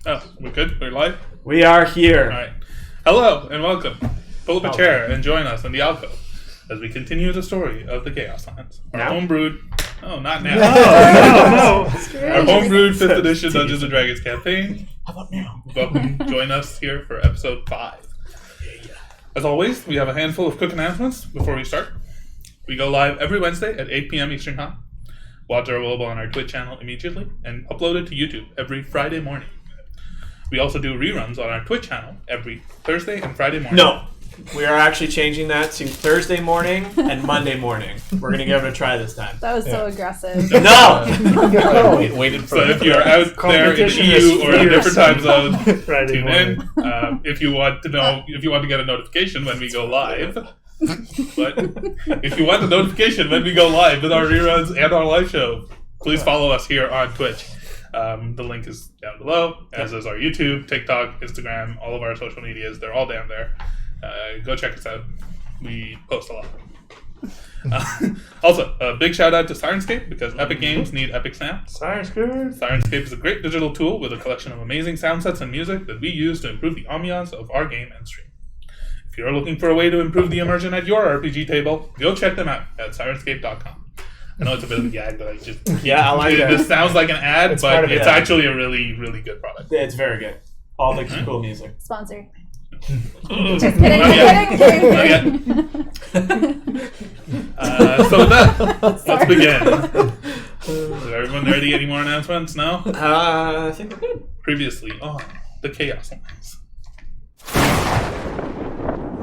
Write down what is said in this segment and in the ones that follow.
Oh, we're good? We're live? We are here. Alright. Hello and welcome. Pull up a chair and join us in the alcove as we continue the story of the Chaoslands. Our homebrewed... Oh, not now. No. Our homebrewed 5th edition Dungeons & Dragons campaign. How about now? Welcome. Join us here for episode 5. As always, we have a handful of quick announcements before we start. We go live every Wednesday at 8 p.m. Eastern Time. VODs are available on our Twitch channel immediately and uploaded to YouTube every Friday morning. We also do reruns on our Twitch channel every Thursday and Friday morning. No. We are actually changing that to Thursday morning and Monday morning. We're going to give it a try this time. That was so aggressive. No! Waited for So if you're out there in the EU or in a different time zone, tune in. If you want to get a notification when we go live. But if you want the notification when we go live with our reruns and our live show, please follow us here on Twitch. The link is down below, as is our YouTube, TikTok, Instagram, all of our social medias. They're all down there. Go check us out. We post a lot. Also, a big shout out to Syrinscape, because epic games need epic sound. Syrinscape is a great digital tool with a collection of amazing sound sets and music that we use to improve the ambiance of our game and stream. If you're looking for a way to improve the immersion at your RPG table, go check them out at Syrinscape.com. I know it's a bit of a gag that I just... Yeah, I like it. This sounds like an ad, It's part but of it, it's yeah. actually a really, really good product. It's very good. All the cool music. Sponsor. Just Just kidding. Not yet. So with that, let's begin. Is everyone ready? Any more announcements? No? I think we're good. Previously on the Chaoslands.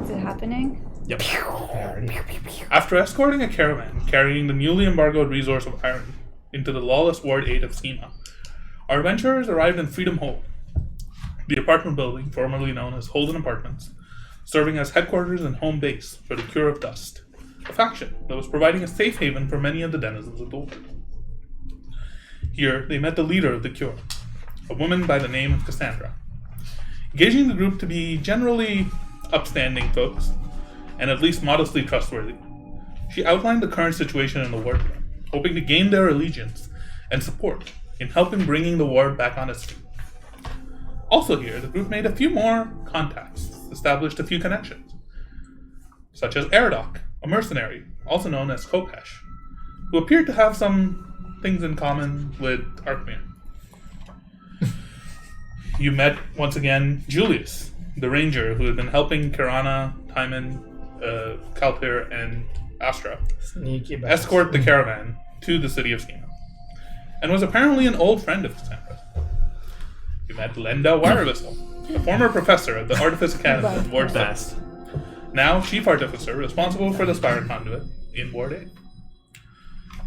Is it happening? Yep. After escorting a caravan carrying the newly embargoed resource of iron into the lawless Ward 8 of Schema, our adventurers arrived in Freedom Hold, the apartment building formerly known as Holden Apartments, serving as headquarters and home base for the Cure of Dust, a faction that was providing a safe haven for many of the denizens of the world. Here, they met the leader of the Cure, a woman by the name of Cassandra. Gauging the group to be generally upstanding folks, and at least modestly trustworthy, she outlined the current situation in the ward, hoping to gain their allegiance and support in helping bringing the ward back on its feet. Also here, the group made a few more contacts, established a few connections, such as Eridoc, a mercenary, also known as Kopesh, who appeared to have some things in common with Arkmir. You met, once again, Julius, the ranger who had been helping Kirana, Timon, Kalpir, and Astra escort the caravan to the city of Schema, and was apparently an old friend of Cassandra's. You met Lenda Wirevistle, a former professor at the Artifice Academy of Ward 7, now chief artificer responsible for the Spire Conduit in Ward 8.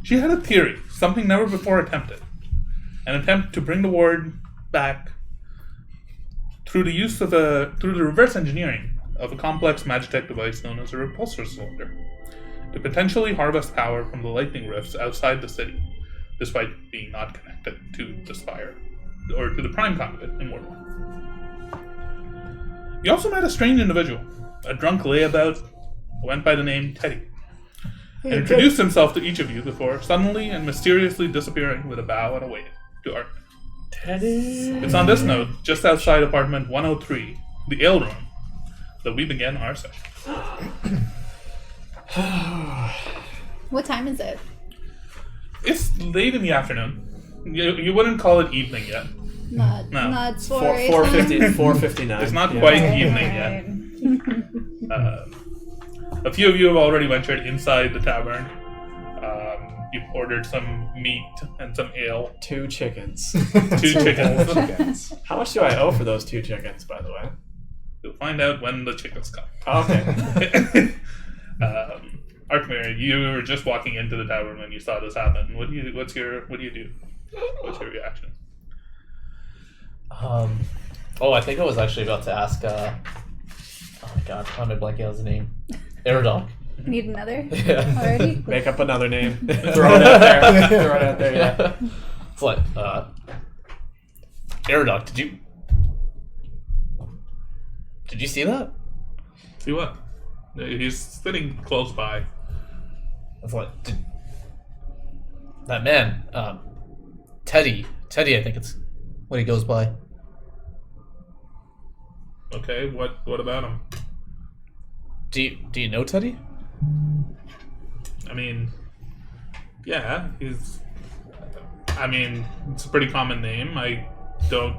She had a theory, something never before attempted, an attempt to bring the ward back through the use of through the reverse engineering of a complex Magitech device known as a repulsor cylinder, to potentially harvest power from the lightning rifts outside the city, despite being not connected to the Spire, or to the Prime Conduit in Ward 1. You also met a strange individual, a drunk layabout who went by the name Teddy, and introduced himself to each of you before suddenly and mysteriously disappearing with a bow and a wave to Art. Teddy. It's on this note, just outside apartment 103, the ale room, that we begin our session. What time is it? It's late in the afternoon. You wouldn't call it evening yet. Not 4:59. It's not quite evening yet. A few of you have already ventured inside the tavern. You've ordered some meat and some ale. 2 chickens. 2 chickens. How much do I owe for those 2 chickens, by the way? You'll find out when the chickens come. Okay. Arkmir, you were just walking into the tavern when you saw this happen. What do you do? What's your reaction? I think I was actually about to ask, oh my god, why am I blanking on his name? Eridoc. Need another? Yeah. Already? Make up another name. Throw it out there. Yeah. It's like, Eridoc, did you see that? See what? He's sitting close by. It's like, that man, Teddy, I think it's what he goes by. Okay, what about him? Do you know Teddy? I mean, yeah, he's. I mean, it's a pretty common name. I don't.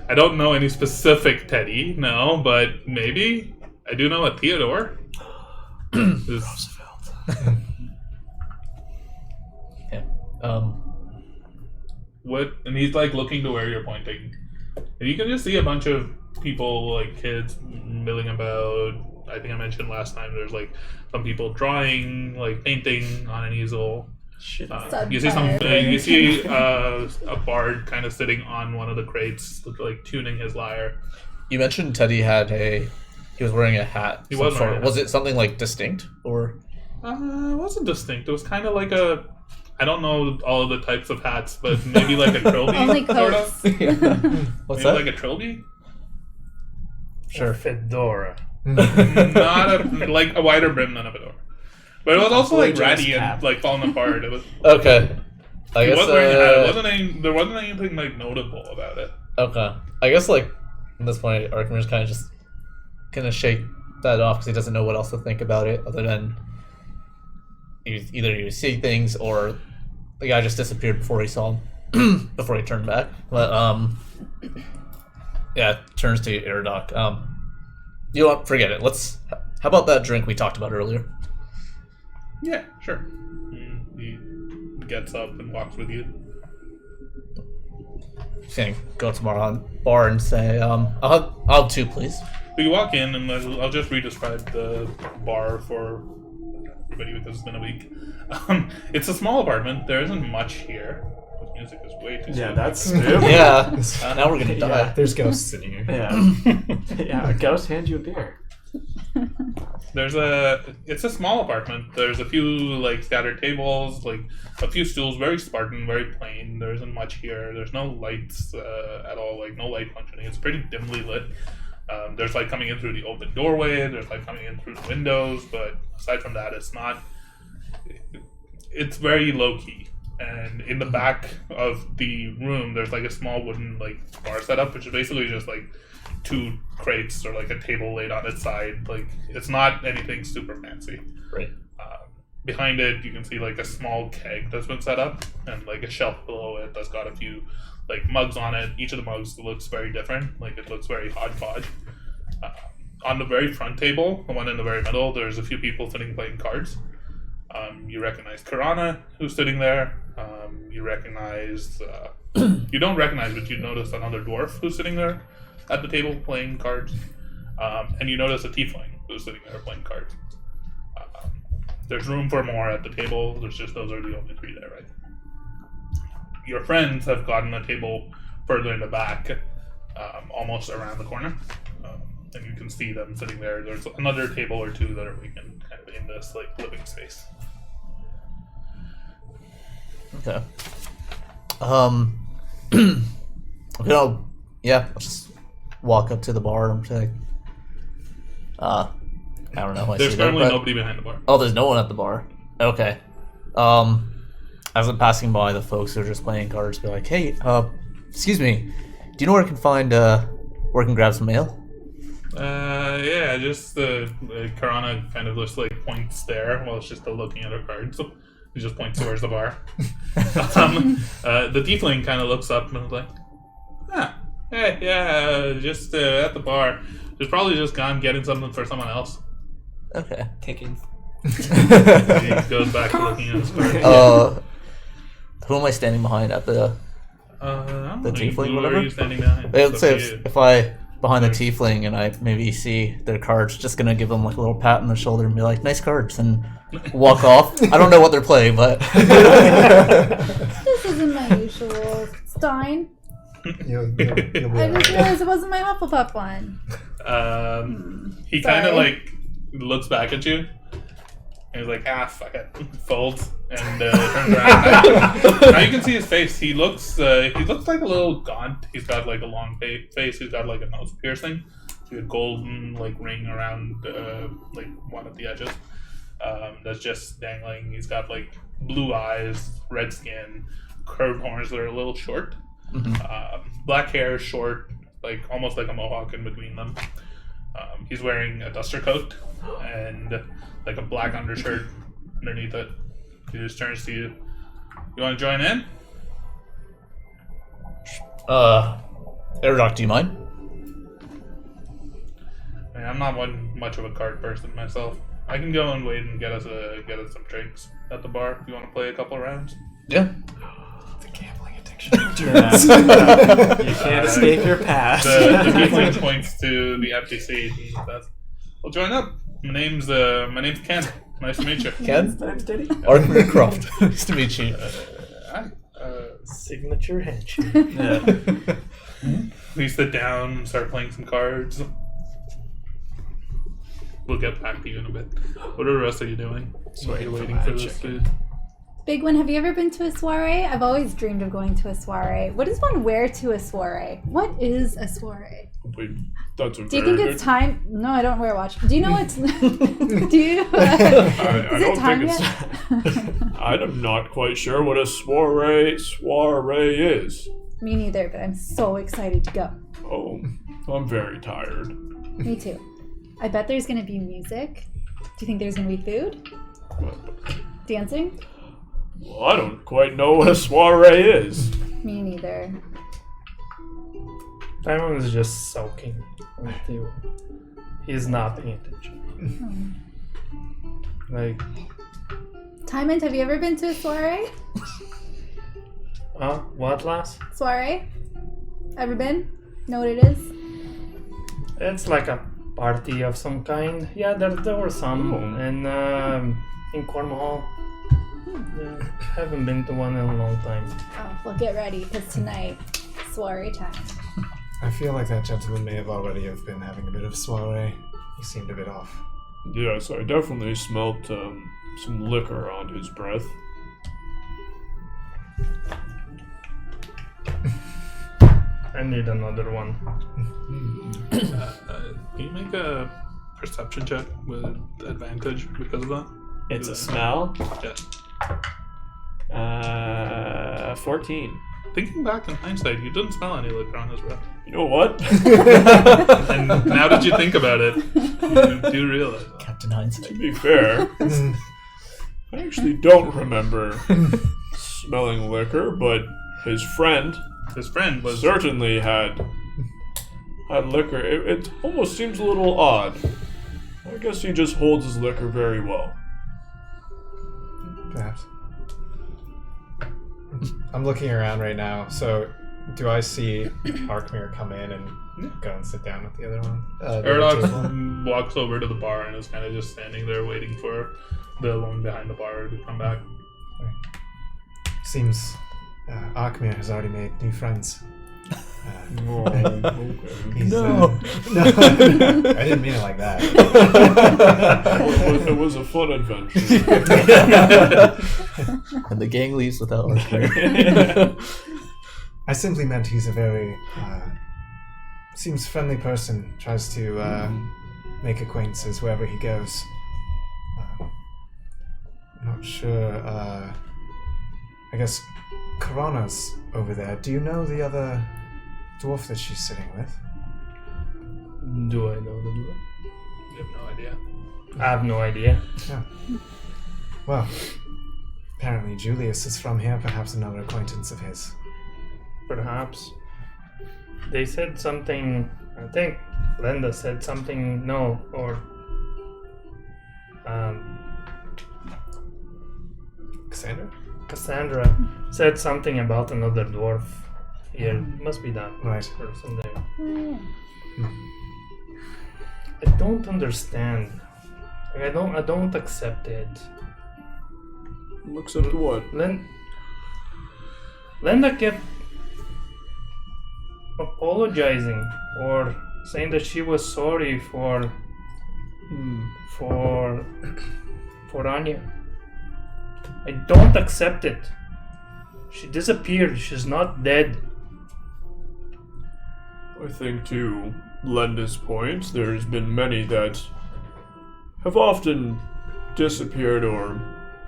I don't know any specific Teddy, no, but maybe I do know a Theodore. Roosevelt. Yeah. What? And he's like looking to where you're pointing, and you can just see a bunch of people, like kids, milling about. I think I mentioned last time. There's like some people drawing, like painting on an easel. Shit. You see a bard kind of sitting on one of the crates, like tuning his lyre. You mentioned Teddy he was wearing a hat. He was wearing a hat. Was it something like distinct or? It wasn't distinct. It was kind of like a. I don't know all of the types of hats, but maybe like a trilby. Only sort coats. of. What's Maybe that? like a trilby. Sure. Fedora. Not like a wider brim than a fedora. But it was also like Blue ratty jeans and cap. like falling apart. It was. Okay. I He guess. was wearing a hat. There wasn't anything like notable about it. Okay. I guess like at this point, Archimedes kind of just gonna shake that off because he doesn't know what else to think about it other than either you see things or the guy just disappeared before he saw him before he turned back. But yeah, turns to Iridoc. You know what? Forget it. How about that drink we talked about earlier? Yeah, sure. He gets up and walks with you. Saying go to the bar and say, I'll have 2, please. So you walk in, and I'll just re-describe the bar for everybody because it's been a week. It's a small apartment. There isn't much here. This music is way too. Yeah, slow. that's stupid. Yeah. Now we're gonna die. Yeah, there's ghosts in here. Yeah. Yeah, a ghost hands you a beer. It's a small apartment. There's a few like scattered tables, like a few stools, very Spartan, very plain. There isn't much here. There's no lights at all, like no light functioning. It's pretty dimly lit. There's light coming in through the open doorway. There's light coming in through the windows, but aside from that, it's not. It's very low key. And in the back of the room, there's like a small wooden like bar setup, which is basically just like 2 crates or like a table laid on its side. Like it's not anything super fancy. Right. Behind it, you can see like a small keg that's been set up, and like a shelf below it that's got a few like mugs on it. Each of the mugs looks very different. Like it looks very hodgepodge. On the very front table, the one in the very middle, there's a few people sitting playing cards. You recognize Karana, who's sitting there. You recognize. You don't recognize, but you notice another dwarf who's sitting there at the table playing cards. And you notice a tiefling who's sitting there playing cards. There's room for more at the table. There's just those are the only 3 there, right? Your friends have gotten a table further in the back, almost around the corner. And you can see them sitting there. There's another table or 2 that are vacant kind of in this like living space. Okay. Okay, I'll just walk up to the bar and say, I don't know. There's currently nobody behind the bar. Oh, there's no one at the bar. Okay. As I'm passing by, the folks who are just playing cards be like, "Hey, excuse me, do you know where I can find where I can grab some mail?" Yeah, just Karana kind of just like points there while she's still looking at her cards. So he just points towards the bar. The tiefling kind of looks up and is like, hey, yeah, just at the bar. She's probably just gone getting something for someone else." Okay. Kicking. He goes back to looking at his cards. Who am I standing behind at the The tiefling, Who whatever? are you standing behind? Let's say It's up to you. if I behind the tiefling and I maybe see their cards, just gonna give them like a little pat on the shoulder and be like, "Nice cards," and walk off. I don't know what they're playing, but This isn't my usual Stein. You'll be I just alright. realized it wasn't my Hufflepuff one. He kind of Sorry. like looks back at you. And he's like, fuck it. Folds and turns around. Now you can see his face. He looks like a little gaunt. He's got like a long face. He's got like a nose piercing. A golden like ring around like one of the edges. That's just dangling. He's got like blue eyes, red skin, curved horns that are a little short. Black hair, short, like almost like a mohawk in between them. He's wearing a duster coat and like a black undershirt underneath it. He just turns to you. You want to join in? Aerodoc, do you mind? I mean, I'm not much of a card person myself. I can go and wait and get us some drinks at the bar if you want to play a couple rounds. Yeah. The gambling addiction. You can't escape your past. The tiefling points to the empty seat and says, "Well, join up. My name's Ken. Nice to meet you." Ken? Times Diddy. Arkham Croft. Nice to meet you. Signature handshake. Yeah. We sit down, start playing some cards. We'll get back to you in a bit. What are the rest of you doing? So you're waiting for this food. Big one, have you ever been to a soiree? I've always dreamed of going to a soiree. What does one wear to a soiree? What is a soiree? Wait, that's a Do you think it's time? No, I don't wear a watch. Do you know what's... Do you... I is it don't time think yet? I'm not quite sure what a soiree is. Me neither, but I'm so excited to go. Oh, I'm very tired. Me too. I bet there's going to be music. Do you think there's going to be food? Dancing? Well, I don't quite know what a soiree is. Me neither. Simon is just soaking with you. He's not paying attention. Like, Timon, have you ever been to a soiree? what, lass? Soiree? Ever been? Know what it is? It's like a party of some kind. Yeah, there were some in Cornwall. Yeah, haven't been to one in a long time. Oh, well, get ready, because tonight, soiree time. I feel like that gentleman may have already have been having a bit of soiree. He seemed a bit off. Yes, I definitely smelt some liquor on his breath. I need another one. Can you make a perception check with advantage because of that? It's a smell. Yeah. 14. Thinking back in hindsight, you didn't smell any liquor on his breath. You know what? And now that you think about it, you do realize that. Captain Hindsight. To be fair, I actually don't remember smelling liquor, but his friend His friend was certainly had liquor. It almost seems a little odd. I guess he just holds his liquor very well. Perhaps. I'm looking around right now, so do I see Arkmir come in and go and sit down with the other one? Aerodoc walks over to the bar and is kind of just standing there waiting for the woman behind the bar to come back. Seems Arkmir has already made new friends. He's, No. no, I didn't mean it like that. It was a fun adventure. And the gang leaves without Arkham. I simply meant he's a very seems friendly person. Tries to make acquaintances wherever he goes. I'm not sure. I guess Corona's over there. Do you know the other dwarf that she's sitting with? Do I know the dwarf? You have no idea. I have no idea. Yeah. Well, apparently Julius is from here. Perhaps another acquaintance of his. Perhaps. They said something, I think Linda said something, no, or Cassandra said something about another dwarf here. Must be that Right. person there. Oh, I don't understand. Like, I don't accept it. Looks up to what? Linda kept apologizing or saying that she was sorry for Anya. I don't accept it. She disappeared. She's not dead. I think to Lenda's point, there's been many that have often disappeared or,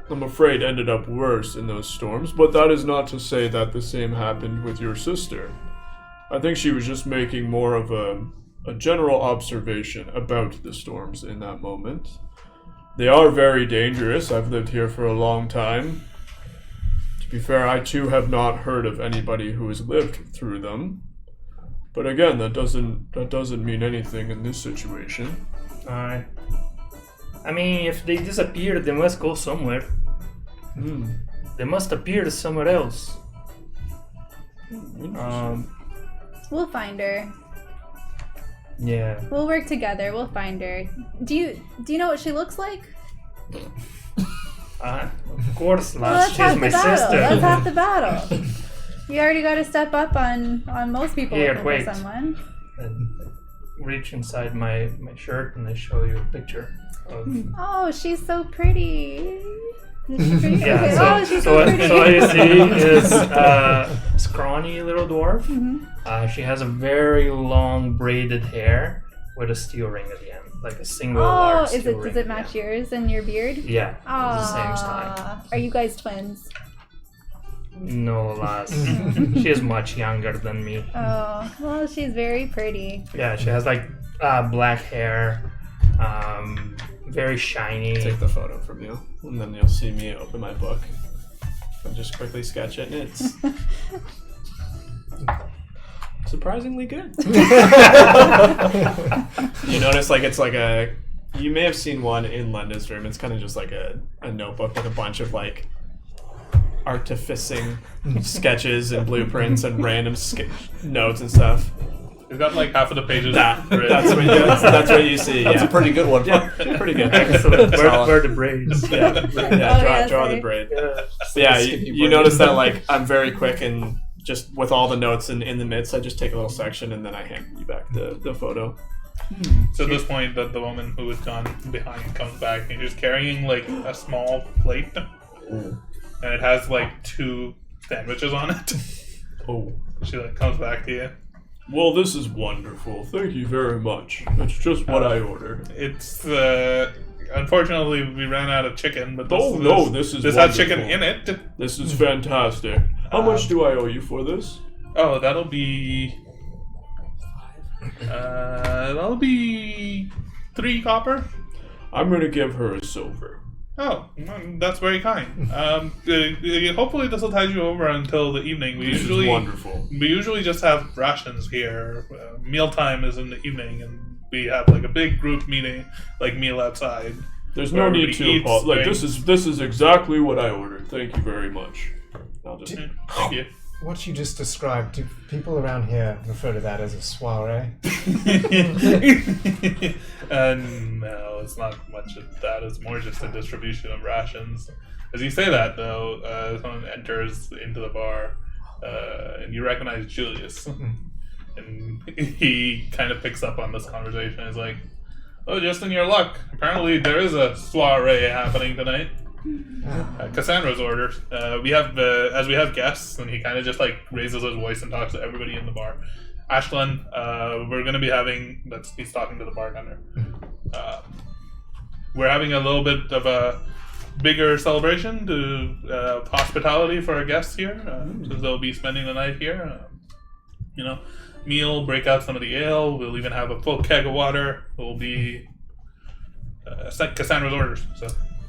I'm afraid, ended up worse in those storms, but that is not to say that the same happened with your sister. I think she was just making more of a general observation about the storms in that moment. They are very dangerous. I've lived here for a long time. To be fair, I too have not heard of anybody who has lived through them. But again, that doesn't mean anything in this situation. I mean, if they disappear, they must go somewhere. They must appear somewhere else. We'll find her. Yeah. We'll work together. We'll find her. Do you know what she looks like? Of course, Well, lass. that's half She's the my battle. sister. That's half the battle. You already got to step up on most people Here, looking wait. for someone. And reach inside my shirt and I show you a picture of. Oh, she's so pretty. Is she pretty? Yeah, Okay. so, Oh, she's so pretty. so what you see is scrawny little dwarf. Mhm. She has a very long braided hair with a steel ring at the end, like a single Oh, large is steel it? ring Does it at the match end. yours and your beard? Yeah, it's the same style. Ah, are you guys twins? No, lass. She is much younger than me. Oh, well, she's very pretty. Yeah, she has like black hair, very shiny. Take the photo from you, and then you'll see me open my book and just quickly sketch it, and it's surprisingly good. You notice, like, it's like a... You may have seen one in Linda's room. It's kind of just like a notebook with a bunch of, like, artificing sketches and blueprints and random notes and stuff. He's got like half of the pages. That's written. that's what you see. That's Yeah, a pretty good one. yeah, pretty good. Excellent. Solid. Where the braids? Yeah, yeah, draw sorry. the braid. Yeah. Yeah, Skinny you braid. notice that, like, I'm very quick, and just with all the notes in the midst, I just take a little section and then I hand you back the photo. So at this point, the woman who was gone behind comes back and she's carrying like a small plate, and it has like 2 sandwiches on it. Oh. She like comes back to you. Well, this is wonderful. Thank you very much. It's just what I ordered. It's unfortunately we ran out of chicken, but This is had chicken wonderful. in it. This is fantastic. How much do I owe you for this? Oh, that'll be 3 copper. I'm gonna give her a silver. Oh, that's very kind. Hopefully this will tide you over until the evening. This is wonderful. We usually just have rations here. Mealtime is in the evening, and we have like a big group meeting, like meal outside. There's Where no need everybody to eats, apologize. This is exactly what I ordered. Thank you very much. I'll just Thank you. What you just described, do people around here refer to that as a soiree? No, it's not much of that. It's more just a distribution of rations. As you say that, though, someone enters into the bar, and you recognize Julius. And he kind of picks up on this conversation. He's like, "Oh, just in your luck. Apparently there is a soiree happening tonight. Cassandra's orders. We have guests," and he kind of just like raises his voice and talks to everybody in the bar. Ashlyn, we're going to be having. He's talking to the bartender. We're having a little bit of a bigger celebration to hospitality for our guests here, since they'll be spending the night here. Meal, break out some of the ale. We'll even have a full keg of water. Will be Cassandra's orders. So.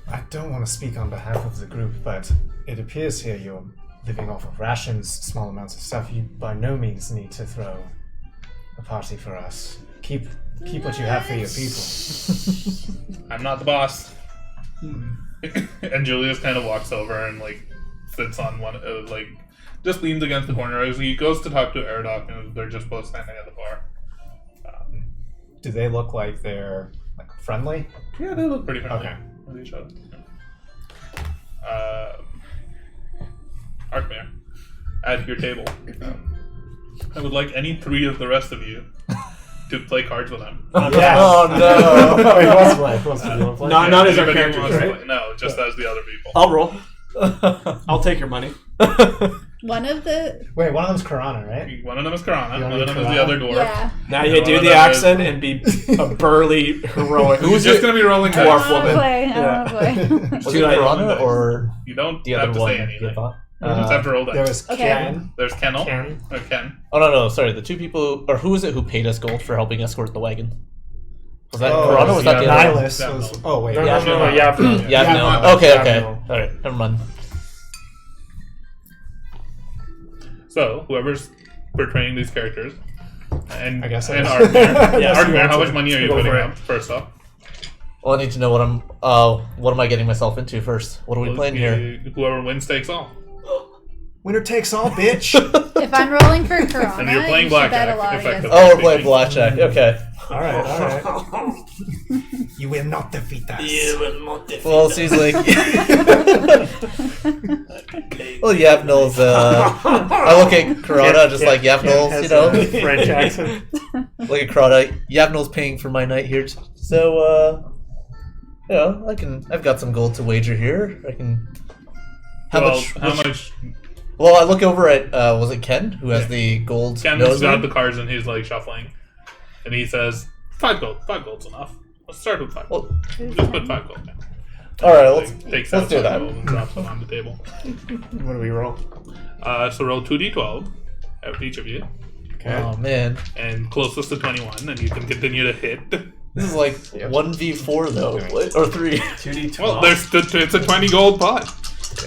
I don't want to speak on behalf of the group, but it appears here you're living off of rations, small amounts of stuff. You by no means need to throw a party for us. Keep what you have for your people. I'm not the boss. And Julius kind of walks over and like sits on one, just leans against the corner as he goes to talk to Eridoc, and they're just both standing at the bar. Do they look like they're friendly? Yeah, they look pretty friendly Okay. with each other. Arkmere, at your table. I would like any 3 of the rest of you to play cards with him. Yes. Oh no! Wait, who wants to play? Who wants to do? You wanna play? Not as our Anybody characters, wants to right? play. No, just as the other people. I'll roll. I'll take your money. One of the Wait, one of them's Karana, right? One of them is Karana, You one want of me them is the Karana? other dwarf. yeah. Now Yeah, you one do of the them accent and be a burly, heroic. Who's just going to be rolling Dwarf dice? woman. I want to play. Was Two it items. Piranha or You don't the have other to one? say anything. Yvonne? You just have to roll There that. was Okay. Ken. There's Kennel. Ken. Or Ken. Oh no, sorry. The two people, or who was it who paid us gold for helping escort the wagon? Was that Oh, Corona? Or was that the other one? Nihilus Yeah, was. no. Oh wait. No, yeah. no, no, yeah, no. Yeah, Yeah, no. no. Okay, Yeah, okay. no. All right, never mind. So, whoever's portraying these characters, and I guess and so. Ardmere, Yes, you Ardmere, want how to. much money are you Go putting for it. up first off? Well, I need to know what am I getting myself into first? What are we playing here? Whoever wins takes all. Winner takes all, bitch. If I'm rolling for Corona, And you're playing you should bet blackjack, a lot effectively. against Oh, we're playing blackjack. Okay. all right. You will not defeat us. Well, it seems like. Well, Yavnil's. I look at Corona just like Yavnil's, you know, French accent. look at Corona. Yavnil's paying for my night here, so you know, I've got some gold to wager here. I can. How much? Well, I look over at was it Ken who has the gold Ken's nose got ring? the cards and he's like shuffling, and he says, 5 gold. 5 gold's enough. Let's start with 5 gold. Well, Just put 5 gold down. all right, let's Takes let's out do 5 that. gold and drops them on the table. What do we roll? So roll 2d12 out of each of you, Oh man, and closest to 21, and you can continue to hit. this is like 1v4 though, what? Or 3. 2d12. Well, it's a 20 gold pot.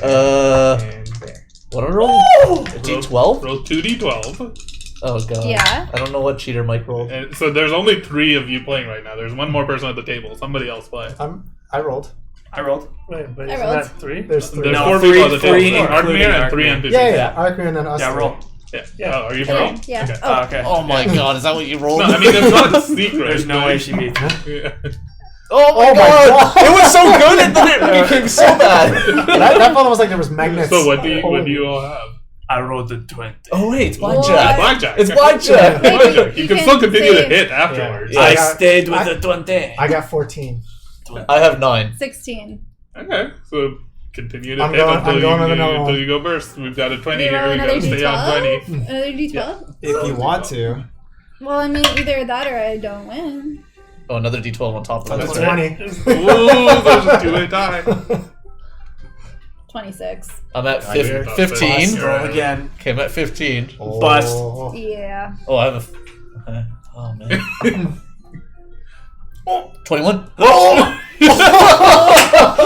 And there. What are we rolling? A D12? Roll 2d12. Oh god. Yeah. I don't know what cheater Mike rolled. And so there's only 3 of you playing right now. There's one more person at the table. Somebody else play. I rolled. I rolled. Wait, but I isn't rolled. that 3? There's 3. There's No, 4 three- people at the three table. including Ardmere and 3 Ardmere. NPCs. Yeah, Arkman and then us. Yeah, three. roll. Yeah. Yeah. Oh, are you Okay, playing? yeah. Okay. Oh, Okay. Oh my god, is that what you rolled? No, I mean, it's not a secret. There's no way she beat me. Yeah. Oh my god! It was so good and then it became so bad! That one was like there was magnets. So what do you all have? I rolled the 20. Oh wait, it's What? blackjack. Blackjack. It's blackjack! Wait, Blackjack. You you can can still continue to save- hit afterwards. Yeah. I got- stayed with I- the 20. I got 14. I have 9. 16. Okay, so continue to I'm hit going- until, I'm going with you, another one. until you go burst. We've got a 20 You here. roll We another gotta stay on 20. D12? Another D12? If you want to. Well, I mean, either that or I don't win. Oh, another D12 on top of That's that. 20. Ooh, there's a 2-way tie. 26. I'm at I did. 15. You're Roll right. again. Okay, I'm at 15. Bust. Oh. Yeah. Oh, I have a. Oh man. 21. Oh!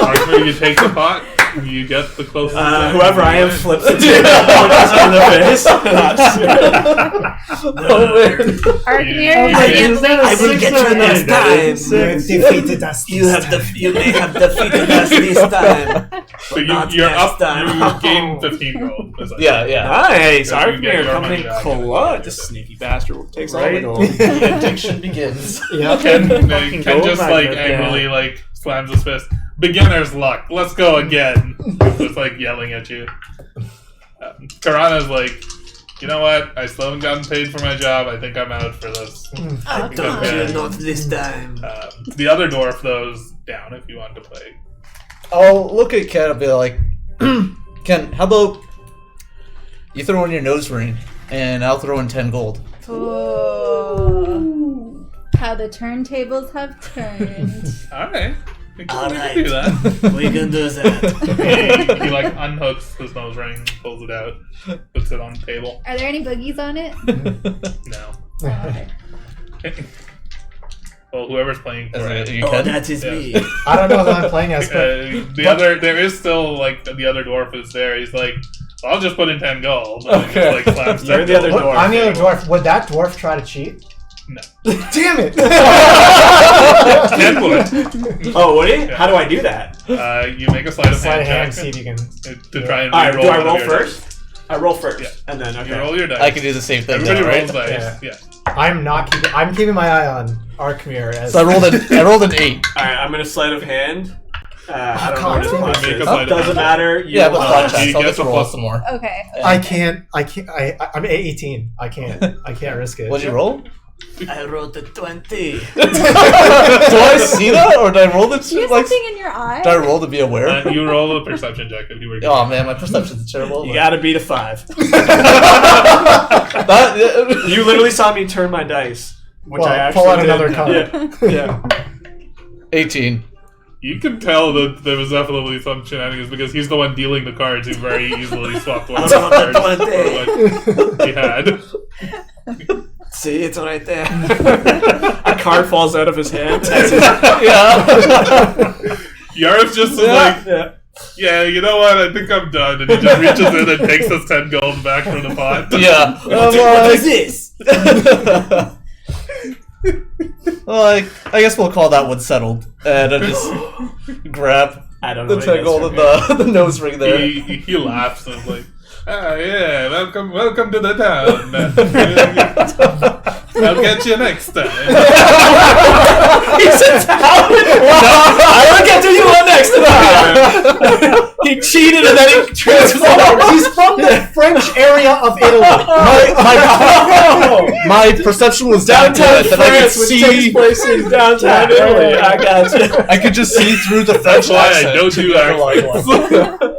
Arthur, you take the pot. You get the closest. Whoever I am flips the table in the face. Oh man. Arkmir, I will get you next time. Defeated us. You may have defeated us this time. So Not you're next up. time. You gain 15 gold. Yeah, yeah. Nice. Yeah, you can get Arkmir your coming money in back. clutch. This sneaky bastard takes all the Right? gold. The addiction begins. Yeah. Ken Fucking gold just magnet, like yeah. angrily like slams his fist. Beginner's luck. Let's go again. He's just like yelling at you. Karana's like, you know what? I still haven't gotten paid for my job. I think I'm out for this. Oh, come Don't on. you not this time. The other dwarf thow's down if you want to play. I'll look at Ken and be like, Ken, how about you throw in your nose ring and I'll throw in 10 gold. Oh. How the turntables have turned. All right. We can, All we right. can do that. We can do that. he like unhooks his nose ring, pulls it out, puts it on the table. Are there any boogies on it? No. Okay. Well, whoever's playing for Is it. it you, Ken? is me. I don't know who I'm playing as, but There is still like the other dwarf is there. He's like, I'll just put in 10 gold. And he Okay. just, like, slams You're 10 the other gold. dwarf. I'm the other dwarf. Would that dwarf try to cheat? No. Damn it! Ken would. Oh, would he? How do I do that? You make a sleight of Sleight of hand, hand see check if you can. to try and Alright, re-roll do I one of roll your first? I roll first, Yeah. and then dice. okay. You roll your dice. I can do the same thing Everybody now, rolls right? dice. Yeah. I'm keeping my eye on Arkmir as. So I rolled an 8. All right, I'm gonna sleight of hand. I don't know God, what his make plus a is. sleight of Doesn't hand. matter. You Yeah, but he blackjack, so I'll gets get to a roll plus- some more. Okay. I'm 18. I can't risk it. What'd you roll? I rolled a 20. Do I see that, or did I roll the Do you have like? something in your eye? Did I roll to be aware? You roll a perception check if you were. Oh man, my perception's terrible. You gotta beat a 5. That, You literally saw me turn my dice, which Well, I actually pull out did. another card. Yeah. 18. You can tell that there was definitely some shenanigans because he's the one dealing the cards. He very easily swapped one of the cards for what he had. See, it's right there. A card falls out of his hand. Yarif just is like, yeah, you know what? I think I'm done. And he just reaches in and takes his 10 gold back from the pot. Yeah. What is this? Well, I guess we'll call that one settled. And I just grab I don't know. the 10 gold and the nose ring there. He laughs and is like, yeah, welcome to the town. I'll get you next time. He sits out. I'll get to you next time. He cheated and then he transformed. He's from the French area of Italy. My perception was Downtown that I could France, which takes see. place in downtown Italy. I got you. I could just see through the French That's why I accent. don't do accents.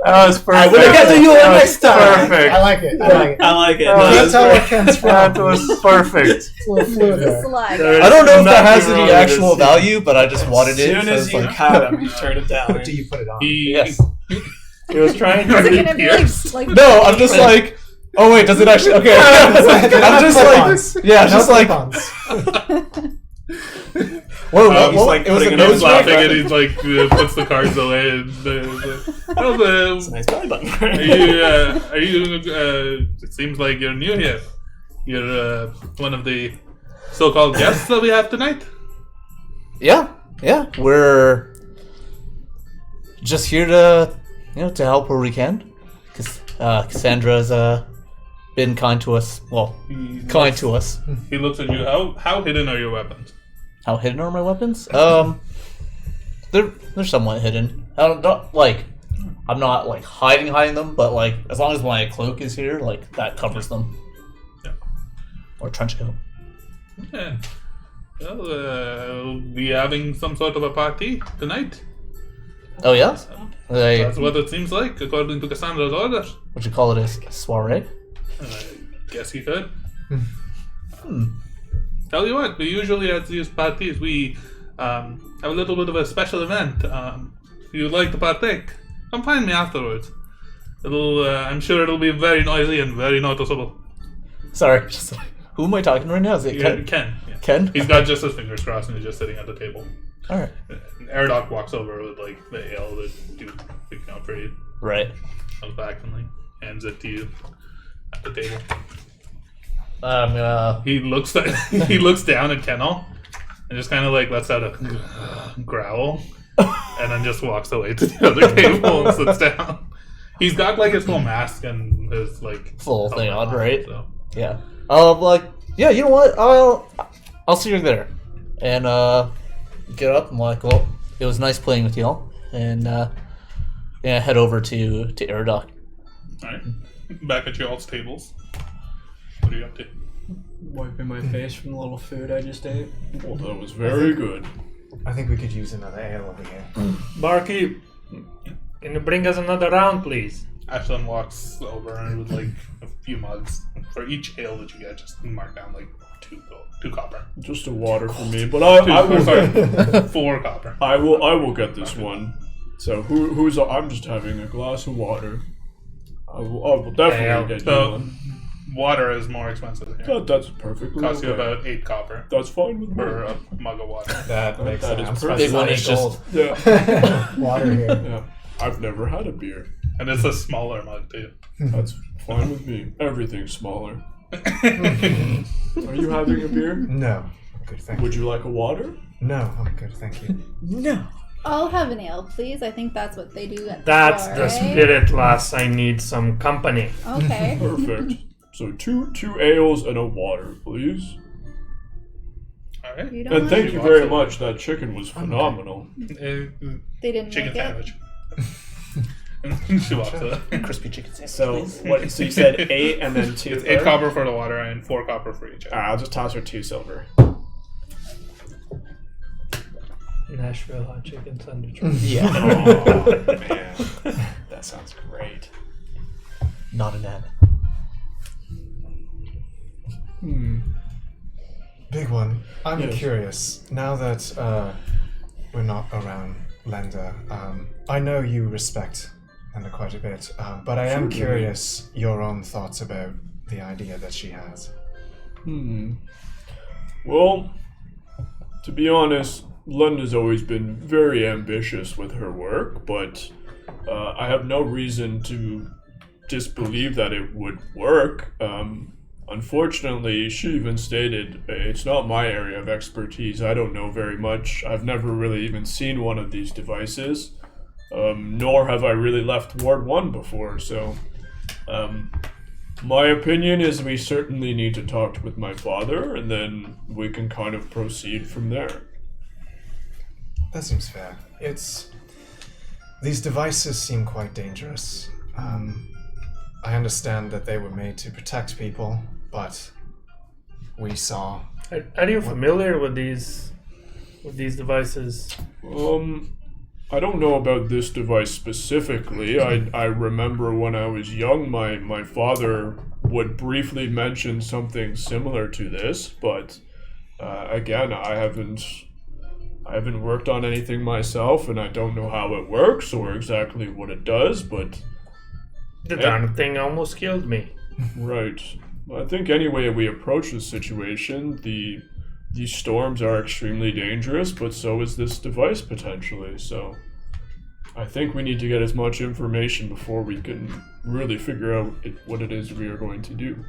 That was perfect. We'll get to you next time. Perfect. I like it. I like it. Can't tell where Ken's from. That was perfect. It's a little fluid It's a there. slug. There I don't know if that Nothing has wrong any with actual this. value, but I just wanted it. As soon so as it's you like, caught him, you turn it down. Do you put it on? yes. He was trying Is it to. gonna be like No, I'm just like. Oh wait, does it actually? Okay. I'm just like. Yeah, No just like. coupons. Whoa, He's what? like It was a putting it in He's nose laughing ring? and he's like puts the cards away and It's a nice belly button. are you it seems like you're new here. You're one of the so-called guests that we have tonight. Yeah. We're just here to, to help where we can. Because Cassandra's been kind to us. Well, kind to us. He looks at you. How hidden are your weapons? How hidden are my weapons? They're somewhat hidden. I'm not like hiding them, but like as long as my cloak is here, like that covers them. Yeah. Or trench coat. Yeah. Well, we'll be having some sort of a party tonight. Oh yeah. That's what it seems like, according to Cassandra's orders. Would you call it a soiree? I guess you could. Tell you what, we usually at these parties we have a little bit of a special event. If you'd like to partake, come find me afterwards. I'm sure it'll be very noisy and very noticeable. Sorry, just who am I talking to right now? Is it Ken? Ken. Yeah. Ken? He's got just his fingers crossed and he's just sitting at the table. All right. And Eradoc walks over with like the ale that dude picking out for you. Right. Comes back and like hands it to you at the table. He looks down at Kennel and just kind of like lets out a growl and then just walks away to the other table and sits down. He's got like his full mask and his like Full thing helmet on, right? So. Yeah. Yeah, you know what? I'll see you there. And get up and like, well, it was nice playing with y'all. And head over to Eradoc. Alright. Back at y'all's tables. What are you up to? Wiping my face from the little food I just ate. Well, that was very good. I think we could use another ale over here. Barkeep, can you bring us another round, please? Ashlyn walks over and with like a few mugs. For each ale that you get, just mark down like 2 copper. Just a water for me, but I will. Sorry, 4 copper. I will get this one. So who's? I'm just having a glass of water. I will definitely get you So one. water is more expensive here. That's perfectly Costs you okay. about 8 copper That's fine with me. for a mug of water. That makes That is sense. perfect. Big one is just Yeah, Water here. yeah. I've never had a beer. And it's a smaller mug too. That's fine with me. Everything's smaller. Are you having a beer? No. I'm good, thank you. Would you like a water? No, I'm good, thank you. no. I'll have an ale, please. I think that's what they do at the That's bar, the right? spirit, lass. I need some company. Okay. Perfect. So two ales and a water, please. Alright. You don't And want thank it? you very much. That chicken was phenomenal. They didn't Chicken make it. sandwich. She walks away. Crispy chicken sandwich. So what? So you said 8 and then 2. It's 8 copper for the water and 4 copper for each. Alright, I'll just toss her 2 silver. Nashville hot chicken sandwich. Yeah. Oh man, that sounds great. Not an ad. Big one. I'm Yes. curious. Now that we're not around Lenda. I know you respect Lenda quite a bit, but I am curious your own thoughts about the idea that she has. Well, to be honest, Lenda's always been very ambitious with her work, but I have no reason to disbelieve that it would work. Unfortunately, she even stated, it's not my area of expertise. I don't know very much. I've never really even seen one of these devices, nor have I really left Ward 1 before, so my opinion is we certainly need to talk with my father, and then we can kind of proceed from there. That seems fair. These devices seem quite dangerous. I understand that they were made to protect people, but we saw... Are you familiar with these devices? I don't know about this device specifically. I remember when I was young, my father would briefly mention something similar to this, but again, I haven't worked on anything myself, and I don't know how it works or exactly what it does, but... The darn thing almost killed me. Right. I think any way we approach this situation, these storms are extremely dangerous, but so is this device potentially, so I think we need to get as much information before we can really figure out what it is we are going to do.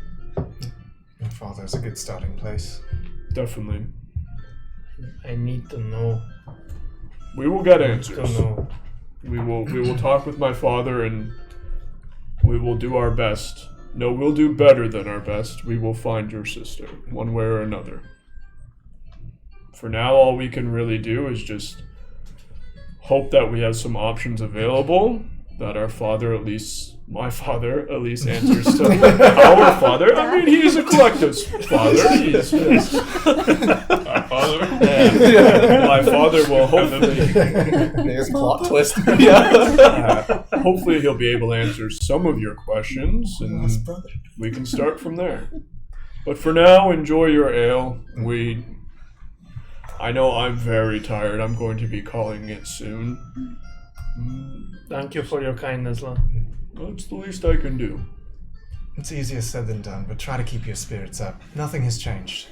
Your father's a good starting place. Definitely. I need to know. We will get answers. To know. We will talk with my father, and we will do our best. No, we'll do better than our best. We will find your sister, one way or another. For now, all we can really do is just hope that we have some options available, that our father, at least my father, at least answers to our father. I mean, he is a collective father. He is Our father. My father will hopefully... There's a plot twist. Hopefully he'll be able to answer some of your questions, and we can start from there. But for now, enjoy your ale. I know I'm very tired. I'm going to be calling it soon. Thank you for your kindness, Lon. That's the least I can do. It's easier said than done, but try to keep your spirits up. Nothing has changed.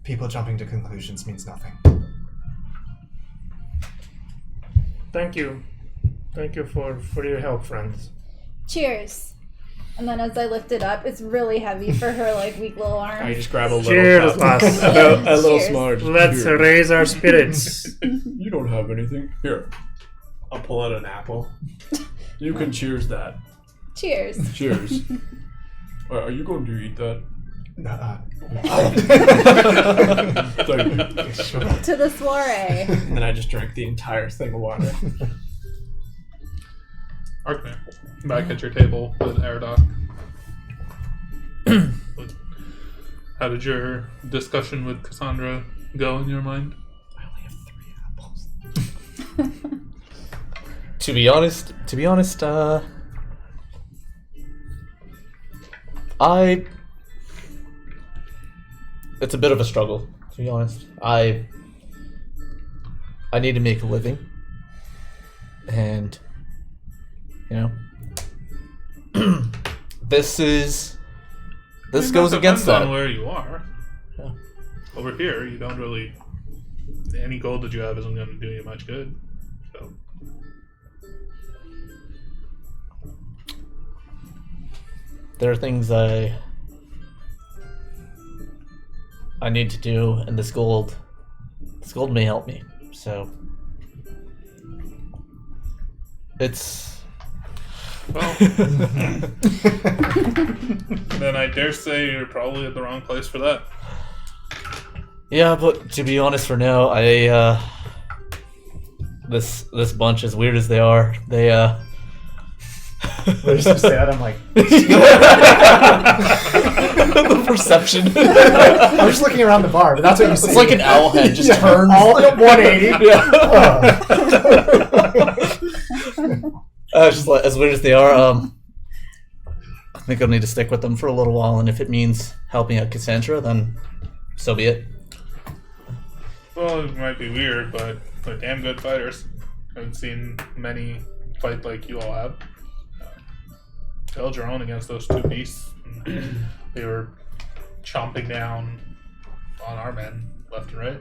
People jumping to conclusions means nothing. Thank you. Thank you for your help, friends. Cheers. And then as I lift it up, it's really heavy for her weak little arm. I just grab a little Cheers, cup. lass. A little Cheers. smudge. Let's Cheers. raise our spirits. You don't have anything. Here, I'll pull out an apple. you can cheers that. Cheers. Cheers. Are you going to eat that? Thank you. Sure. To the soiree. And then I just drank the entire thing of water. Arkman, back at your table with Aradoc. How did your discussion with Cassandra go in your mind? I only have 3 apples. To be honest, it's a bit of a struggle, to be honest. I need to make a living, and this goes against Depends that. on where you are. Yeah. Over here, you don't really. Any gold that you have isn't going to do you much good. So. There are things I need to do, and this gold may help me. So it's Well, then I dare say you're probably at the wrong place for that. yeah. But to be honest, for now, this bunch, as weird as they are, they We're just say that, I'm like... the perception. I'm just looking around the bar, but that's what you see. It's like an owl head just turns. All at 180. Just like, as weird as they are, I think I'll need to stick with them for a little while, and if it means helping out Cassandra, then so be it. Well, it might be weird, but they're damn good fighters. I haven't seen many fight like you all have. Held your own against those two beasts. They were chomping down on our men left and right.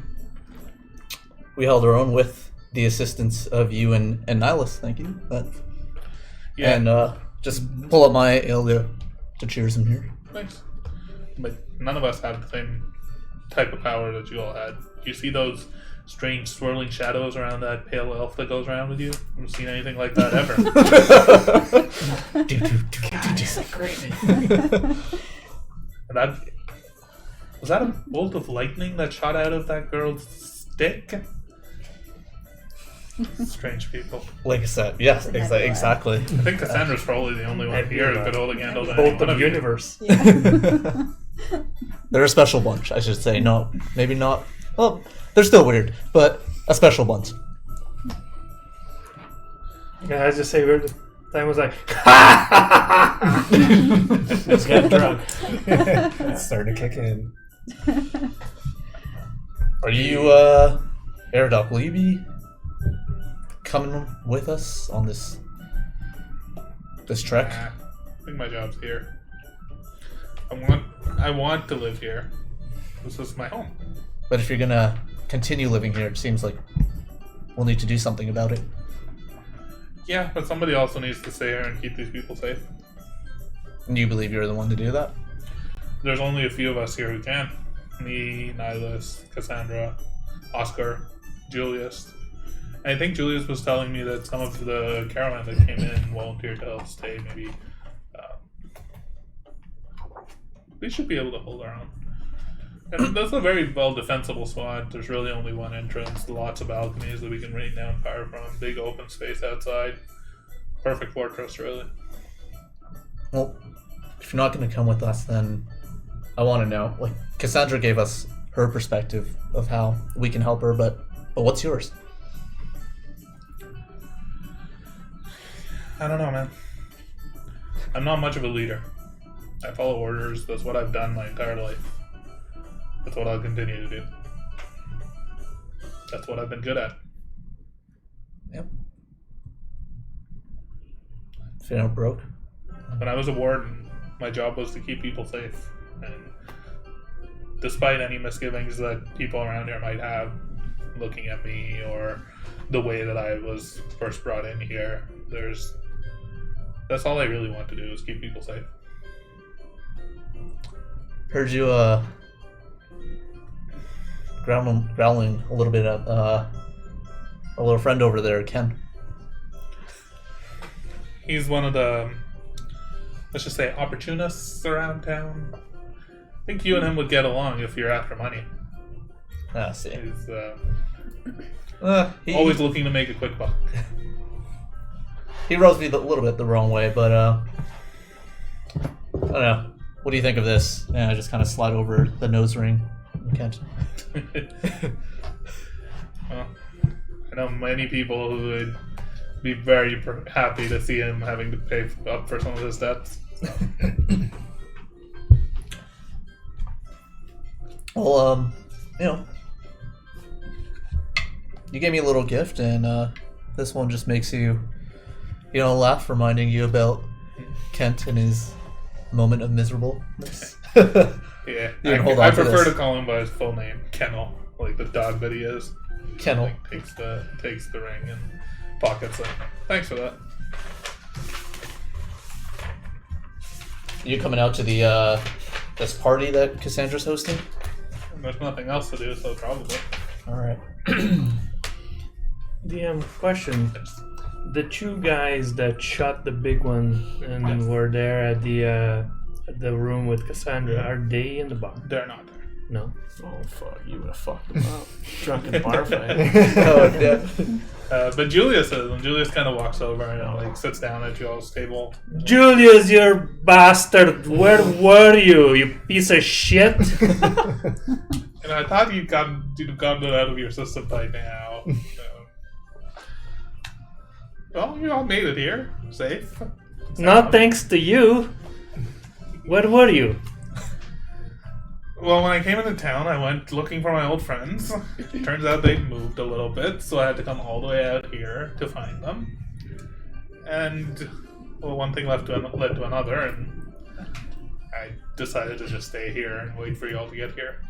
We held our own with the assistance of you and Nihilus, thank you. Yeah. And just pull up my ale to cheers him here. Thanks. But none of us have the same type of power that you all had. You see those strange swirling shadows around that pale elf that goes around with you? I haven't seen anything like that ever. And was that a bolt of lightning that shot out of that girl's stick? Strange people. Like I said, yes, exactly. I think Cassandra's probably the only one here who could hold a candle to Both any one of of you. universe. They're a special bunch, I should say. No, maybe not. Well, they're still weird, but a special bunch. Yeah, I just say weird. Time was like, Let's get drunk. It's starting to kick in. Are you, Aerodoc, will you be coming with us on this trek? Nah, I think my job's here. I want to live here. This is my home. But if you're gonna continue living here, it seems like we'll need to do something about it. Yeah, but somebody also needs to stay here and keep these people safe. And you believe you're the one to do that? There's only a few of us here who can. Me, Nihilus, Cassandra, Oscar, Julius. And I think Julius was telling me that some of the caravan that came in volunteered to help stay. Maybe we should be able to hold our own. And that's a very well defensible spot. There's really only one entrance, lots of balconies that we can rain down fire from, big open space outside. Perfect fortress, really. Well, if you're not going to come with us, then I want to know. Like, Cassandra gave us her perspective of how we can help her, but what's yours? I don't know, man. I'm not much of a leader. I follow orders. That's what I've done my entire life. That's what I'll continue to do. That's what I've been good at. Yep. If you're not broke. When I was a warden, my job was to keep people safe. And despite any misgivings that people around here might have looking at me or the way that I was first brought in here, that's all I really want to do is keep people safe. Heard you growling a little bit at a little friend over there, Ken. He's one of the, let's just say, opportunists around town. I think you and him would get along if you're after money. Ah, see. He's He always looking to make a quick buck. He rubs me a little bit the wrong way, but I don't know. What do you think of this? Yeah, I just kind of slide over the nose ring. Kent. Well, I know many people who would be very happy to see him having to pay up for some of his debts. Well, you gave me a little gift, and this one just makes you laugh, reminding you about Kent and his moment of miserableness. Yeah, You can hold on I to prefer this. to call him by his full name, Kennel, like the dog that he is. Kennel. Like, takes the ring and pockets it. Thanks for that. You coming out to the this party that Cassandra's hosting? There's nothing else to do, so probably. All right. DM question. The two guys that shot the big one and were there at the room with Cassandra, are they in the bar? They're not there. No. Oh fuck! You would have fucked them up. Drunken bar fight. Oh, yeah. But Julius is, and Julius kind of walks over and sits down at y'all's table. Julius, you bastard! Where were you, you piece of shit? And I thought you'd gotten it out of your system by now. Well, you all made it here, safe. Not thanks to you. Where were you? Well, when I came into town, I went looking for my old friends. Turns out they'd moved a little bit, so I had to come all the way out here to find them. And, well, one thing led to another, and I decided to just stay here and wait for you all to get here.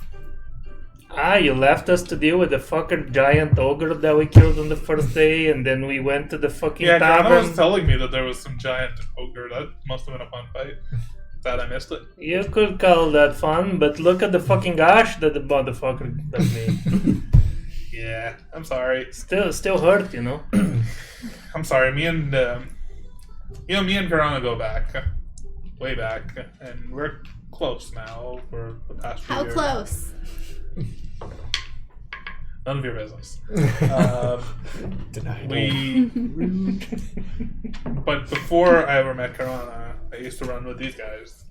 Ah, you left us to deal with the fucking giant ogre that we killed on the first day, and then we went to the fucking Yeah, Kana tavern. was telling me that there was some giant ogre. That must have been a fun fight. Sad I missed it. You could call that fun, but look at the fucking gash that the motherfucker that made. Yeah, I'm sorry. Still hurt, you know. I'm sorry. Me and Karana go back, way back, and we're close now for the past few How years. close? None of your business. Denied. But before I ever met Karana, I used to run with these guys.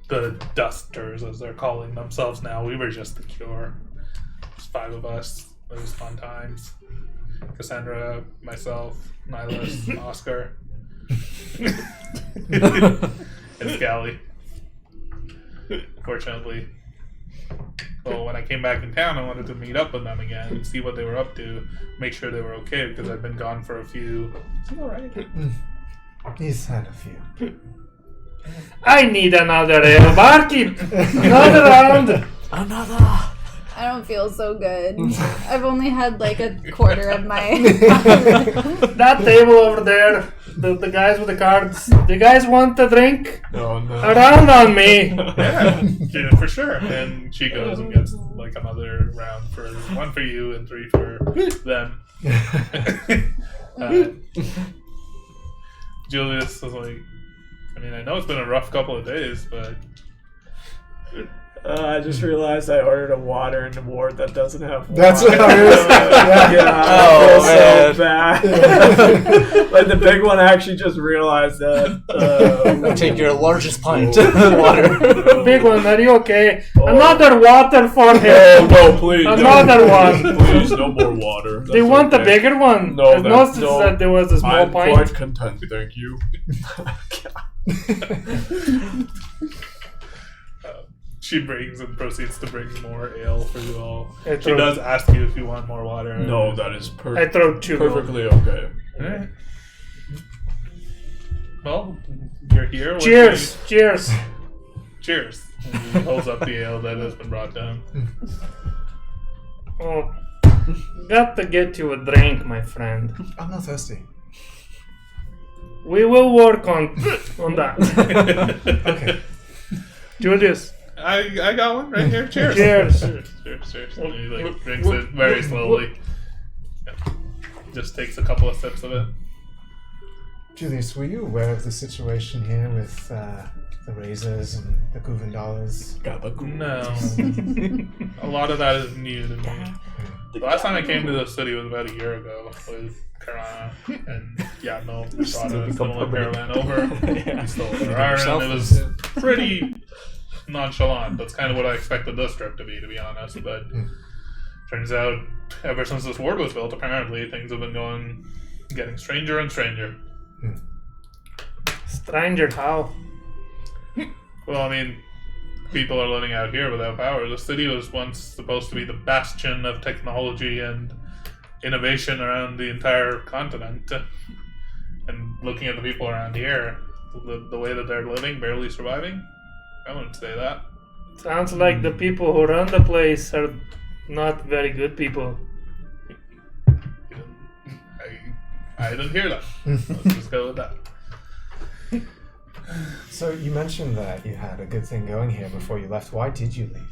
The Dusters, as they're calling themselves now. We were just the Cure. There's 5 of us. It was fun times. Cassandra, myself, Nihilus, Oscar, and Scally. Fortunately. Well, when I came back in town, I wanted to meet up with them again and see what they were up to, make sure they were okay, because I'd been gone for a few. Is he alright? He's had a few. I need another ale. Barkeep! Another round! I don't feel so good. I've only had like a quarter of my. That table over there, the guys with the cards. Do you guys want a drink? No, no. A round on me! Yeah, for sure. And she goes and gets like another round for 1 for you and 3 for them. Julius was like, I mean, I know it's been a rough couple of days, but I just realized I ordered a water in the ward that doesn't have water. That's what I was. Yeah, I feel so bad. Like the big one actually just realized that. Take your largest pint of water. Big one, are you okay? Another water for him! No, please. Another one. Please, no more water. Do you want a bigger one? No, I noticed no. that there was a small I'm pint. quite content, thank you. she brings and proceeds to bring more ale for you all. I She throw- does ask you if you want more water. No, that is I throw 2 gold. perfectly okay. Alright. Well, you're here. What Cheers! Cheers! do you- Cheers. And he holds up the ale that has been brought down. Oh, got to get you a drink, my friend. I'm not thirsty. We will work on that. Okay. Julius, I got one right here. Cheers. Cheers. Cheers. And he like drinks it very slowly. Yeah. Just takes a couple of sips of it. Julius, were you aware of the situation here with the razors and the Guvendalas? No. A lot of that is new to me. The last time I came to the city was about a year ago with Karana, and no, brought a similar caravan over. We stole their iron. It was pretty nonchalant. That's kind of what I expected this trip to be honest. But turns out, ever since this ward was built, apparently things have been getting stranger and stranger. stranger, how? Well, I mean, people are living out here without power. The city was once supposed to be the bastion of technology and innovation around the entire continent. And looking at the people around here, the way that they're living, barely surviving, I wouldn't say that. Sounds like the people who run the place are not very good people. I didn't hear that. Let's just go with that. So you mentioned that you had a good thing going here before you left. Why did you leave?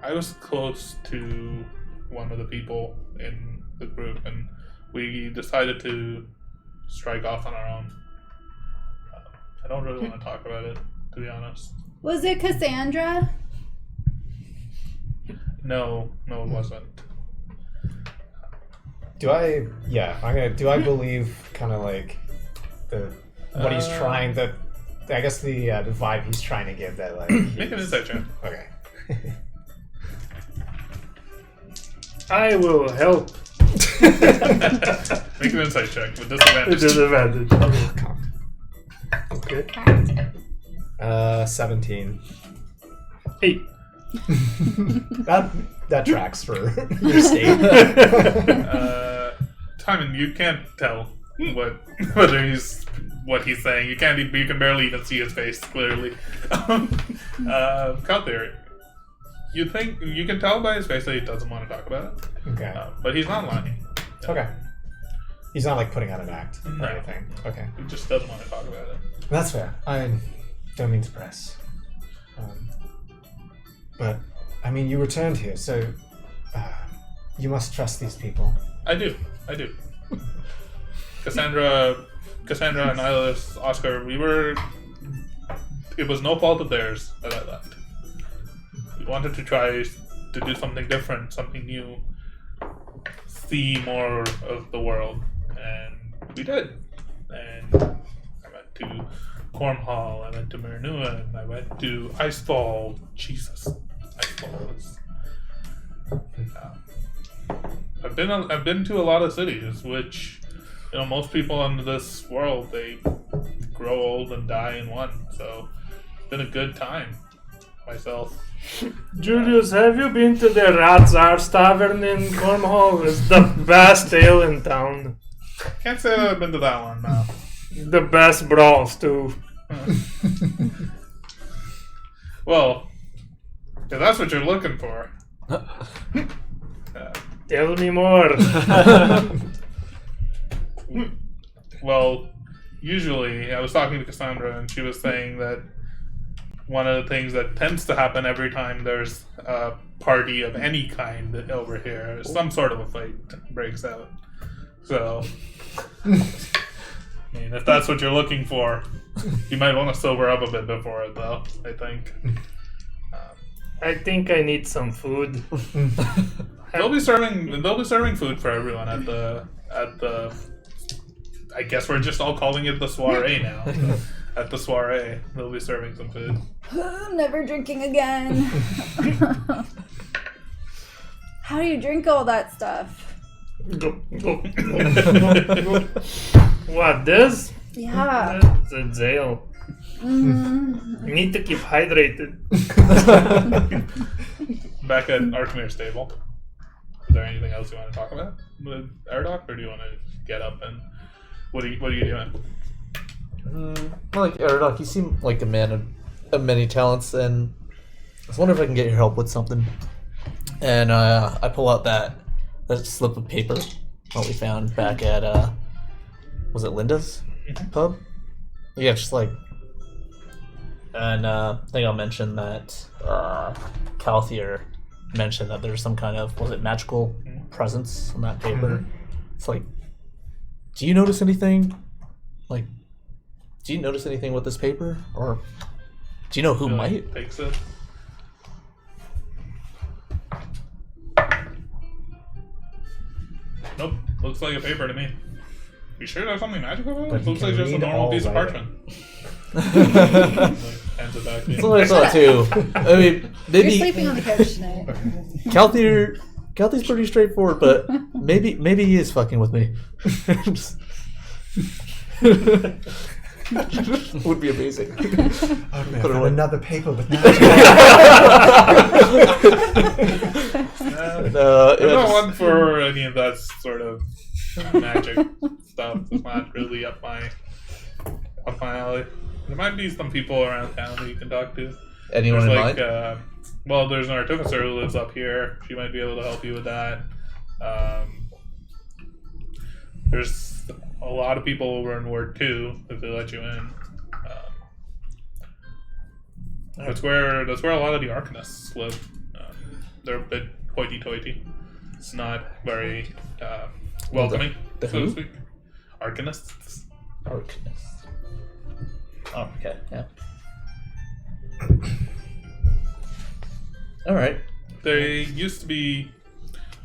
I was close to one of the people in the group, and we decided to strike off on our own. I don't really want to talk about it, to be honest. Was it Cassandra? No, it wasn't. Do I believe kind of like what he's trying the vibe he's trying to give that like Make an insight check. okay. I will help. Make an insight check with disadvantage. Disadvantage. Okay. 17. 8. That tracks for your state. Timon, you can't tell what he's saying. You can barely even see his face clearly. Calther, you can tell by his face that he doesn't want to talk about it. Okay. But he's not lying. Okay. He's not like putting out an act or No. anything. Okay. He just doesn't want to talk about it. That's fair. I don't mean to press. But, I mean, you returned here, so you must trust these people. I do. Cassandra, Nihilus, Oscar, it was no fault of theirs that I left. We wanted to try to do something different, something new, see more of the world, and we did. And I went to Cornhall, I went to Marinua, and I went to Icefall. Jesus, Icefall is... I've been to a lot of cities, which, most people in this world, they grow old and die in one. So it's been a good time. Myself. Julius, have you been to the Ratzar's Tavern in Cornhall? It's the best ale in town. Can't say that I've been to that one now. The best brawls too. Well, if that's what you're looking for. Tell me more. Well, usually, I was talking to Cassandra, and she was saying that one of the things that tends to happen every time there's a party of any kind over here, some sort of a fight breaks out. So, I mean, if that's what you're looking for, you might want to sober up a bit before it, though, I think. I think I need some food. They'll be serving food for everyone at the I guess we're just all calling it the soiree now. At the soiree, they'll be serving some food. I'm never drinking again. How do you drink all that stuff? What, this? Yeah. It's ale. You need to keep hydrated. Back at Arkmir's stable. Is there anything else you want to talk about with Erdok, or do you want to get up and what are you doing? Like Erdok, you seem like a man of many talents, and I was wondering if I can get your help with something. And I pull out that slip of paper that we found back at was it Linda's pub? Yeah, just like. And I think I'll mention that Calthier mentioned that there's some kind of, was it magical presence on that paper? It's like, do you notice anything? Like, do you notice anything with this paper? Or do you know who might? Takes it. Nope. Looks like a paper to me. You sure there's something magical about But it? you Looks can like just a read normal all piece of writing. parchment. Hands it back to That's you. what I thought too. I mean, You're maybe sleeping on the couch tonight. Calthier's pretty straightforward, but maybe he is fucking with me. Would be amazing. Oh, man, Put it I away. another paper with No, I'm not it's- one for any of that sort of magic stuff. It's not really up my alley. There might be some people around town that you can talk to. anyone There's in like, mind? well, there's an artificer who lives up here. She might be able to help you with that. There's a lot of people over in Ward 2 if they let you in. That's where a lot of the Arcanists live. They're a bit hoity-toity. It's not very welcoming, the so to who? speak. Arcanists. Arcanist. Oh, okay, yeah. All right. They used to be,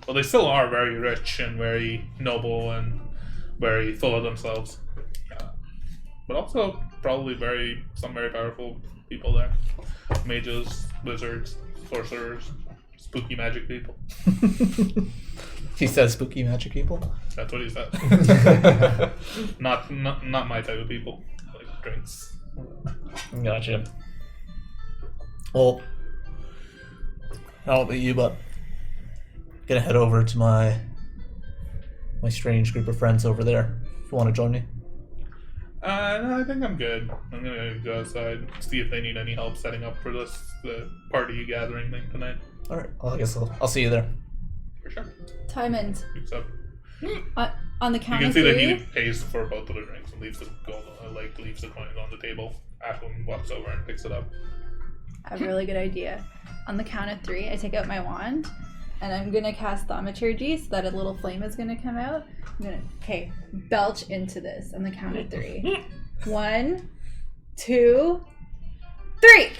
well, they still are very rich and very noble and very full of themselves. But also probably some very powerful people there. Mages, wizards, sorcerers, Spooky magic people. He says spooky magic people. That's what he said. not my type of people. Like drinks. Gotcha. Well, I don't know you, but gonna head over to my strange group of friends over there. If you want to join me. No, I think I'm good. I'm gonna go outside, see if they need any help setting up for the party gathering thing tonight. All right. Well, I guess I'll see you there. For sure. Timond. Except On the you count can of see that three. he pays for both of the drinks and leaves the leaves the coins on the table. Ashlyn walks over and picks it up. I have a really good idea. On the count of 3, I take out my wand, and I'm gonna cast thaumaturgy so that a little flame is gonna come out. I'm gonna belch into this on the count of 3. 1, 2, 3.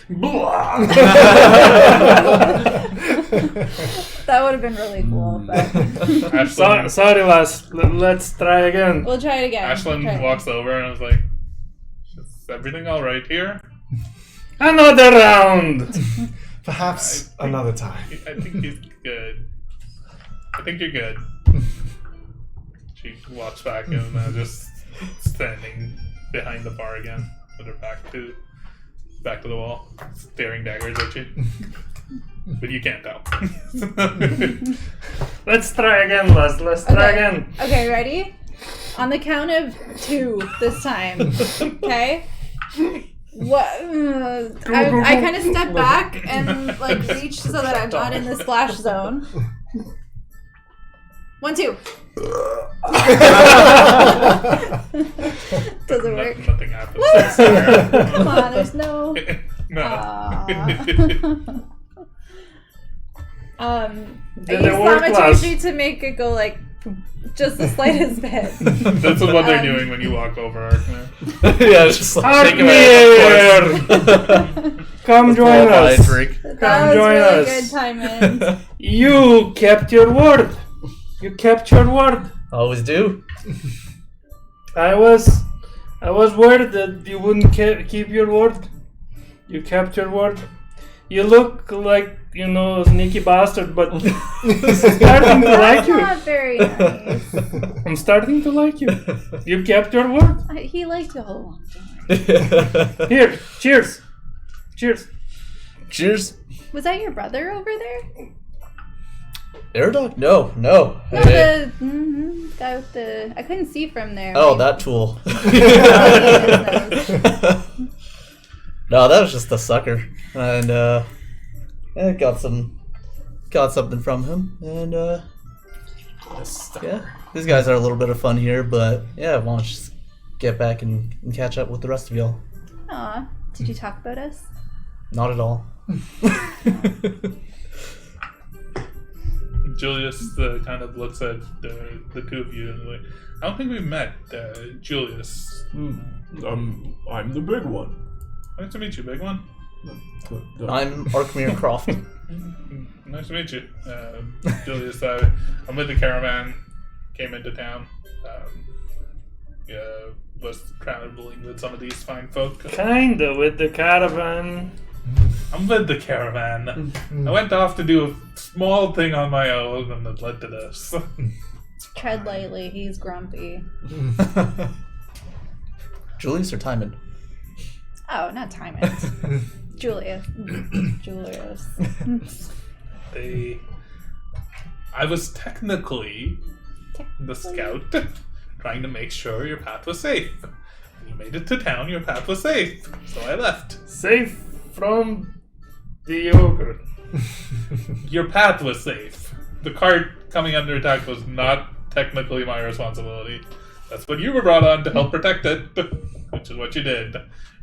That would have been really cool, but Ashlyn, Sorry, lass. Let's try again. we'll try it again. Ashlyn Try it. walks over and is like, "Is everything all right here?" Another round. Perhaps another time. I think he's good. I think you're good. She walks back and just standing behind the bar again, with her back to the wall, staring daggers at you. But you can't tell. Let's try again, lass. Let's try again. Okay, ready? On the count of 2 this time. Okay? What? I kind of step back and reach so that I'm not in the splash zone. 1, 2. Doesn't work. Nothing happens. Come on, there's no. No. I Did use it work, lass? thaumaturgy to make it go just the slightest bit. That's what they're doing when you walk over, Arkner. Yeah, it's just like Arkner! Come join us. Drink. That Come was join really us. good timing. You kept your word. You kept your word. Always do. I was worried that you wouldn't keep your word. You kept your word. You look like, a sneaky bastard, but I'm starting to like That's you. not very nice. I'm starting to like you. You kept your word. He liked you all along. Here, cheers. Cheers. Cheers. Was that your brother over there? Air dog? No. No, the guy with the. I couldn't see from there. Oh, that tool. No, that was just a sucker, and I got something from him, and yeah, these guys are a little bit of fun here, but yeah, why don't you just get back and catch up with the rest of y'all? Aw, did you talk about us? Not at all. Julius kind of looks at the two of you and is like, I don't think we've met, Julius. I'm the big one. Nice to meet you, big one. I'm Arkmir Croft. Nice to meet you, Julius. I'm with the caravan. Came into town. Was traveling with some of these fine folk. Kinda with the caravan. I'm with the caravan. I went off to do a small thing on my own, and it led to this. Tread lightly. He's grumpy. Julius or Timon? Oh, not Timon. Julius. Julius. I was technically the scout, trying to make sure your path was safe. When you made it to town, your path was safe, so I left. Safe from the ogre. Your path was safe. The cart coming under attack was not technically my responsibility. That's what you were brought on to help protect it, which is what you did.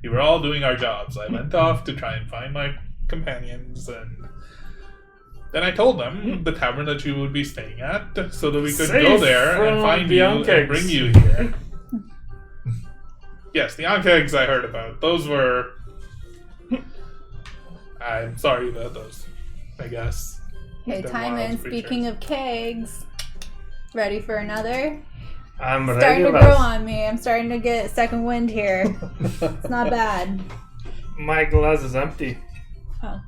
We were all doing our jobs. I went off to try and find my companions, and then I told them the tavern that you would be staying at, so that we could Safe go there and from find the you and Ankegs. bring you here. Yes, the Ankegs I heard about. Those were... I'm sorry about those, I guess. Hey, They're Timon, wild speaking creatures. of kegs, ready for another? I'm Starting ready, to grow lass. on me. I'm starting to get second wind here. It's not bad. My glass is empty. Oh.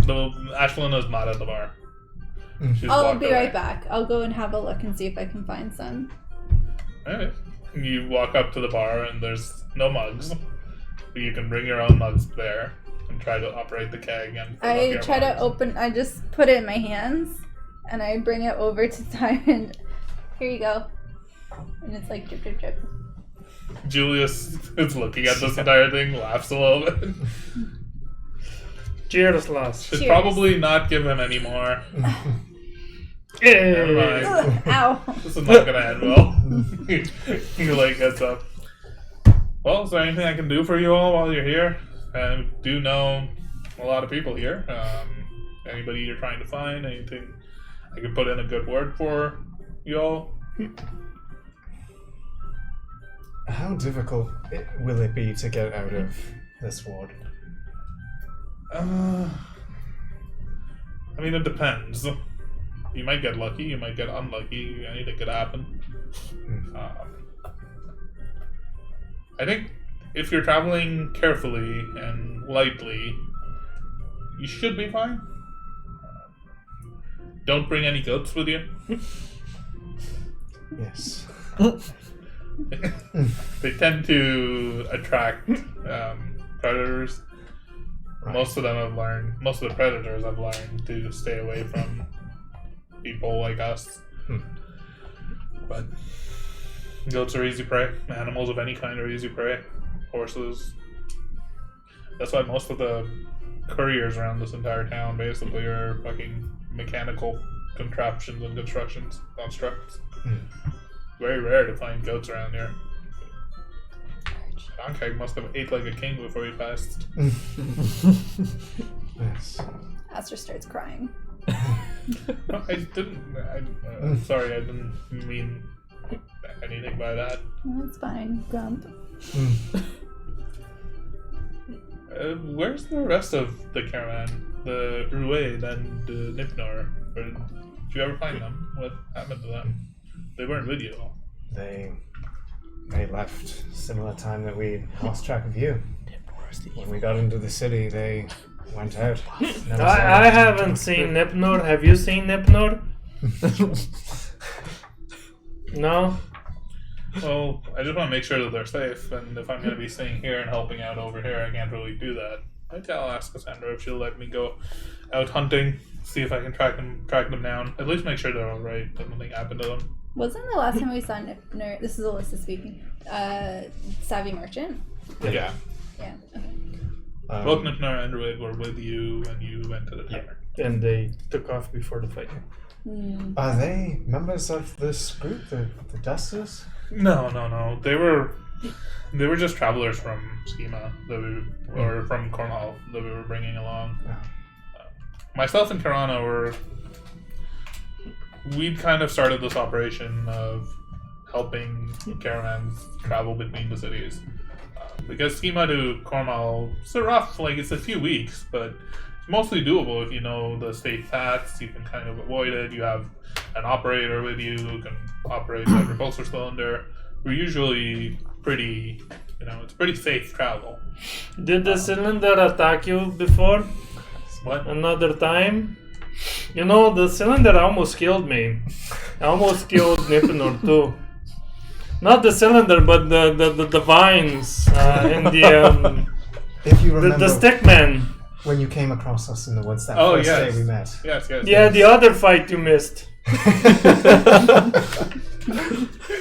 Ashlyn is not at the bar. She's I'll walked be away. right back. I'll go and have a look and see if I can find some. Alright. You walk up to the bar and there's no mugs. You can bring your own mugs there and try to operate the keg and fill up I your try to mugs. open. I just put it in my hands, and I bring it over to Simon. Here you go. And it's like drip, drip, drip. Julius is looking at this entire thing, laughs a little bit. Cheers, lass. Should Cheers. probably not give him any more. Hey. Never mind. Ugh, ow. This is not gonna end well. He like gets up. Well, is there anything I can do for you all while you're here? I do know a lot of people here. Anybody you're trying to find? Anything I can put in a good word for you all? How difficult will it be to get out of this ward? I mean, it depends. You might get lucky, you might get unlucky. Anything could happen. I think if you're traveling carefully and lightly, you should be fine. Don't bring any goats with you. Yes. They tend to attract predators. Right. Most of the predators have learned to stay away from people like us. But goats are easy prey. Animals of any kind are easy prey. Horses. That's why most of the couriers around this entire town basically are fucking mechanical contraptions and constructs. Very rare to find goats around here. Donkeg must have ate like a king before he passed. Yes. Aster starts crying. I didn't. Sorry, I didn't mean anything by that. That's fine, Grump. Where's the rest of the caravan? The Rowdy and the Nipnor? Did you ever find them? What happened to them? They weren't with you. They left similar time that we lost track of you. When we got into the city, they went out. Never saw I them. haven't seen Nipnor. Have you seen Nipnor? No? Well, I just want to make sure that they're safe, and if I'm going to be staying here and helping out over here, I can't really do that. I'll ask Cassandra if she'll let me go out hunting, see if I can track them down. At least make sure they're all right, that nothing happened to them. Wasn't the last time we saw Nipner? This is Alyssa speaking. Savvy Merchant. Yeah. Yeah. Okay. Both Nipnor and Rowdy were with you when you went to the tavern. And they took off before the fight. Are they members of this group, the Dusters? No. They were just travelers from Schema or from Cornwall that we were bringing along. Myself and Karana we'd kind of started this operation of helping caravans travel between the cities. Because Schema to Cornwall, it's rough, like it's a few weeks, but it's mostly doable if you know the state paths, you can kind of avoid it. You have an operator with you who can operate the repulsor cylinder. We're usually pretty, it's pretty safe travel. Did the cylinder attack you before? What? Another time? The cylinder almost killed me. I almost killed Nipnor too. Not the cylinder, but the vines and If you remember, the stickman. when you came across us in the woods that Oh, first yes. day we met. Yes. Yeah, the other fight you missed.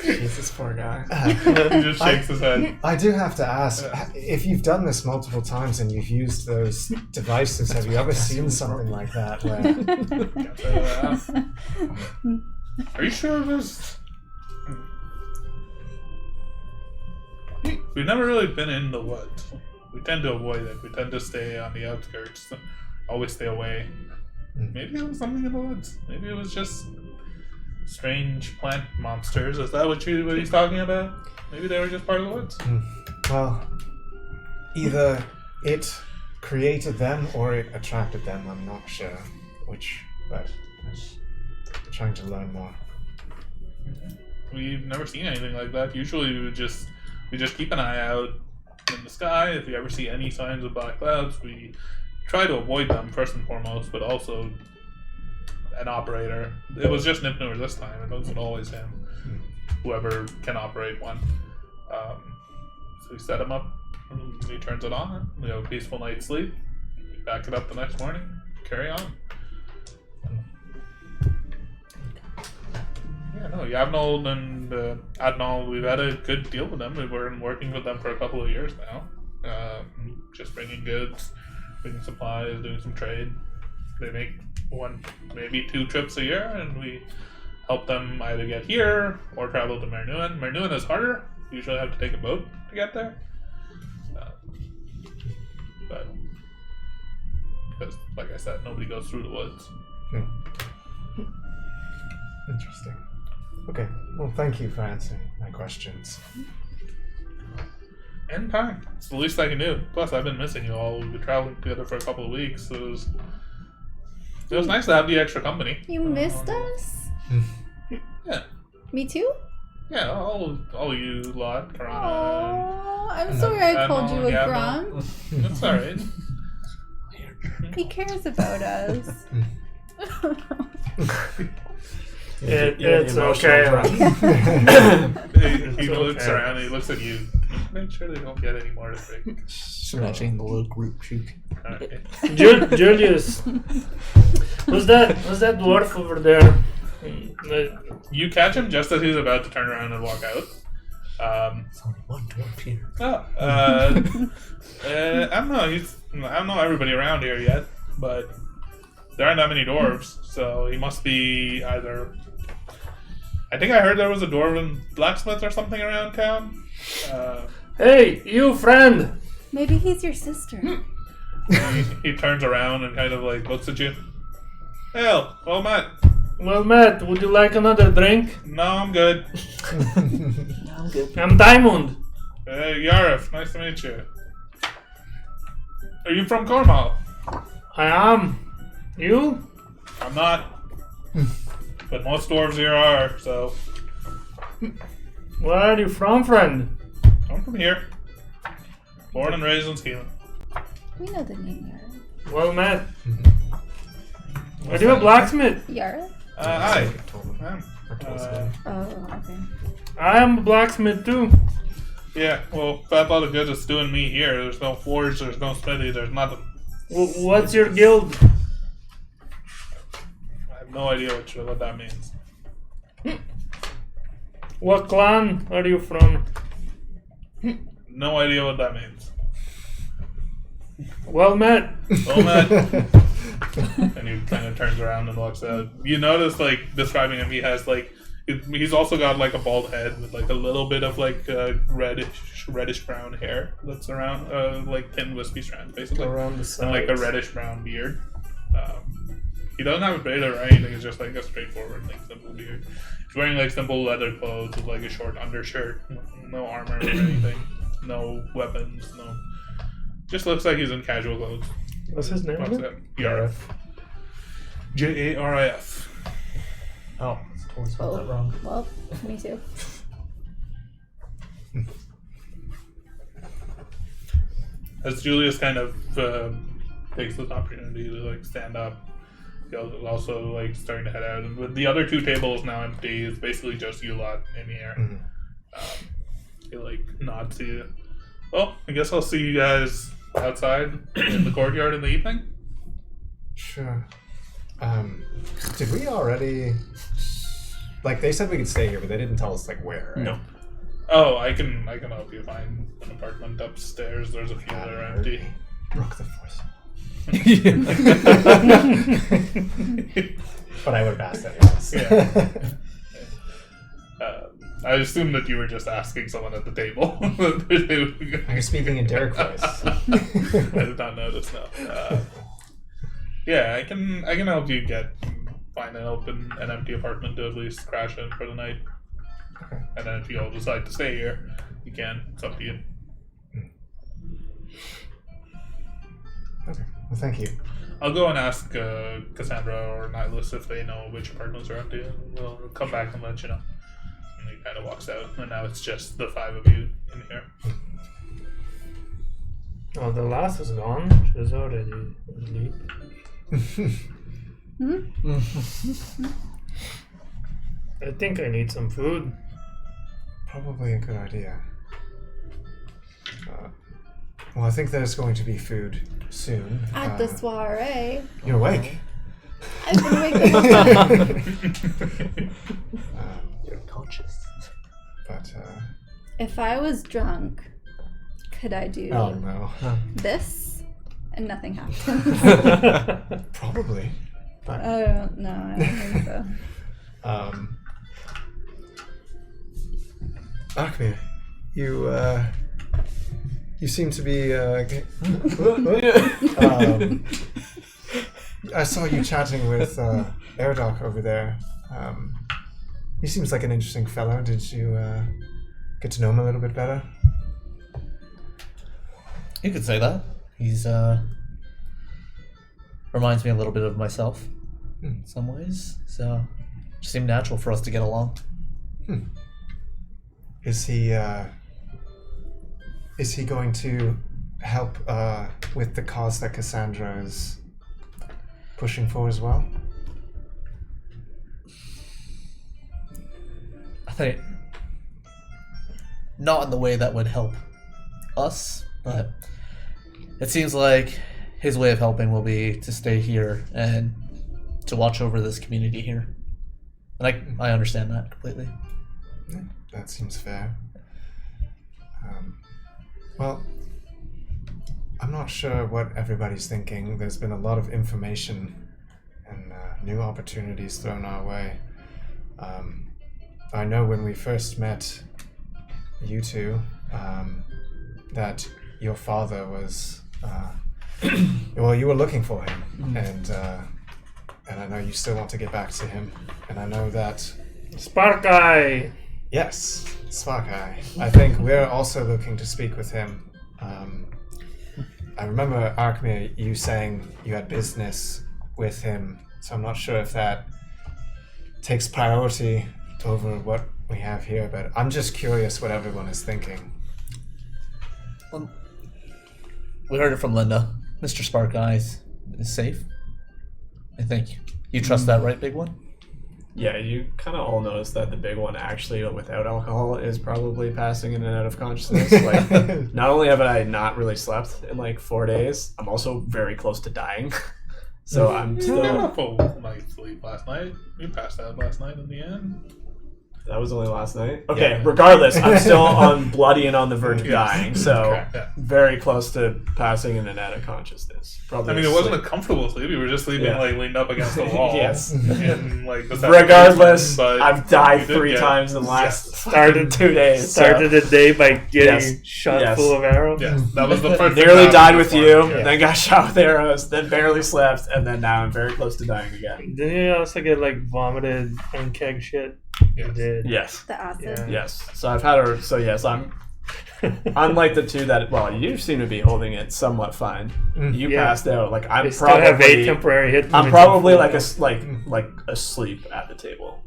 Jesus, poor guy. He just shakes his head. I do have to ask, if you've done this multiple times and you've used those devices, have you ever seen something like that where Are you sure it was? We've never really been in the woods. We tend to avoid it. We tend to stay on the outskirts. Always stay away. Maybe it was something in the woods. Maybe it was just strange plant monsters. Is that what he's talking about? Maybe they were just part of the woods. well, either it created them or it attracted them, I'm not sure which, but I'm trying to learn more. We've never seen anything like that. Usually we just keep an eye out in the sky. If we ever see any signs of black clouds, we try to avoid them first and foremost, but also an operator. It was just Nipnur this time. It wasn't always him. Whoever can operate one. So we set him up. He turns it on. We have a peaceful night's sleep. We back it up the next morning. Carry on. Yeah, no, Yavnold and Adnal, we've had a good deal with them. We've been working with them for a couple of years now. Just bringing goods, bringing supplies, doing some trade. They make maybe 2 trips a year, and we help them either get here or travel to Mernuan. Mernuan is harder. You usually have to take a boat to get there. But, because, like I said, nobody goes through the woods. Interesting. Okay. Well, thank you for answering my questions. And time. It's the least I can do. Plus, I've been missing you all. We've been traveling together for a couple of weeks. So it was nice to have the extra company. You missed us? Yeah. Me too? Yeah, all you lot. Karana. Oh, I'm sorry I called you a grump. That's alright. He cares about us. It's okay. He looks around and he looks at you. Make sure they don't get any more to drink. Just imagining the little group shoot. Okay. Julius, was that dwarf over there? You catch him just as he's about to turn around and walk out. There's only one dwarf here. I don't know. I don't know everybody around here yet, but there aren't that many dwarves, so he must be either. I think I heard there was a dwarven blacksmith or something around town. Hey, you friend! Maybe he's your sister. He turns around and kind of like looks at you. Hell, well met. Well met, would you like another drink? No, I'm good. I'm good. I'm Diamond. Yarif, nice to meet you. Are you from Cornwall? I am. You? I'm not. But most dwarves here are, so. Where are you from, friend? I'm from here. Born and raised in Skema. We know the name Yara. Well met. Are you a blacksmith? Yara? Hi. Oh, okay. I am a blacksmith too. Yeah, well, Fat Lot of Goods is doing me here. There's no forge, there's no smithy, there's nothing. What's your guild? I have no idea what that means. What clan are you from? No idea what that means. Well met. Well met. And he kind of turns around and walks out. You notice, like, describing him, he has, like, he's also got, like, a bald head with, like, a little bit of, like, reddish brown hair that's around, like, thin wispy strands, basically. Around the sides. And, like, a reddish brown beard. He doesn't have a beard or anything, it's just, like, a straightforward, like, simple beard. He's wearing, like, simple leather clothes with, like, a short undershirt. No armor or anything. No weapons, no... Just looks like he's in casual clothes. What's his name? Yarif. Jarif. Oh, totally spelled that wrong. Well, me too. As Julius kind of takes this opportunity to like stand up, he's also like starting to head out. And with the other 2 tables now empty, it's basically just you lot in here. He like nods to you. Well, I guess I'll see you guys outside in the courtyard in the evening. Sure. Did we already... Like, they said we could stay here, but they didn't tell us, like, where. Right? No. Oh, I can help you find an apartment upstairs. There's a few that are empty. Broke the force. But I would have asked anyways. Yeah. I assume that you were just asking someone at the table. Are you speaking in Derek voice? I did not notice, no. Yeah, I can help you find an empty apartment to at least crash in for the night. Okay. And then if you all decide to stay here, you can. It's up to you. Okay. Well, thank you. I'll go and ask Cassandra or Nihilus if they know which apartments are empty, and we'll come back and let you know. And he kind of walks out, and now it's just the 5 of you in here. Oh, the last is gone. She's already asleep. I think I need some food. Probably a good idea. Well, I think there's going to be food soon. At the soiree. You're awake. I've been awake the whole time. You're conscious. But, If I was drunk, could I do oh no. this? And nothing happens. Probably. But, I don't know. I don't think so. Akmir, you seem to be, I saw you chatting with, Erdoc over there. He seems like an interesting fellow. Did you, get to know him a little bit better? You could say that. He's reminds me a little bit of myself in some ways. So it just seemed natural for us to get along. Is he going to help with the cause that Cassandra is pushing for as well? I think not in the way that would help us, but it seems like his way of helping will be to stay here and to watch over this community here. And I understand that completely. Yeah, that seems fair. Well, I'm not sure what everybody's thinking. There's been a lot of information and new opportunities thrown our way. I know when we first met you two, that your father was, well, you were looking for him, and I know you still want to get back to him, and I know that... Spark Eye! Yes, Sparkai. I think we're also looking to speak with him. I remember, Arkmir, you saying you had business with him, so I'm not sure if that takes priority over what we have here, but I'm just curious what everyone is thinking. Well, we heard it from Linda. Mr. Spark Eyes is safe. I think. You trust that, right, Big One? Yeah, you kind of all noticed that the big one actually, without alcohol, is probably passing in and out of consciousness. Like, not only have I not really slept in like 4 days, I'm also very close to dying. So I'm You got still... a full night's sleep last night. You passed out last night in the end. That was only last night? Okay, Yeah. regardless, I'm still on bloody and on the verge of dying, so Okay, yeah. very close to passing in and out of consciousness. Probably I mean, it wasn't a comfortable sleep. You were just sleeping Yeah. like leaned up against the wall. Yes. And, like, beside the Regardless, basement, but I've died you did 3 get- times in the last Started 2 days. Started the day by getting Yes. shot Yes. full of arrows. Yeah, that was the first. Nearly thing died that with happened you, before. then got shot with arrows, then barely slept, and then now I'm very close to dying again. Didn't you also get like vomited and keg shit? You Yes. did. Yes. The acid. Yeah. Yes. So I've had her. So yes, I'm. Unlike the two that, well, you seem to be holding it somewhat fine. You Yeah. passed out. Like I I'm still have 8 probably. temporary hit I'm points probably on like full like asleep at the table.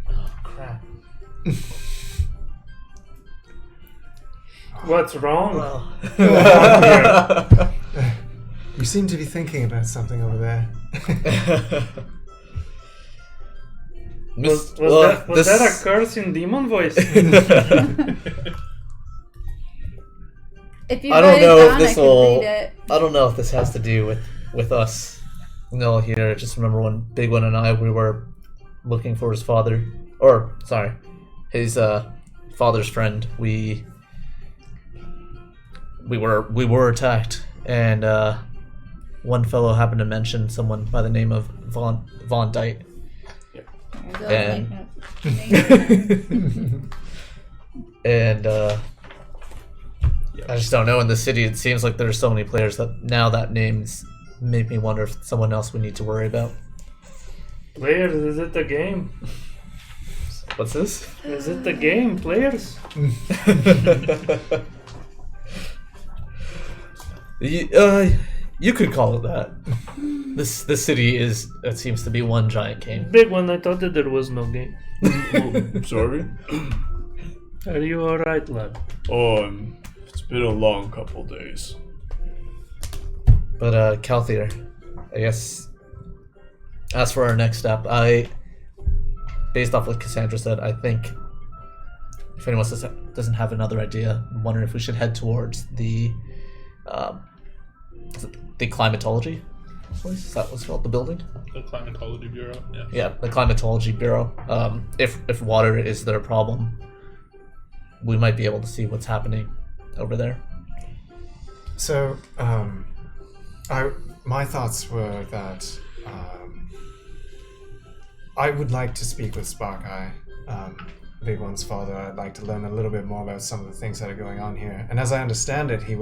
Oh, crap. What's wrong? You seem to be thinking about something over there. Was that a curse in demon voice? If you I write don't know it if down, this I could will. read it. I don't know if this has to do with us. No, here. Just remember when Big One and I we were looking for his father, or sorry, his father's friend. We were attacked, and one fellow happened to mention someone by the name of Von Dyke. There's And- a link. And I just don't know. In the city, it seems like there's so many players that now that name's make me wonder if someone else we need to worry about. Players, is it the game? What's this? Is it the game, players? You could call it that. This city is, it seems to be one giant game. Big one, I thought that there was no game. Sorry. Are you alright, lad? Oh, it's been a long couple days. But Calthier, I guess as for our next step, based off what Cassandra said, I think if anyone doesn't have another idea, I'm wondering if we should head towards the is it the climatology place? Is that what's called, the building? The Climatology Bureau, yeah. Yeah, the climatology bureau. If water is their problem, we might be able to see what's happening over there. So, my thoughts were that I would like to speak with Sparkeye, Big One's father. I'd like to learn a little bit more about some of the things that are going on here. And as I understand it, he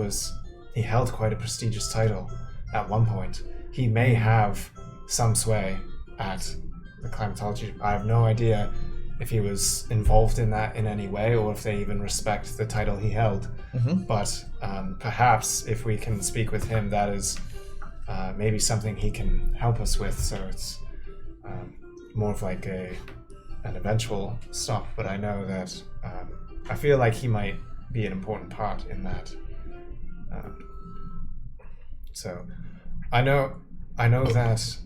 held quite a prestigious title at one point. He may have some sway at the climatology. I have no idea if he was involved in that in any way or if they even respect the title he held. Mm-hmm. But perhaps if we can speak with him, that is maybe something he can help us with. So it's more of like an eventual stop. But I know that I feel like he might be an important part in that. So I know that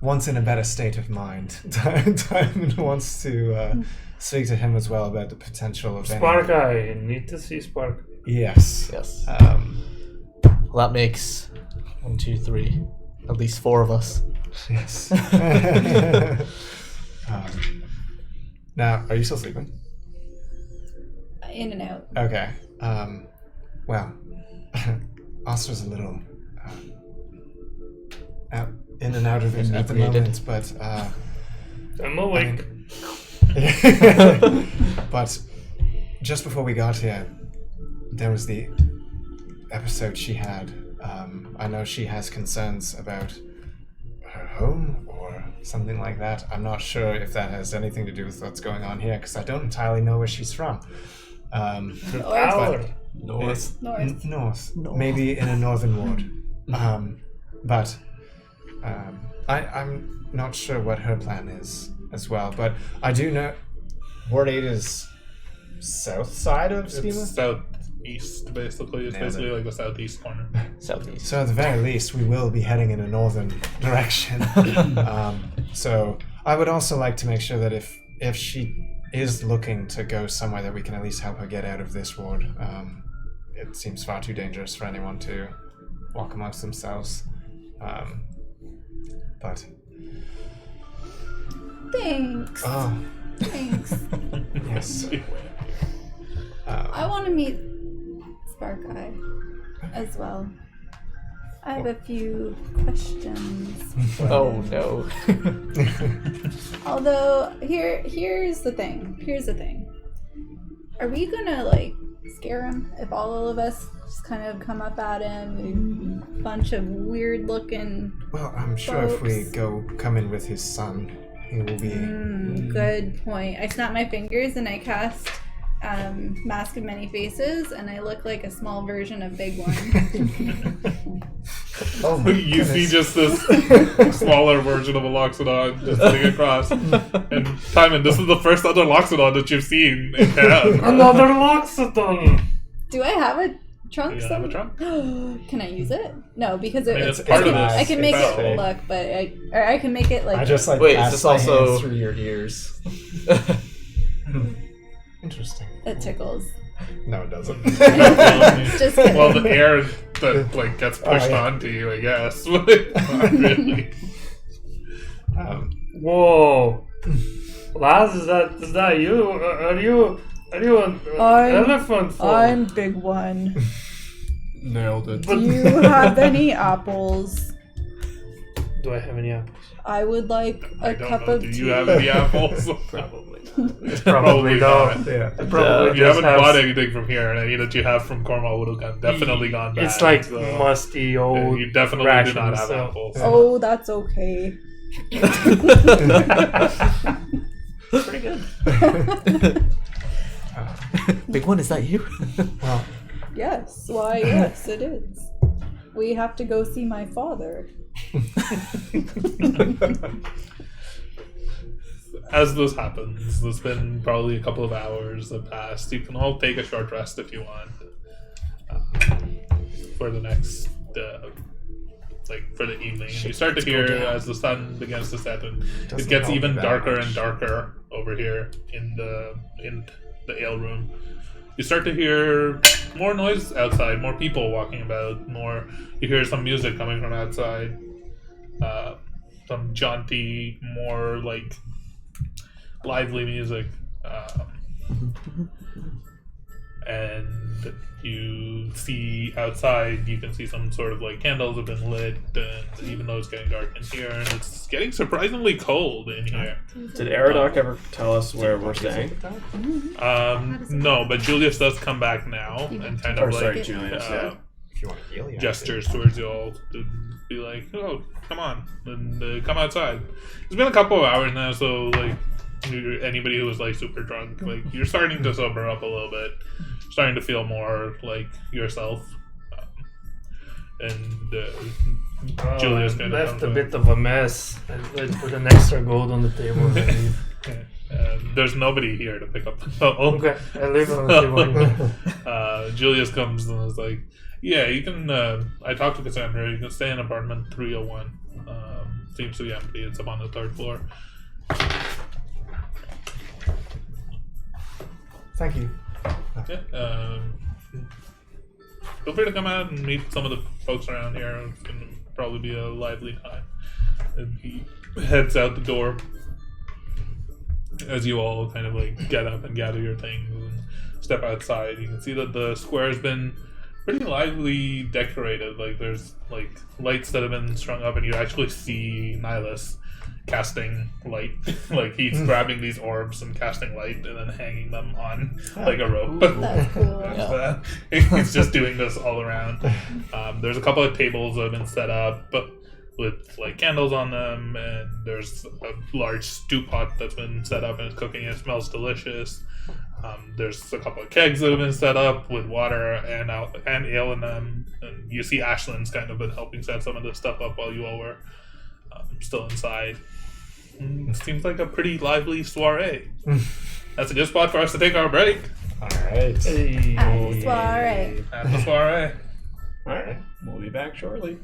once in a better state of mind, Diamond wants to speak to him as well about the potential of Spark Eye. Need to see Spark. Yes. Yes. Well, that makes 1, 2, 3, at least 4 of us. Yes. Now, are you still sleeping? In and out. Okay. Well, Oster's a little in and out of it at the moment, but I'm awake. But just before we got here, there was the episode she had. I know she has concerns about her home or something like that. I'm not sure if that has anything to do with what's going on here, because I don't entirely know where she's from. Hour. North. North. Maybe in a northern ward. But I'm not sure what her plan is as well. But I do know Ward 8 is south side of Steamer? It's southeast, basically. It's basically like the southeast corner. Southeast. So at the very least, we will be heading in a northern direction. So I would also like to make sure that if she is looking to go somewhere, that we can at least help her get out of this ward. It seems far too dangerous for anyone to walk amongst themselves. But Thanks. oh Thanks. yes, I want to meet Spark Eye as well. I have a few questions. Oh no. Although here's the thing. Are we gonna like scare him if all of us just kind of come up at him? A bunch of weird looking. well, I'm sure if we come in with his son, he will be. Good point. I snap my fingers and I cast Mask of Many Faces, and I look like a small version of Big One. Oh my You see goodness. just this smaller version of a Loxodon just sitting across. And Timon, this is the first other Loxodon that you've seen in town. Another Loxodon. Do I have a trunk? Do you have a trunk? Can I use it? No, because I mean, it's it's part of I this can make spell. it look, but I can make it like. I just like Wait, is pass this my also- hands through your ears. Interesting. it tickles. No, it doesn't. Just kidding. Well, the air that like gets pushed yeah. onto you, I guess. But not really. Whoa. Laz, is that you? Are you an elephant form? Big One. Nailed it. But- Do you have any apples? Do I have any apples? I would like I a don't cup know. of Do tea. you have any apples? Probably. Probably not. not. Yeah. Probably You just haven't have bought anything from here, and any that you have from Cornwall would have definitely gone bad. It's like so, musty old. you definitely rations, do not have so- apples. Oh, that's okay. Pretty good. Big One, is that you? Well, Yes, why, yes, it is. We have to go see my father. as this happens, there's been probably a couple of hours that passed. You can all take a short rest if you want for the next, for the evening. And you start to hear as the sun begins to set, and it gets even darker and darker over here in the ale room. You start to hear more noise outside, more people walking about, you hear some music coming from outside. Some jaunty, more like lively music. And you see outside, you can see some sort of like candles have been lit, and even though it's getting dark in here, and it's getting surprisingly cold in here. Did Aradoc ever tell us where we're staying? No, but Julius does come back now and kind of like Julius, If you want to heal, you gestures towards you all to be like, "Oh, come on, and come outside." It's been a couple of hours now, so like anybody who was like super drunk, like you're starting to sober up a little bit, starting to feel more like yourself. Julius kind of left a bit of a mess. I put an extra gold on the table and I leave. There's nobody here to pick up the phone. Okay, I leave it on the table. Julius comes and is like, "Yeah, you can. I talked to Cassandra. You can stay in apartment 301. Seems to be empty. It's up on the 3rd floor." Thank you. Yeah. Feel free to come out and meet some of the folks around here. It's gonna probably be a lively time. And he heads out the door as you all kind of like get up and gather your things and step outside. You can see that the square has been pretty lively decorated. Like there's like lights that have been strung up, and you actually see Nihilus casting light. Like he's grabbing these orbs and casting light and then hanging them on like a rope. That's cool. Yeah. He's just doing this all around. There's a couple of tables that have been set up with like candles on them, and there's a large stew pot that's been set up and it's cooking. It smells delicious. There's a couple of kegs that have been set up with water and ale in them, and you see Ashland's kind of been helping set some of this stuff up while you all were still inside. It seems like a pretty lively soiree. That's a good spot for us to take our break. Alright. Soiree. At the soiree. Alright, we'll be back shortly.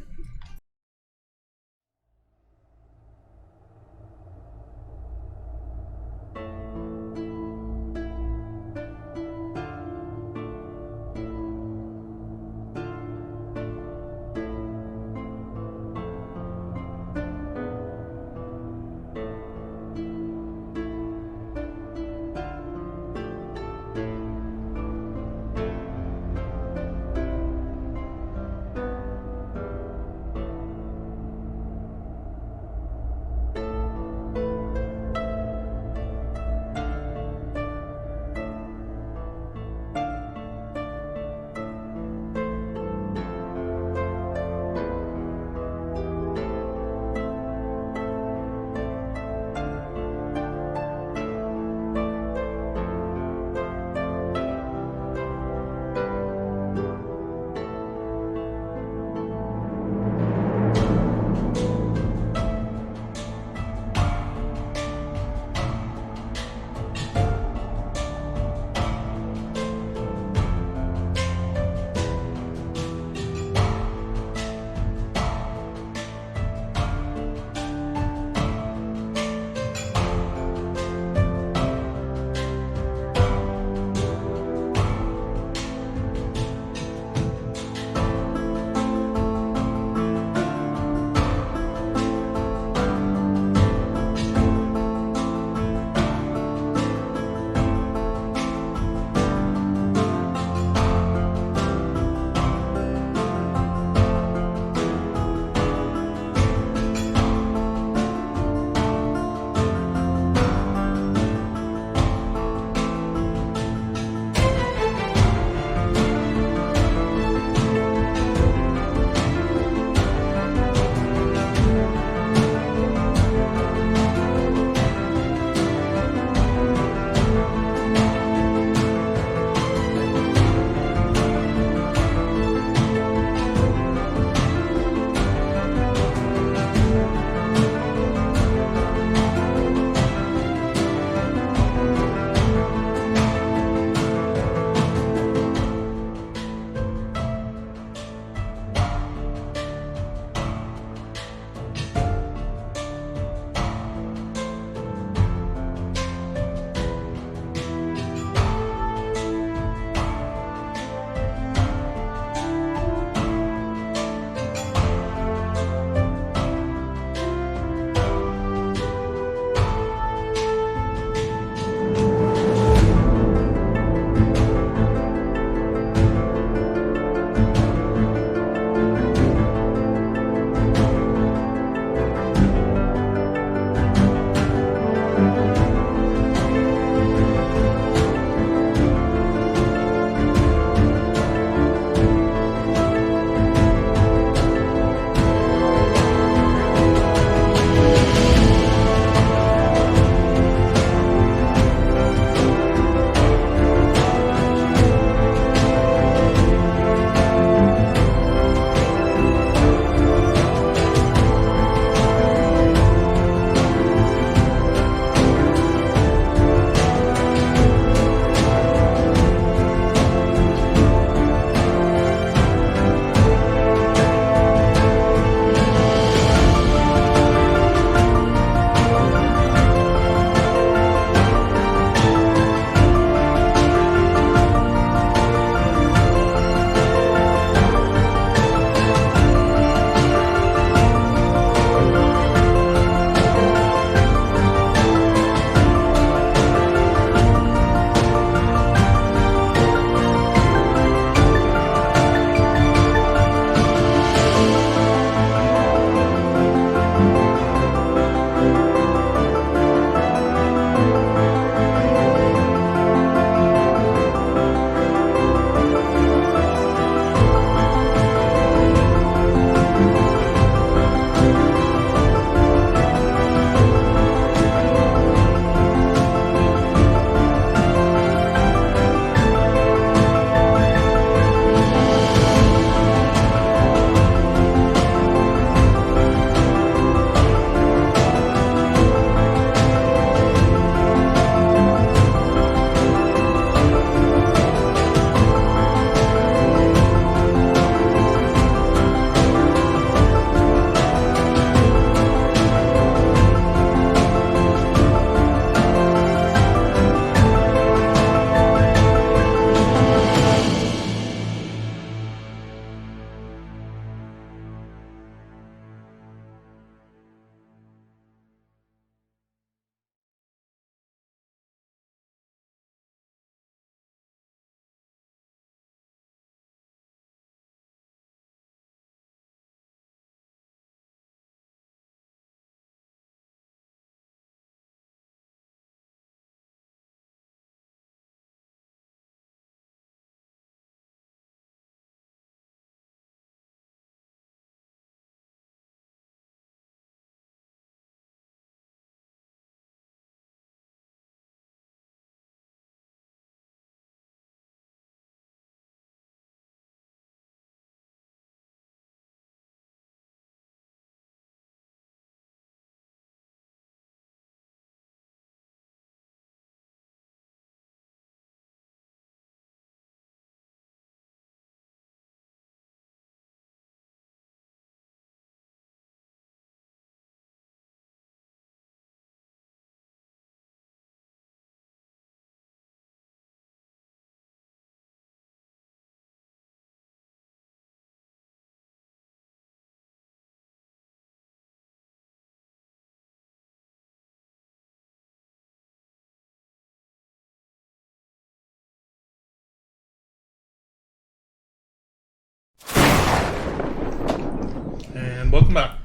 welcome back.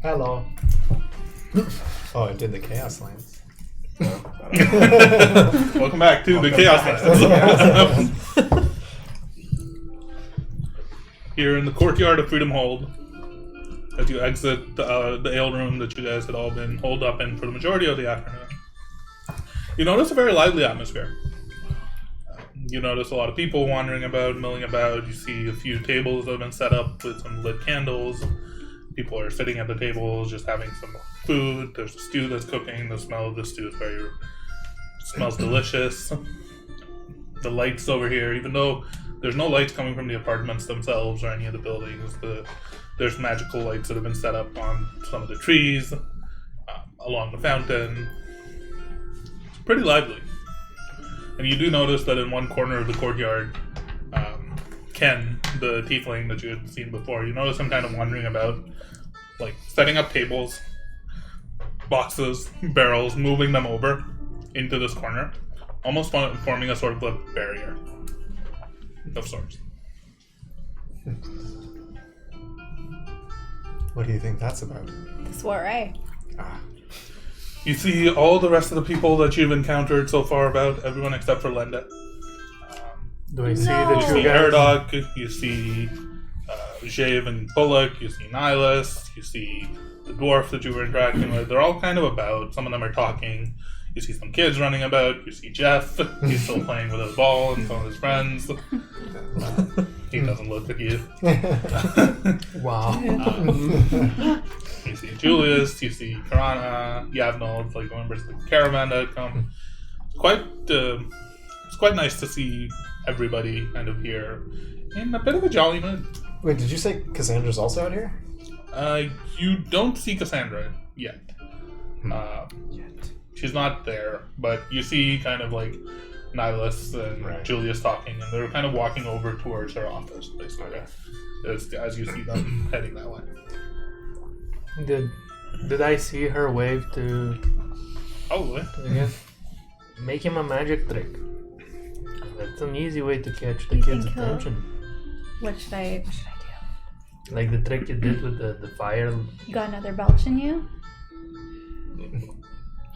Hello. Oh, I did the Chaoslands. Welcome back to the Chaoslands. Here in the courtyard of Freedom Hold, as you exit the ale room that you guys had all been holed up in for the majority of the afternoon, you notice a very lively atmosphere. You notice a lot of people wandering about, milling about. You see a few tables that have been set up with some lit candles. People are sitting at the tables just having some food. There's a stew that's cooking. The smell of the stew is smells delicious. The lights over here, even though there's no lights coming from the apartments themselves or any of the buildings, there's magical lights that have been set up on some of the trees, along the fountain. It's pretty lively. And you do notice that in one corner of the courtyard, Ken, the tiefling that you had seen before, you notice him kind of wandering about, like setting up tables, boxes, barrels, moving them over into this corner, almost forming a sort of a barrier of sorts. What do you think that's about? The soiree. You see all the rest of the people that you've encountered so far, about everyone except for Linda. Do I see No. the You two see guys? Aradog, you see Jave and Bullock, you see Nihilus, you see the dwarf that you were interacting with. They're all kind of about. Some of them are talking. You see some kids running about. You see Jeff. He's still playing with his ball and some of his friends. He doesn't look at you. Wow. You see Julius. You see Karana, Yavno, like members of the caravan that come. It's quite nice to see everybody kind of here in a bit of a jolly mood. Wait, did you say Cassandra's also out here? You don't see Cassandra yet. She's not there, but you see kind of like Nihilus and Right. Julius talking, and they're kind of walking over towards her office, basically, as you see them heading that way. Did I see her wave to Oh, again? Make him a magic trick. That's an easy way to catch the You kids' think he'll- attention. What should I do? Like the trick you did with the fire. You got another belch in you?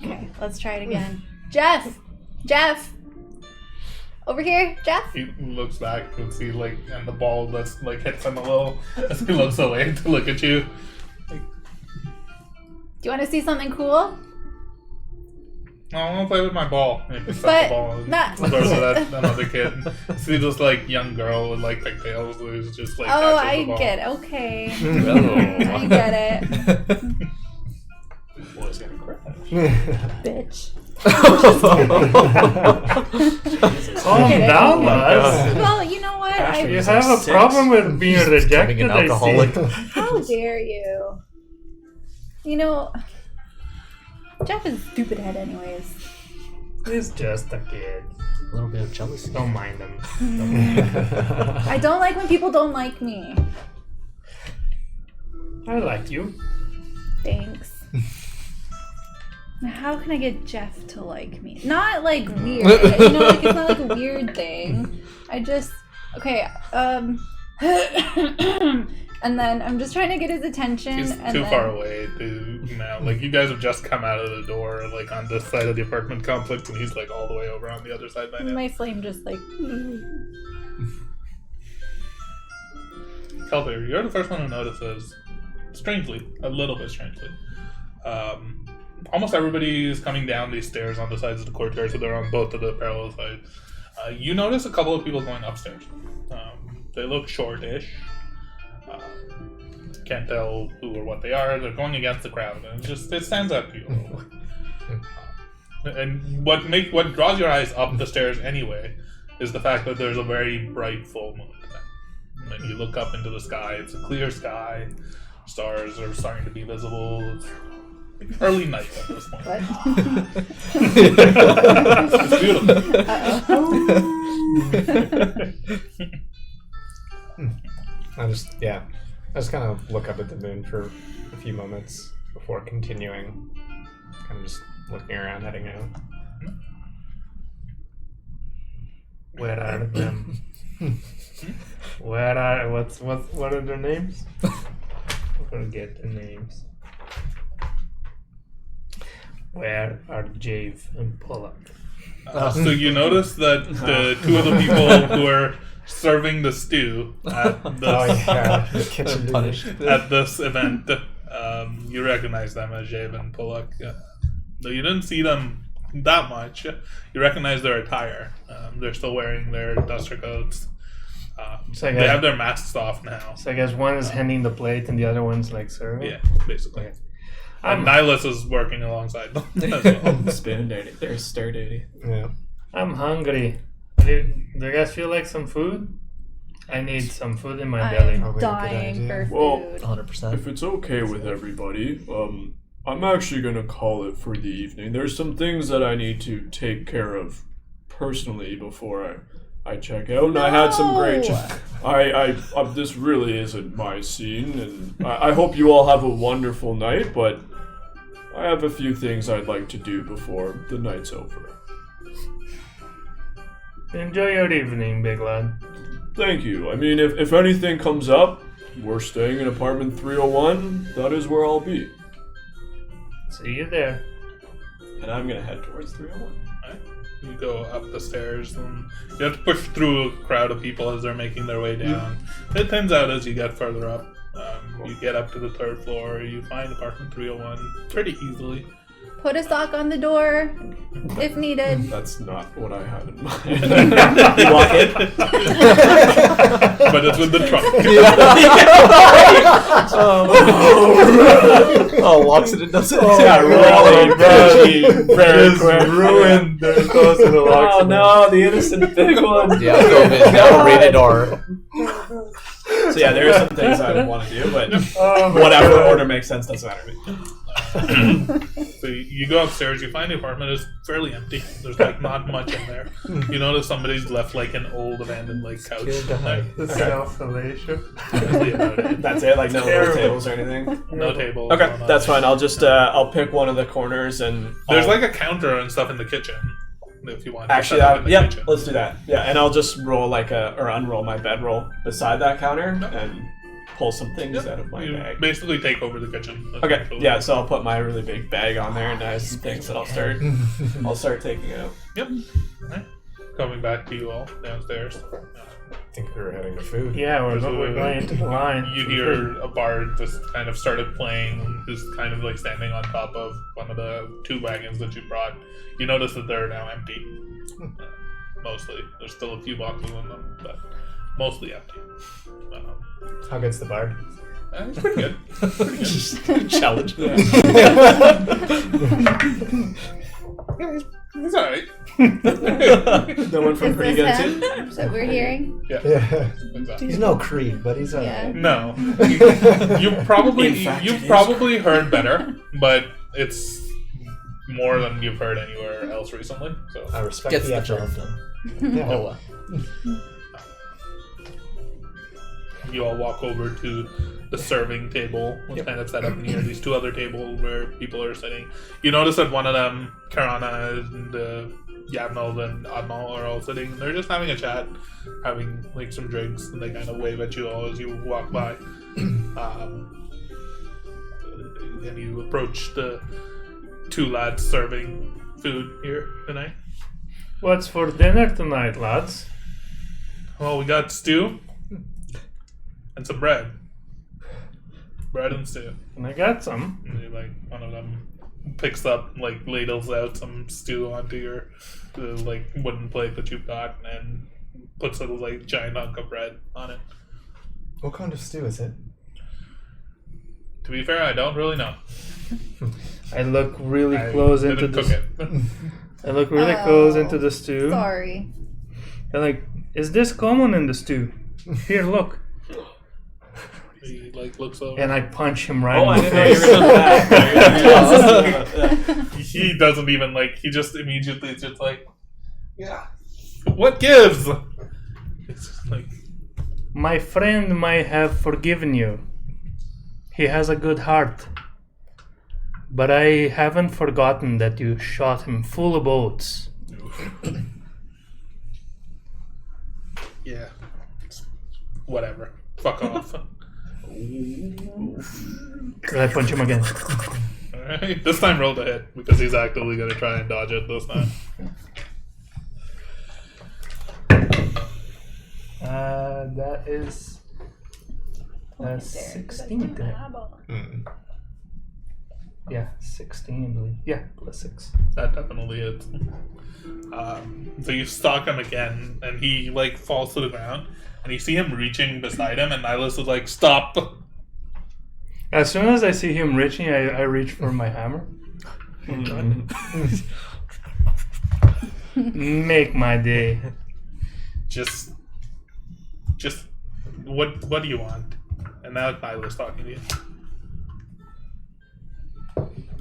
Okay, let's try it again. Jeff! Over here, Jeff? he looks back and see and the ball that's hits him a little as he looks away to look at you. Do you want to see something cool? No, I want to play with my ball. And he picks up But the ball and not- throws it at another kid. See this young girl with pigtails who's just Oh, catches I the ball. get it. Okay. Oh. I get it. Boy's gonna crash. Bitch. Calm Kidding. down, lads. Well, you know what? You He's have a like problem with being Becoming rejected, an I alcoholic. see. How dare you? You know, Jeff is a stupid head anyways. He's just a kid. A little bit of jealousy. Don't mind him. I don't like when people don't like me. I like you. Thanks. Now, how can I get Jeff to like me? Not weird. It's not a weird thing. I just okay. And then I'm just trying to get his attention. He's and too then, far away to now. You guys have just come out of the door, on this side of the apartment complex, and he's all the way over on the other side by now. My flame just Kelvin, you're the first one who notices, a little bit strangely. Almost everybody is coming down these stairs on the sides of the courtyard, so they're on both of the parallel sides. You notice a couple of people going upstairs. They look shortish. Can't tell who or what they are. They're going against the crowd, and it stands out to you a little bit. And what draws your eyes up the stairs anyway is the fact that there's a very bright full moon. When you look up into the sky, it's a clear sky. Stars are starting to be visible. It's early night at this point. what? It's beautiful. I just kind of look up at the moon for a few moments before continuing. Kind of just looking around, heading out. Where are them? What are their names? forget the names. Where are Jave and Pollock? So you notice that the two of the people who are serving the stew at this, Oh yeah, the kitchen Punished. at this event, you recognize them as Jave and Pollock. Though you didn't see them that much, you recognize their attire. They're still wearing their duster coats. So I They guess, have their masks off now. so I guess one is handing the plate and the other one's like serving. Yeah, basically. Okay. And Nihilus is working alongside them as well. Spoon duty. There's stir duty. Yeah. I'm hungry. Do you guys feel like some food? I need some food in my belly. I'm Probably a good dying idea. for Well, food. 100%. If it's okay with everybody, I'm actually gonna call it for the evening. There's some things that I need to take care of personally before I check out. And I had some great. This really isn't my scene, and I hope you all have a wonderful night. But I have a few things I'd like to do before the night's over. Enjoy your evening, big lad. Thank you. I mean, if anything comes up, we're staying in apartment 301. That is where I'll be. See you there. And I'm gonna head towards 301. You go up the stairs and you have to push through a crowd of people as they're making their way down. It turns out as you get further up, you get up to the third floor, you find apartment 301 pretty easily. Put a sock on the door if needed. That's not what I had in mind. You walk in. But it's with the trunk. Oh, walks in and does it. Yeah, really very quick. Ruined the close to the locks. Oh no, the innocent big one. Yeah, COVID. Now rated R. So yeah, there are some things I would want to do, but Oh my whatever God. order makes sense doesn't matter to me. So you go upstairs, you find the apartment is fairly empty. There's like not much in there. You notice somebody's left like an old abandoned like couch in there. The self-elation. Really about it. That's it. Like no little Terrible. tables or anything. No table. Okay, that's fine. I'll just I'll pick one of the corners and There's I'll- like a counter and stuff in the kitchen. If you want to actually set up in the yeah, kitchen. let's do that. Yeah, and I'll just roll like or unroll my bedroll beside that counter and pull some things Yep. out of my You bag. basically take over the kitchen. Okay, essentially. yeah, so I'll put my really big bag on there and I have some things that I'll start taking out. Yep. Alright. Coming back to you all downstairs. I think we were heading to food. Yeah, we're going into the line. You hear a bard just kind of started playing, just kind of like standing on top of one of the two wagons that you brought. You notice that they're now empty. Mostly. There's still a few boxes in them, but mostly empty. How good's the bard? It's pretty good. Pretty good. Challenge. It's alright. No one from Is pretty this good too. him that we're hearing? Yeah. Exactly. He's no Creed, but he's Yeah. No, you've probably heard better, but it's more than you've heard anywhere else recently. So I respect Gets the the job effort. done. Yeah. Oh, well. you all walk over to the serving table, which kind of set up near these two other tables where people are sitting. You notice that one of them, Karana and Yavnal and Admal, are all sitting. They're just having a chat, having like some drinks, and they kind of wave at you all as you walk by. And you approach the two lads serving food here tonight. What's for dinner tonight, lads? Well, we got stew and some bread. Bread and stew. And I got some. And they, like, one of them picks up, like, ladles out some stew onto the like wooden plate that you've got, and puts a like giant hunk of bread on it. What kind of stew is it? To be fair, I don't really know. I look really I close into didn't cook this. it. I look really close into the stew. Sorry. I'm like, is this common in the stew? Here, look. He like looks over. And I punch him right Oh, I in the didn't know you face. were doing that. He doesn't even like. He just immediately is just like, yeah. What gives? It's just like, My friend might have forgiven you. He has a good heart. But I haven't forgotten that you shot him full of bullets. yeah. Whatever. Fuck off. Can I punch him again? Alright, this time roll the hit because he's actively going to try and dodge it this time. That is There, 16. that's my eyeball. Yeah, 16, I believe. Yeah, +6. That definitely hits. So you stalk him again, and he like falls to the ground, and you see him reaching beside him, and Nihilus is like, "Stop!" As soon as I see him reaching, I reach for my hammer. Make my day. Just what do you want? And now Nihilus talking to you.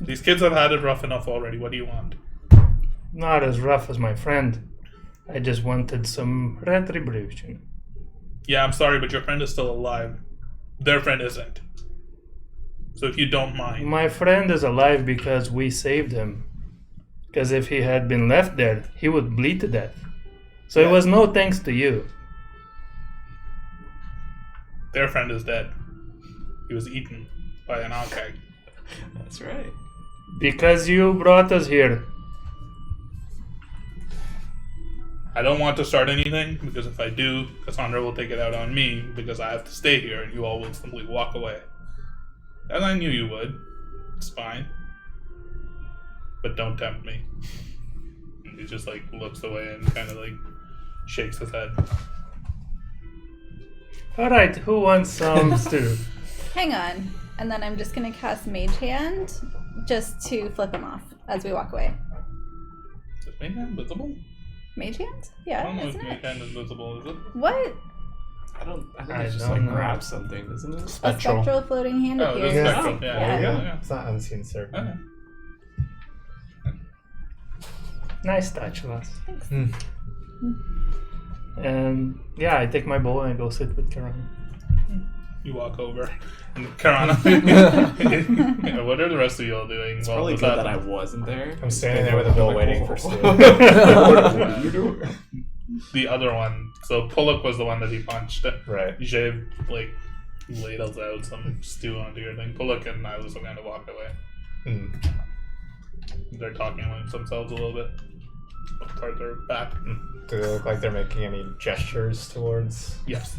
These kids have had it rough enough already. What do you want? Not as rough as my friend. I just wanted some retribution. Yeah, I'm sorry, but your friend is still alive. Their friend isn't. So if you don't mind. My friend is alive because we saved him. Because if he had been left there, he would bleed to death. So it was no thanks to you. Their friend is dead. He was eaten by an alkag. That's right. Because you brought us here. I don't want to start anything, because if I do, Cassandra will take it out on me, because I have to stay here, and you all will simply walk away. As I knew you would. It's fine. But don't tempt me. And he just, like, looks away and kind of, like, shakes his head. Alright, who wants some stew? Hang on. And then I'm just going to cast Mage Hand just to flip him off as we walk away. Is this Mage Hand visible? Mage Hand? I Yeah, don't know if isn't Mage it? Hand is visible, is it? What? I think I it's just don't like know. grab something, isn't it? A spectral floating hand Oh, appears. there's Yeah. spectral. There Yeah, you yeah, go. yeah. It's not unseen serpent. Okay. Nice touch, Lass. Hmm. And yeah, I take my bowl and I go sit with Karan. You walk over. And Karana. What are the rest of you all doing? It's probably this good that I happens? wasn't there. I'm standing there with a bowl waiting for Stu. The other one. So Pullock was the one that he punched. Right. Jay, like, ladles out some stew onto your thing. Pullock and Nihilus will kind of walk away. Hmm. They're talking amongst themselves a little bit. Toward their back. Do they look like they're making any gestures towards? Yes.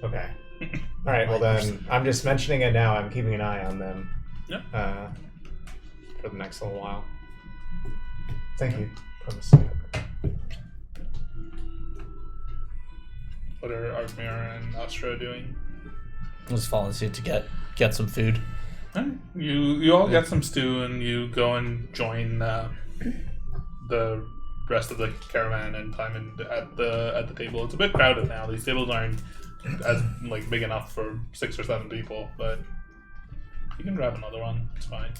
Okay. All right. Well, then I'm just mentioning it now. I'm keeping an eye on them. Yeah. For the next little while. Thank you. Promise. What are Arkmir and Astra doing? Just following suit to get some food. Alright. You all get some stew and you go and join the rest of the caravan and climb in at the table. It's a bit crowded now. These tables aren't as like big enough for 6 or 7 people, but you can grab another one. It's fine.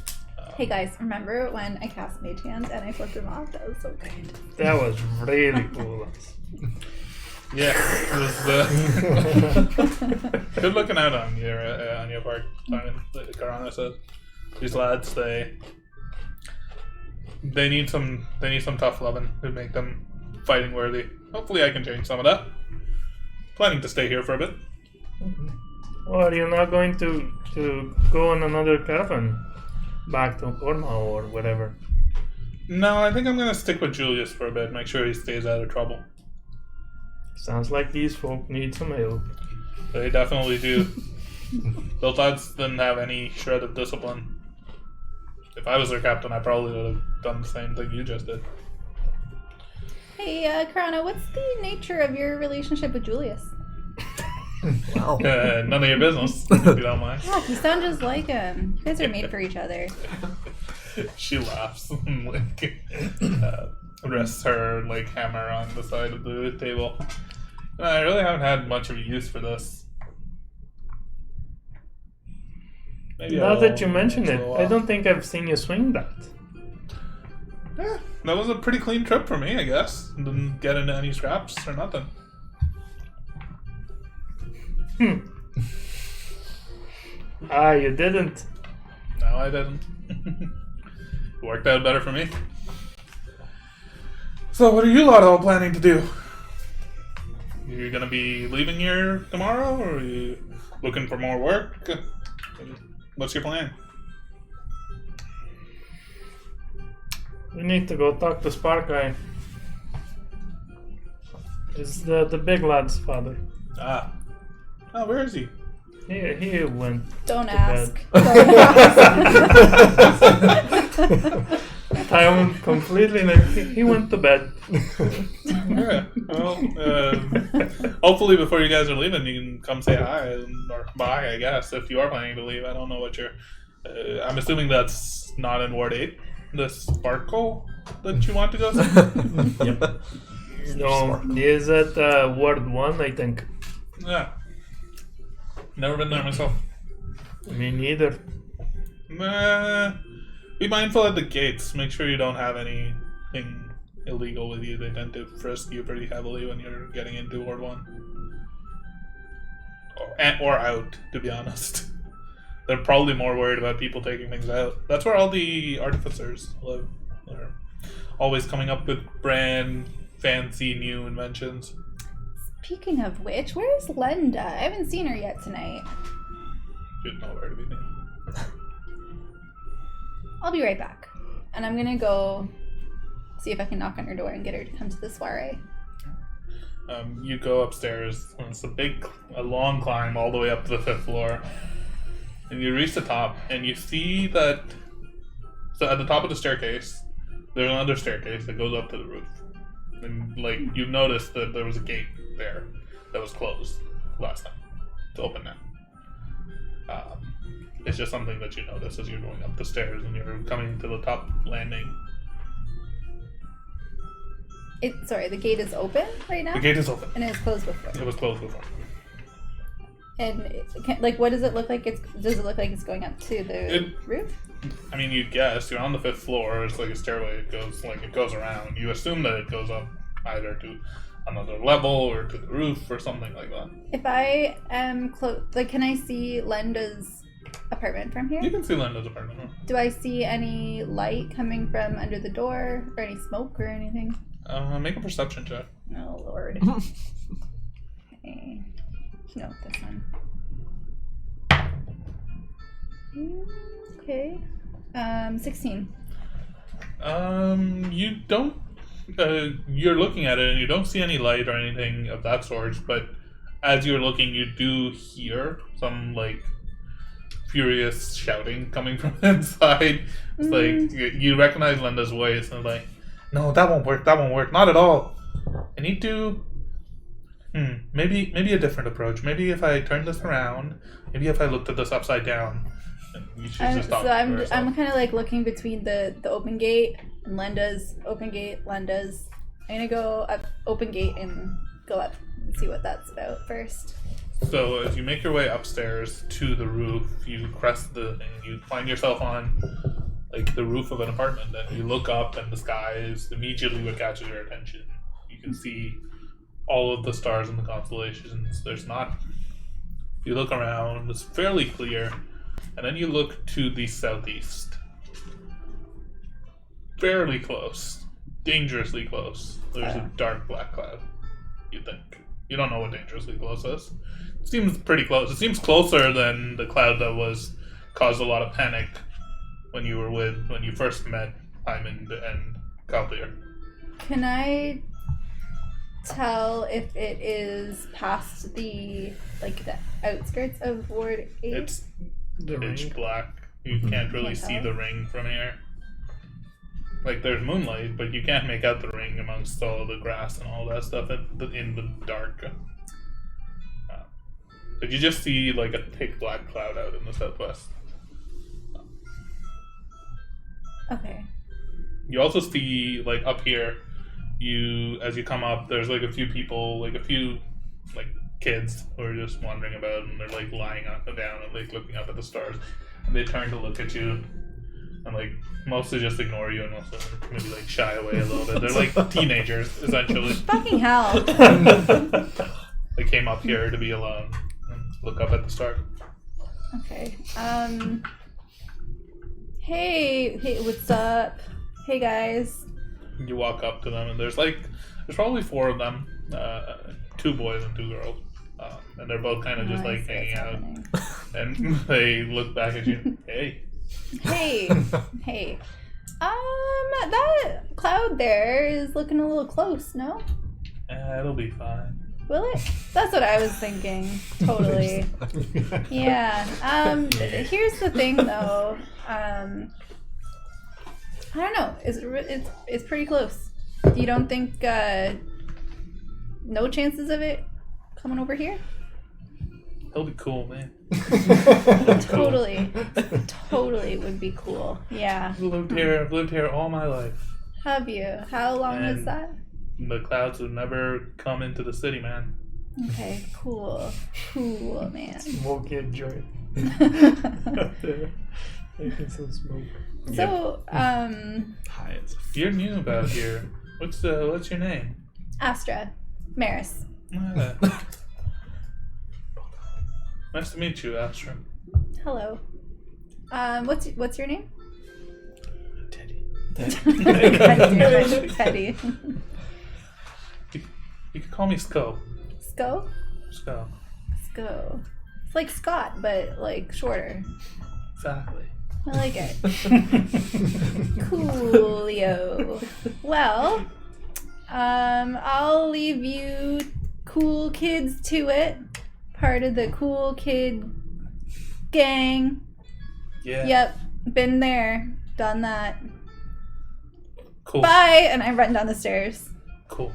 Hey guys, remember when I cast Mage Hand and I flipped him off? That was so good. That was really cool. Yeah, it was good looking out on your part, Simon. Karana says these lads they need some tough loving to make them fighting worthy. Hopefully, I can change some of that. Planning to stay here for a bit. Well, you're not going to go on another caravan back to Orma or whatever. No, I think I'm gonna stick with Julius for a bit. Make sure he stays out of trouble. Sounds like these folk need some help. They definitely do. Those lads didn't have any shred of discipline. If I was their captain, I probably would have done the same thing you just did. Hey, Karana, what's the nature of your relationship with Julius? Wow. None of your business, if you don't mind. Yeah, you sound just like him. You guys are made for each other. She laughs and like rests her like hammer on the side of the table. I really haven't had much of a use for this. Maybe Now I'll that you mention for a it, while. I don't think I've seen you swing that. Yeah, that was a pretty clean trip for me, I guess. Didn't get into any scraps or nothing. Ah, you didn't. No, I didn't. It worked out better for me. So, what are you lot all planning to do? You gonna be leaving here tomorrow, or are you looking for more work? What's your plan? We need to go talk to Spark Guy. It's the big lad's father. Ah. Oh, where is he? He went Don't to ask. bed. Don't ask. I went completely like he went to bed. Yeah. Well, hopefully before you guys are leaving, you can come say hi or bye. I guess if you are planning to leave, I don't know what you're. I'm assuming that's not in Ward 8. The Sparkle that you want to go see. Yep. No, he is at Ward 1, I think. Yeah. Never been there myself. Me neither. Be mindful at the gates. Make sure you don't have anything illegal with you. They tend to frisk you pretty heavily when you're getting into Ward 1. Or out, to be honest. They're probably more worried about people taking things out. That's where all the artificers live. They're always coming up with brand fancy new inventions. Speaking of which, where's Lenda? I haven't seen her yet tonight. Should know where to be. I'll be right back. And I'm gonna go see if I can knock on her door and get her to come to the soiree. You go upstairs. And it's a long climb all the way up to the 5th floor. And you reach the top, and you see that. So at the top of the staircase, there's another staircase that goes up to the roof. And you've noticed that there was a gate there that was closed last time. It's open now. It's just something that you notice as you're going up the stairs and you're coming to the top landing. Sorry, the gate is open right now? The gate is open. And it was closed before. It was closed before. And what does it look like? Does it look like it's going up to the roof? I mean, you'd guess. You're on the 5th floor. It's like a stairway. It goes around. You assume that it goes up either to another level or to the roof or something like that. If I am close, can I see Lenda's apartment from here? You can see Linda's apartment. Do I see any light coming from under the door or any smoke or anything? Make a perception check. Oh, Lord. Okay. No, this one. Okay. 16. You don't. You're looking at it and you don't see any light or anything of that sort. But as you're looking, you do hear some furious shouting coming from inside. It's you recognize Linda's voice and no, that won't work. That won't work. Not at all. I need to. Maybe a different approach. Maybe if I turn this around. Maybe if I looked at this upside down. So I'm kind of looking between the open gate and Lenda's open gate. Lenda's. I'm gonna go up open gate and go up and see what that's about first. So as you make your way upstairs to the roof, you crest the thing. You find yourself on the roof of an apartment, and you look up, and the sky is immediately what catches your attention. You can see all of the stars in the constellations. There's not. You look around; it's fairly clear, and then you look to the southeast. Fairly close, dangerously close. There's a dark black cloud. You think you don't know what dangerously close is. It seems pretty close. It seems closer than the cloud that caused a lot of panic when you first met Hyman and Caldear. Can I tell if it is past the outskirts of Ward 8? It's pitch black. You can't really see the ring from here. There's moonlight, but you can't make out the ring amongst all the grass and all that stuff in the dark. But you just see a thick black cloud out in the southwest. Okay. You also see up here, as you come up, there's a few people, a few kids who are just wandering about, and they're lying up and down and looking up at the stars, and they turn to look at you, and mostly just ignore you, and mostly maybe shy away a little bit. They're teenagers essentially. Fucking hell. They came up here to be alone and look up at the stars. Okay. Hey, what's up? Hey guys. You walk up to them, and there's probably 4 of them. 2 boys and 2 girls. And they're both kind of just like see hanging what's out. happening. And they look back at you. Hey. Hey, hey. That cloud there is looking a little close, no? It'll be fine. Will it? That's what I was thinking. Totally. Yeah. Here's the thing, though. I don't know. It's pretty close. You don't think no chances of it coming over here? That'll be cool, man. Totally would be cool. Yeah. I've lived here all my life. Have you? How long was And- that? The clouds would never come into the city, man. Okay, cool, man. Smoke your joint. Making some smoke. So, High as a You're new about here. What's your name? Astra, Maris. Nice to meet you, Astra. Hello. What's your name? Teddy. Teddy. You can call me Sco. Sco? Sco. Sco. It's like Scott, but like shorter. Exactly. I like it. Coolio. Well, I'll leave you cool kids to it. Part of the cool kid gang. Yeah. Yep, been there, done that. Cool. Bye, and I run down the stairs. Cool.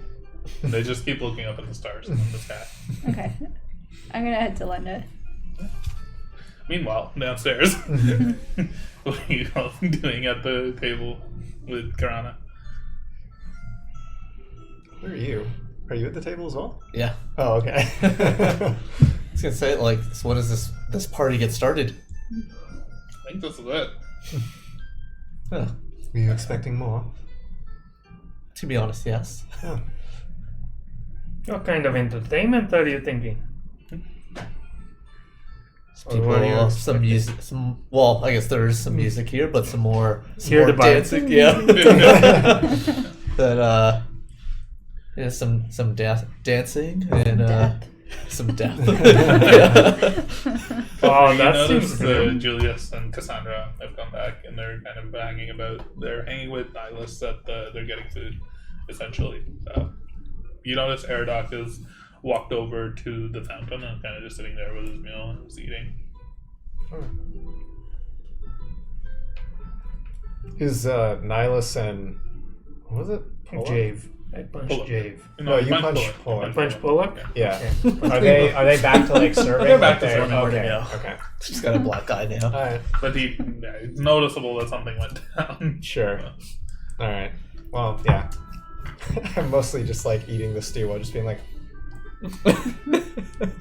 And they just keep looking up at the stars in the sky. Okay, I'm gonna head to Lunda. Meanwhile, downstairs, what are you all doing at the table with Karana? Where are you? Are you at the table as well? Yeah. Oh, okay. I was gonna say, like, so when does this party get started? I think this is it. Huh. Were you expecting more? To be honest, yes. Yeah. What kind of entertainment are you thinking? Some Or what are you people, some expecting? music, well, I guess there is some music here, but some more Hear the vibe. dancing, yeah. That, yeah, some dancing and Death. some death. Oh, You that notice seems good. Julius and Cassandra have come back and they're kind of hanging about. They're hanging with Nihilus that they're getting food, essentially. You notice Aradoc has walked over to the fountain and kind of just sitting there with his meal and is eating. Is Nihilus and what was it? Pollock? Jave. I punched Pollock. Jave. No, you punched punched Pollock. Punch Pollock? Yeah. Are they back to like serving? They're back to Like, serving. Okay. Yeah. Okay. She's got a black eye now. All right. But it's noticeable that something went down. Sure. All right. Well, yeah. I'm mostly just like eating the stew while just being like,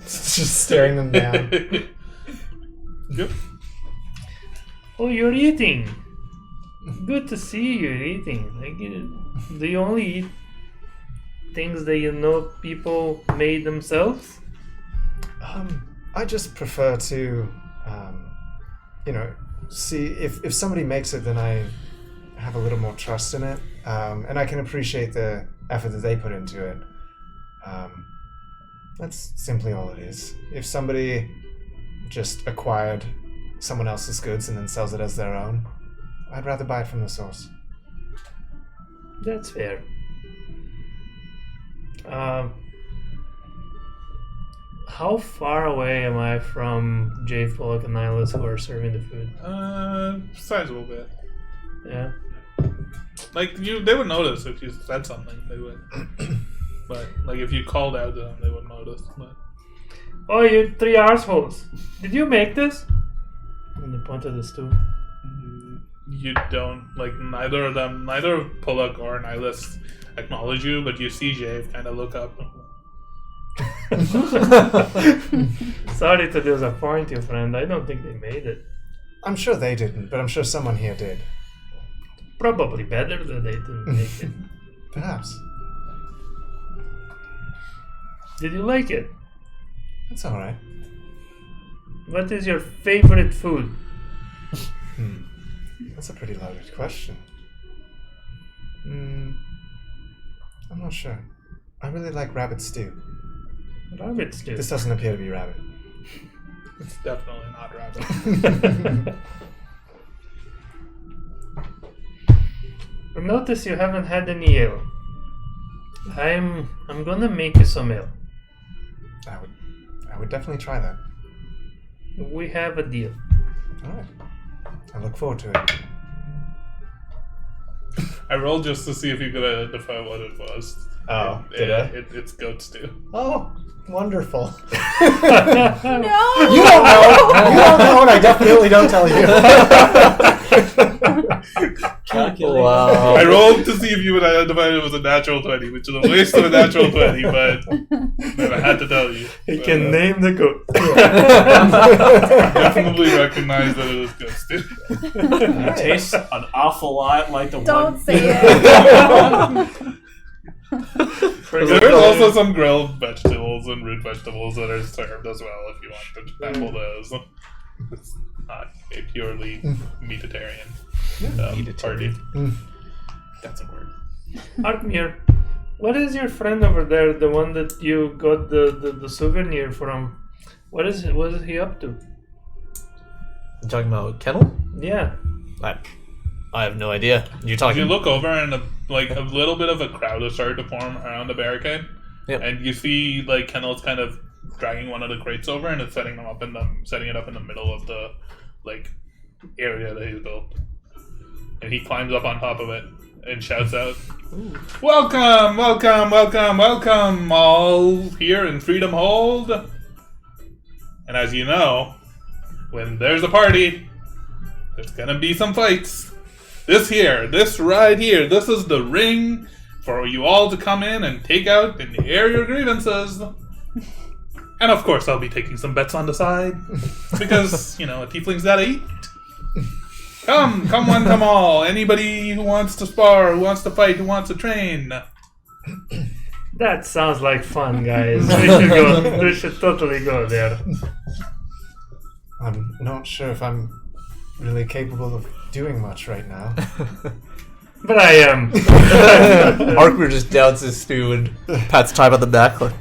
just staring them down. Yep. Oh, you're eating. Good to see you eating. Like, do you only eat things that you know people made themselves? I just prefer to, see if somebody makes it, then I have a little more trust in it, and I can appreciate the effort that they put into it. That's simply all it is. If somebody just acquired someone else's goods and then sells it as their own, I'd rather buy it from the source. That's fair. How far away am I from Jave, Pollock, and Nihilus who are serving the food? Sizable bit. Yeah. Like they would notice if you said something. They would. But like if you called out to them, they would notice. But Oh, you 3 arseholes. Did you make this? And they point at the stool. you don't like neither of Pollock or Nihilus acknowledge you, but you see Jave kind of look up. Sorry to disappoint you, friend. I don't think they made it. I'm sure they didn't, but I'm sure someone here did. Probably better that they didn't make it. Perhaps. Did you like it? That's all right. What is your favorite food? That's a pretty loaded question. I'm not sure. I really like rabbit stew. Rabbit stew. This doesn't appear to be rabbit. It's definitely not rabbit. I notice you haven't had any ale. I'm gonna make you some ale. I would definitely try that. We have a deal. All right. I look forward to it. I rolled just to see if you could identify what it was. Oh, did I? It's goat stew. Oh, wonderful. No! You don't know, and I definitely don't tell you. Wow. I rolled to see if you would identify it was a natural 20, which is a waste of a natural 20, but I had to tell you. He can name the goat. Definitely recognize that it was goat stew. It tastes an awful lot like the Don't one. say it. There's also some grilled vegetables and root vegetables that are served as well if you want to sample those. It's not a purely meatitarian party. That's a word. Arkmir, what is your friend over there, the one that you got the souvenir from? What is he up to? You talking about Kennel? Yeah. I have no idea. You're talking. You look over and a little bit of a crowd has started to form around the barricade. Yep. And you see Kennel's kind of dragging one of the crates over and it's setting it up in the middle of the area that he's built. And he climbs up on top of it and shouts out, "Welcome, welcome, welcome, welcome, all here in Freedom Hold." And as you know, when there's a party, there's gonna be some fights. This right here, this is the ring for you all to come in and take out and air your grievances. And of course, I'll be taking some bets on the side. Because, a tiefling's gotta eat. Come one, come all. Anybody who wants to spar, who wants to fight, who wants to train. That sounds like fun, guys. We should go. We should totally go there. I'm not sure if I'm really capable of doing much right now. But I am. Arkmir just downs his stew and pats Time on the back. Like,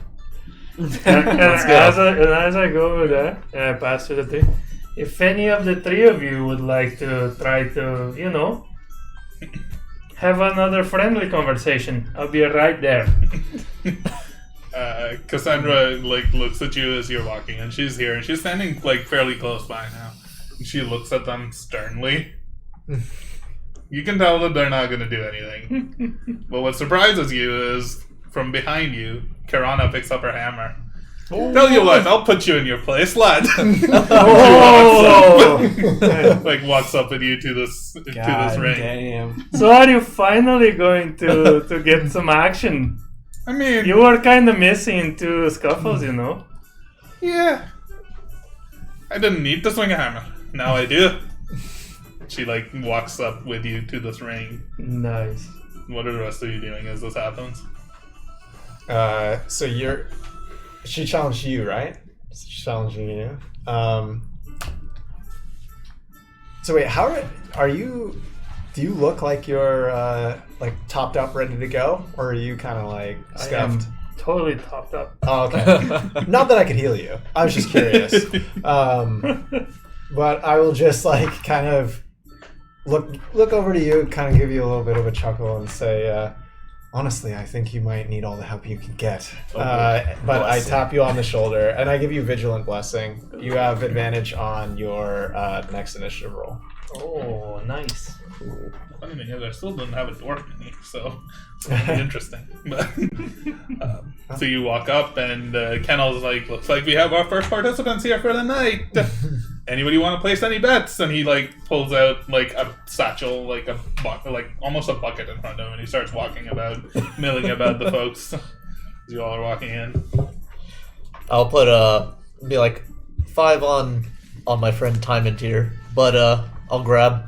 And as I go over there, and I pass to the tree, if any of the three of you would like to try to, have another friendly conversation, I'll be right there. Cassandra looks at you as you're walking, and she's here, and she's standing fairly close by now. And she looks at them sternly. You can tell that they're not going to do anything. But what surprises you is from behind you, Kirana picks up her hammer. Tell you what, I'll put you in your place, lad. Walks up with you to this ring. Damn. So are you finally going to get some action? I mean, You were kind of missing 2 scuffles, yeah. I didn't need to swing a hammer. Now I do. She walks up with you to this ring. Nice. What are the rest of you doing as this happens? So she challenged you, right? She's challenging you. So wait, how are you? Do you look like you're topped up, ready to go, or are you kind of scuffed? I am totally topped up. Oh, okay. Not that I could heal you. I was just curious. But I will just kind of look over to you, kind of give you a little bit of a chuckle, and say, honestly, I think you might need all the help you can get. But I tap you on the shoulder, and I give you Vigilant Blessing. You have advantage on your next initiative roll. Oh, nice. Funny thing is, I still don't have a dwarf in me, so it's gonna be interesting. But, so you walk up, and Kennel's looks like we have our first participants here for the night. Anybody want to place any bets? And he pulls out a satchel, almost a bucket in front of him, and he starts walking about, milling about the folks as you all are walking in. I'll put be 5 on my friend Timon here, but I'll grab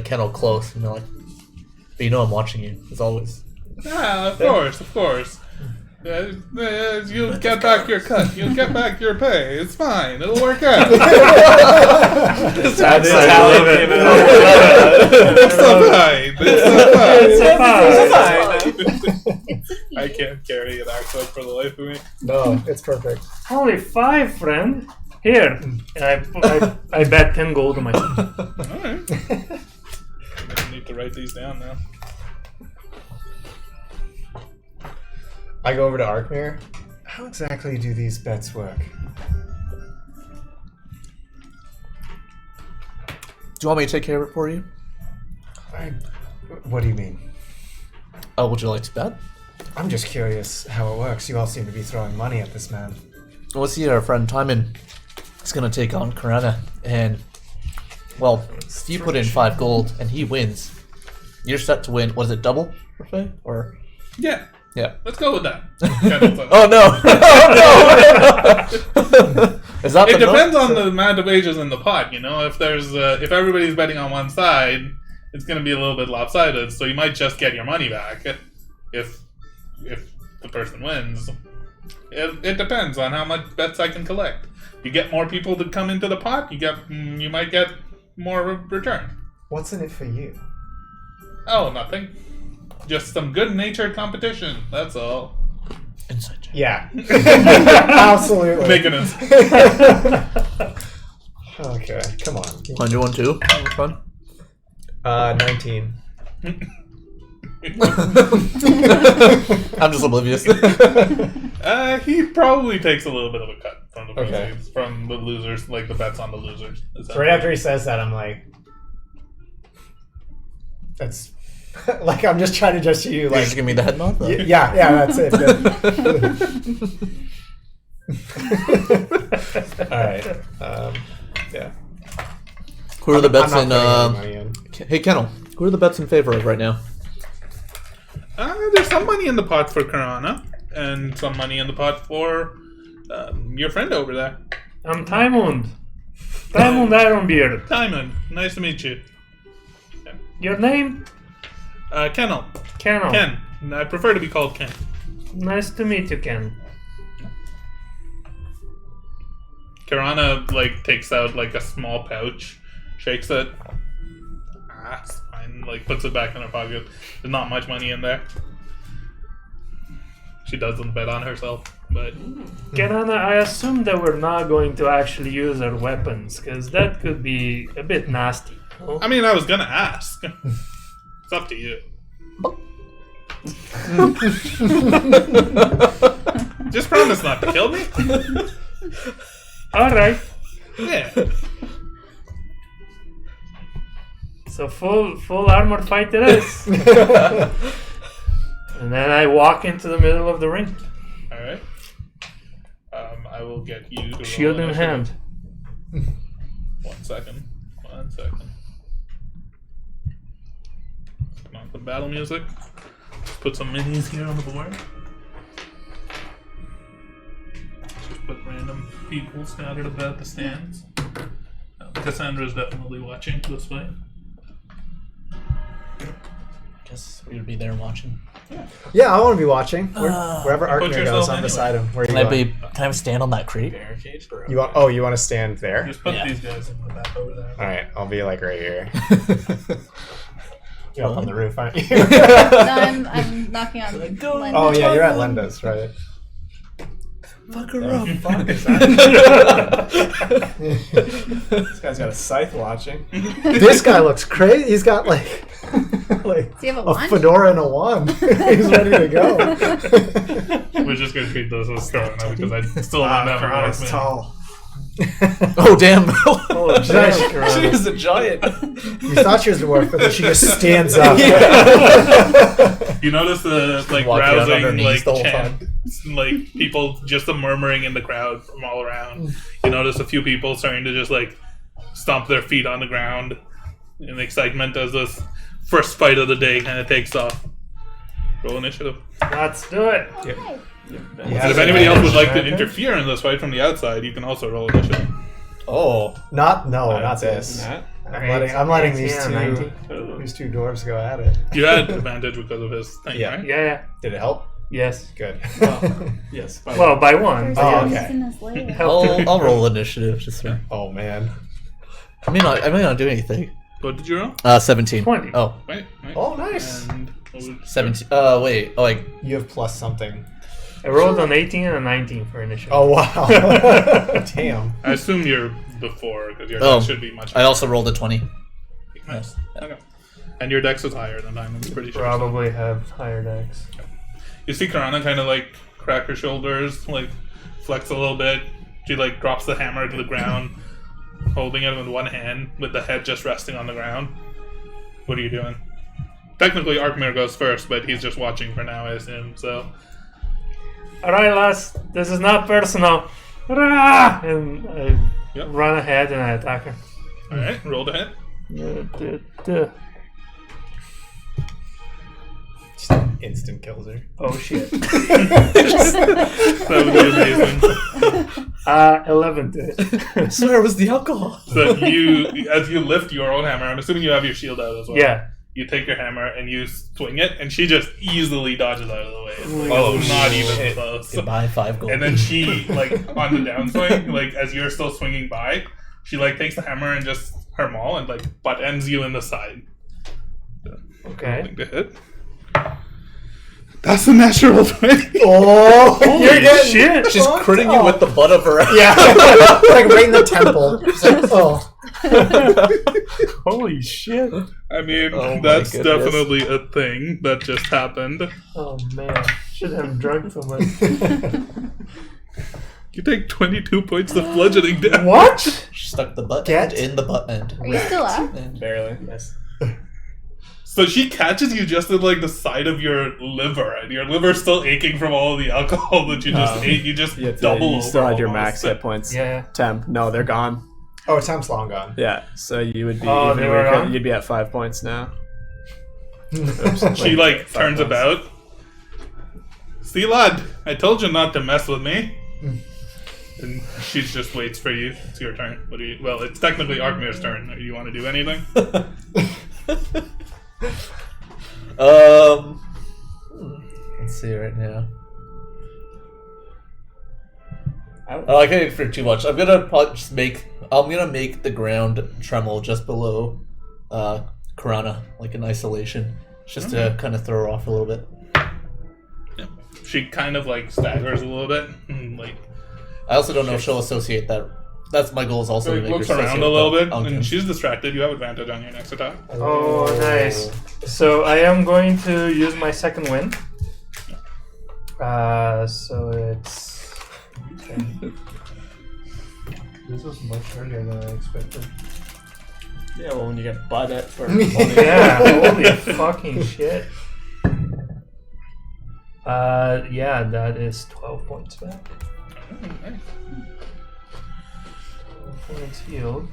Kennel close and be like, but I'm watching you as always. Yeah, of course. You'll get back your cut. You'll get back your pay. It's fine. It'll work out. It's fine. It's I can't carry an accent for the life of me. No, it's perfect. Only 5, friend. Here. And I bet 10 gold on myself. Alright. I need to write these down now. I go over to Arkmir. How exactly do these bets work? Do you want me to take care of it for you? What do you mean? Oh, would you like to bet? I'm just curious how it works. You all seem to be throwing money at this man. Well, see, our friend Timon is going to take on Karana, and, well, if you put in 5 gold and he wins, you're set to win. Was it double? Or Yeah. yeah. Let's go with that. Oh no! Oh, no! Is that It the depends note? on the amount of wages in the pot, you know. If there's if everybody's betting on one side, it's going to be a little bit lopsided. So you might just get your money back if the person wins. It depends on how much bets I can collect. You get more people to come into the pot, you might get more return. What's in it for you? Oh, nothing. Just some good-natured competition. That's all. Inside check. Yeah. Absolutely. Making it. Okay, come on. 101 too. Which one? 19. I'm just oblivious. He probably takes a little bit of a cut from the Okay. proceeds, from the losers, like the bets on the losers. So right after he says that, I'm like, that's like I'm just trying to gesture you You like, just give me the head nod. Though. yeah, that's it. Good. All right. Yeah. Who are the bets I'm not in? putting any money in. Hey, Kennel. Who are the bets in favor of right now? There's some money in the pot for Karana, and some money in the pot for your friend over there. I'm Timon. Timon Ironbeard. Timon, nice to meet you. Your name? Kennel. Ken. Ken. I prefer to be called Ken. Nice to meet you, Ken. Karana, like, takes out, like, a small pouch, shakes it. It's fine. Like, puts it back in her pocket. There's not much money in there. She doesn't bet on herself, but... Kenana, I assume that we're not going to actually use our weapons, because that could be a bit nasty. No? I mean, I was gonna ask. It's up to you. Just promise not to kill me. Alright. Yeah. So full armor fight it is. And then I walk into the middle of the ring. Alright. I will get you to roll Shield in initiative. hand. 1 second. 1 second. Come on, the battle music. Just put some minis here on the board. Just put random people scattered about the stands. Cassandra's definitely watching this fight. Guess we would be there watching. Yeah, I want to be watching. Wherever Put Arkmir yourself goes, I'm anywhere. beside him. Where are you Can I going? be? Can I stand on that crate? Barricade for You want? Oh, you want to stand there? Just put Yeah. these guys in the back over there. All right, I'll be like right here. You're up on the roof, aren't you? No, I'm knocking on the Oh yeah, you're at Lenda's, right? Fuck her up. This guy's got a scythe watching. This guy looks crazy. He's got like Does he have a wand? fedora and a wand. He's ready to go. We're just gonna treat this as throwing out because I still don't have a Karana's marksman. tall. Oh damn! Oh, Nice, shit. Karana. She was a giant. You thought she was the dwarf, but then she just stands up. You notice the like Walking on her rousing knees like the whole chant, like people just the murmuring in the crowd from all around. You notice a few people starting to just like stomp their feet on the ground in excitement as this first fight of the day kind of takes off. Roll initiative. Let's do it. And if anybody else would like to interfere in this fight from the outside, you can also roll initiative. Oh, not this. Matt? I'm letting these 18, two dwarves go at it. You had advantage because of his thing, Yeah. right? Yeah. Did it help? Yes. Good. Yes. Well, by one. Oh, He's okay. in this later. I'll roll initiative. Just for, Oh man. I may not do anything. What did you roll? 17. 20. Oh, Wait. Oh, nice. And would- 17. Wait. Oh, like You have plus something. I rolled an 18 and a 19 for initiative. Oh wow! Damn. I assume you're before because your Oh, dex should be much I also rolled a 20. Nice. Okay. And your dex is higher than mine, I'm pretty sure. Probably have higher dex. You see Karana kind of like crack her shoulders, like flex a little bit. She like drops the hammer to the ground, holding it with one hand, with the head just resting on the ground. What are you doing? Technically, Arkmir goes first, but he's just watching for now, I assume. So, Alright, lads, this is not personal. Rah! And I Yep. run ahead and I attack her. all right, roll the hit. Just instant kills her. Oh shit. That would be amazing. 11 to hit. I swear it was the alcohol. So as you lift your own hammer, I'm assuming you have your shield out as well. Yeah. You take your hammer and you swing it, and she just easily dodges out of the way. It's like, Oh, it's not even shit. close. Goodbye, 5 gold. And then she, like, on the downswing, like, as you're still swinging by, she, like, takes the hammer and just her maul and, like, butt ends you in the side. Okay. Rolling to hit. That's a natural 20. Oh, Holy you're getting shit! She's critting you with the butt of her. Yeah, like right in the temple. It's like, oh. Holy shit! I mean, Oh my that's goodness. definitely a thing that just happened. Oh man, should have drunk so much. You take 22 points of bludgeoning damage. What? She stuck the butt Get end in the butt end. Are you still up? And Barely. Yes. So she catches you just in, like, the side of your liver, and your liver's still aching from all the alcohol that you just ate. You just double You still over had your almost. max hit points. Yeah. Temp. No, they're gone. Oh, time's long gone. Yeah. So you would be. Oh, even they were weaker. gone? You'd be at 5 points now. She, like, 5 turns points. about. See, lad, I told you not to mess with me. And she just waits for you. It's your turn. What do you? Well, it's technically Arkmir's turn. Do you want to do anything? Let's see right now. I would- Oh, I can't for too much. I'm gonna probably just make. I'm gonna make the ground tremble just below, Karana, like in isolation, just to kind of throw her off a little bit. Yeah. She kind of like staggers a little bit, and, like I also don't know if she'll associate that. That's my goal is also to like, make her looks around associate a little with bit, the and Unkins. she's distracted. You have advantage on your next attack. Oh, nice. So I am going to use my second wind. So it's. This was much earlier than I expected. Yeah. Well, when you get butt at for. Yeah, holy fucking shit. Yeah, that is 12 points back. 12 points healed.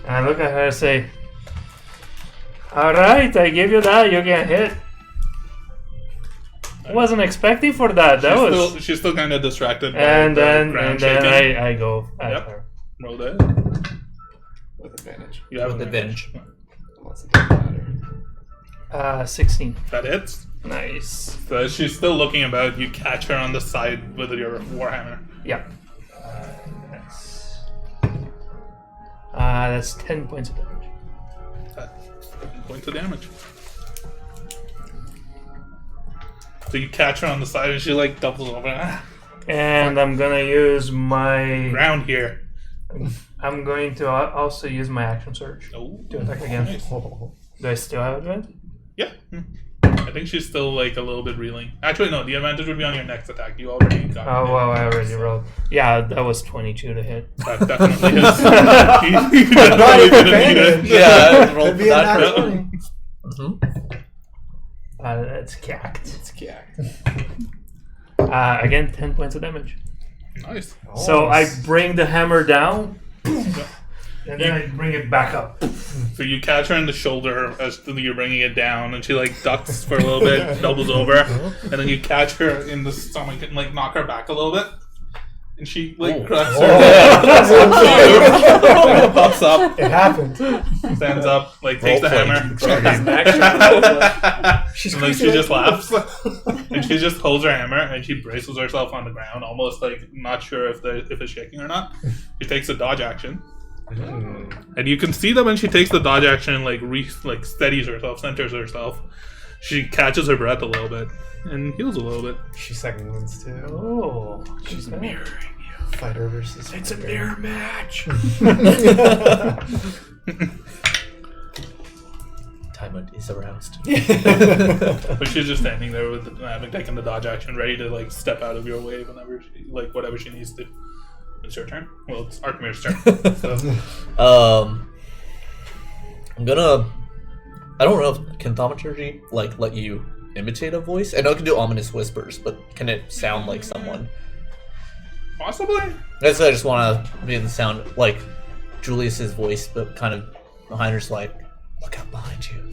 And I look at her and say, alright, I give you that, you can hit. I wasn't expecting for that. She's still kind of distracted. By And the then ground and then shaking. I go at Yep. her. Roll that. With advantage. You have With advantage. Unless it doesn't matter. 16. That hits. Nice. So she's still looking about. You catch her on the side with your warhammer. Yeah. That's 10 points of damage. 7 points of damage. So you catch her on the side, and she like doubles over. And I'm gonna use my. Ground here. I'm going to also use my action surge Oh, to attack again. nice. Do I still have advantage? Yeah. I think she's still like a little bit reeling. Actually, no. The advantage would be on your next attack. You already got. Oh it. well, I already rolled. Yeah, that was 22 to hit. That definitely is. You definitely didn't need it. Yeah, I rolled It'd be for a that. nat Yeah. 20. That's cacked. It's cacked. Again, 10 points of damage. Nice. So I bring the hammer down, and then I bring it back up. So you catch her in the shoulder as you're bringing it down, and she like ducks for a little bit, doubles over, and then you catch her in the stomach and like knock her back a little bit, and she like cracks her head, pops up, It happened. stands up, like takes the hammer, She's and then she just laughs, and she just holds her hammer and she braces herself on the ground, almost like not sure if it's shaking or not. She takes a dodge action. And you can see that when she takes the dodge action, like steadies herself, centers herself, She catches her breath a little bit and heals a little bit. She second wins too. Oh, She's okay. mirroring you. Fighter versus. It's a mirror match. Time is aroused. But she's just standing there with having taken the dodge action, ready to like step out of your way whenever she, like whatever she needs to. It's your turn. Well, it's Archimede's turn. So I'm gonna. I don't know if can thaumaturgy like let you imitate a voice. I know it can do ominous whispers, but can it sound like someone? possibly. That's why I just want to be the sound like Julius's voice, but kind of behind her's like, look out behind you.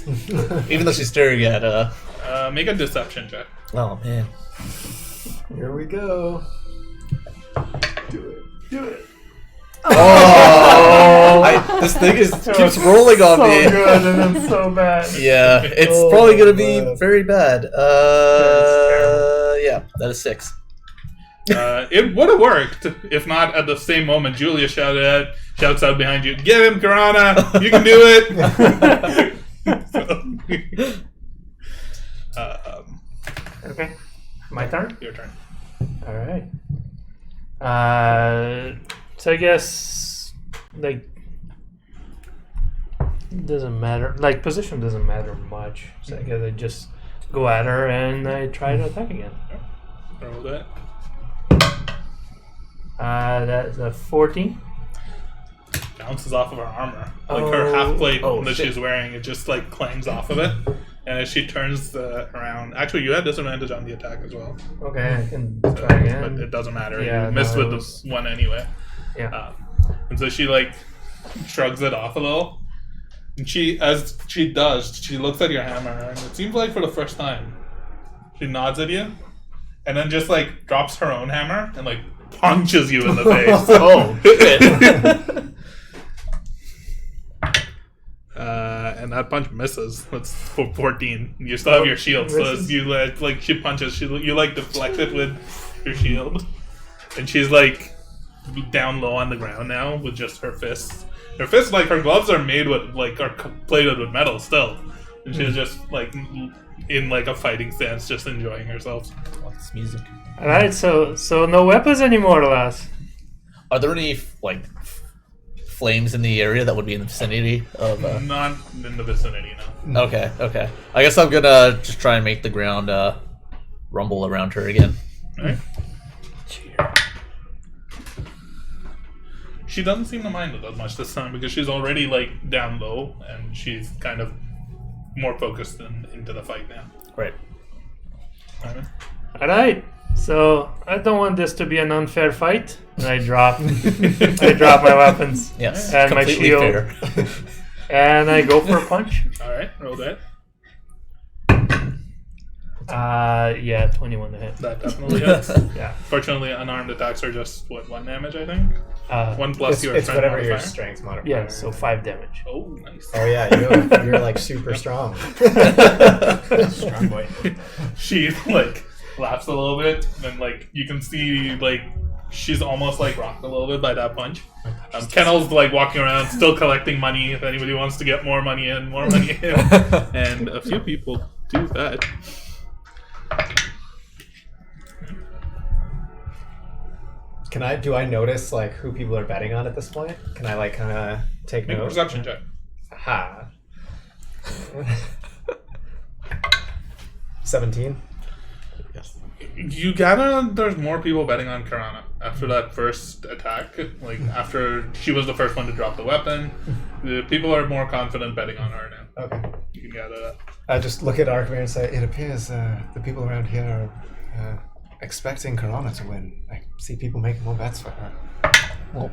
Even though she's staring at Make a deception check. Oh man. Here we go. Do it. Do it. Oh, this thing keeps rolling on me. So good and then so bad. Yeah, it's Oh, probably gonna be man. very bad. terrible. Yeah, that is 6. It would have worked if not at the same moment Julia shouts out behind you, "Get him, Karana! You can do it!" Okay, my turn. Your turn. All right. So I guess like doesn't matter. Like position doesn't matter much. So I guess I just go at her and I try to attack again. Roll that. That's a 14. Bounces off of her armor. Like her half plate that shit. she's wearing, it just like clangs off of it. And as she turns around, actually, you had disadvantage on the attack as well. Okay, I can try again. But it doesn't matter. Yeah, you missed no, with it this one anyway. Yeah. And so she like shrugs it off a little. And as she does, she looks at your hammer, and it seems like for the first time, she nods at you, and then just like drops her own hammer and like punches you in the face. Oh, shit. And that punch misses. That's for 14. You still have your shield, so as you like she punches, you like deflect it with your shield, and she's like down low on the ground now with just her fists. Her fists, like her gloves, are made with are plated with metal still, and she's just like in like a fighting stance, just enjoying herself. What's music? All right, so no weapons anymore, lass. Are there any like flames in the area that would be in the vicinity of? Not in the vicinity, no. Okay. I guess I'm gonna just try and make the ground rumble around her again. Alright. She doesn't seem to mind it as much this time because she's already like down low and she's kind of more focused into the fight now. Right. Simon? All right, so I don't want this to be an unfair fight, and I drop my weapons Yes. and my completely shield, fair. and I go for a punch. Alright, roll that. Yeah, 21 to hit. That definitely hits. Yeah. Fortunately, unarmed attacks are just, 1 damage, I think? 1 plus It's, your it's strength whatever your modifier. strength modifier. Yeah, so 5 damage. Oh, nice. Oh yeah, you're like super strong. Strong boy. She, laughs a little bit, and, you can see, she's almost, rocked a little bit by that punch. Kennel's, walking around, still collecting money if anybody wants to get more money in. And a few people do that. Do I notice who people are betting on at this point? Can I kind of take Make a note? perception check. Aha. 17. You gather there's more people betting on Karana after that first attack. After she was the first one to drop the weapon, the people are more confident betting on her now. Okay. You can gather that. I just look at Arkmir and say, it appears the people around here are expecting Karana to win. I see people making more bets for her. Well,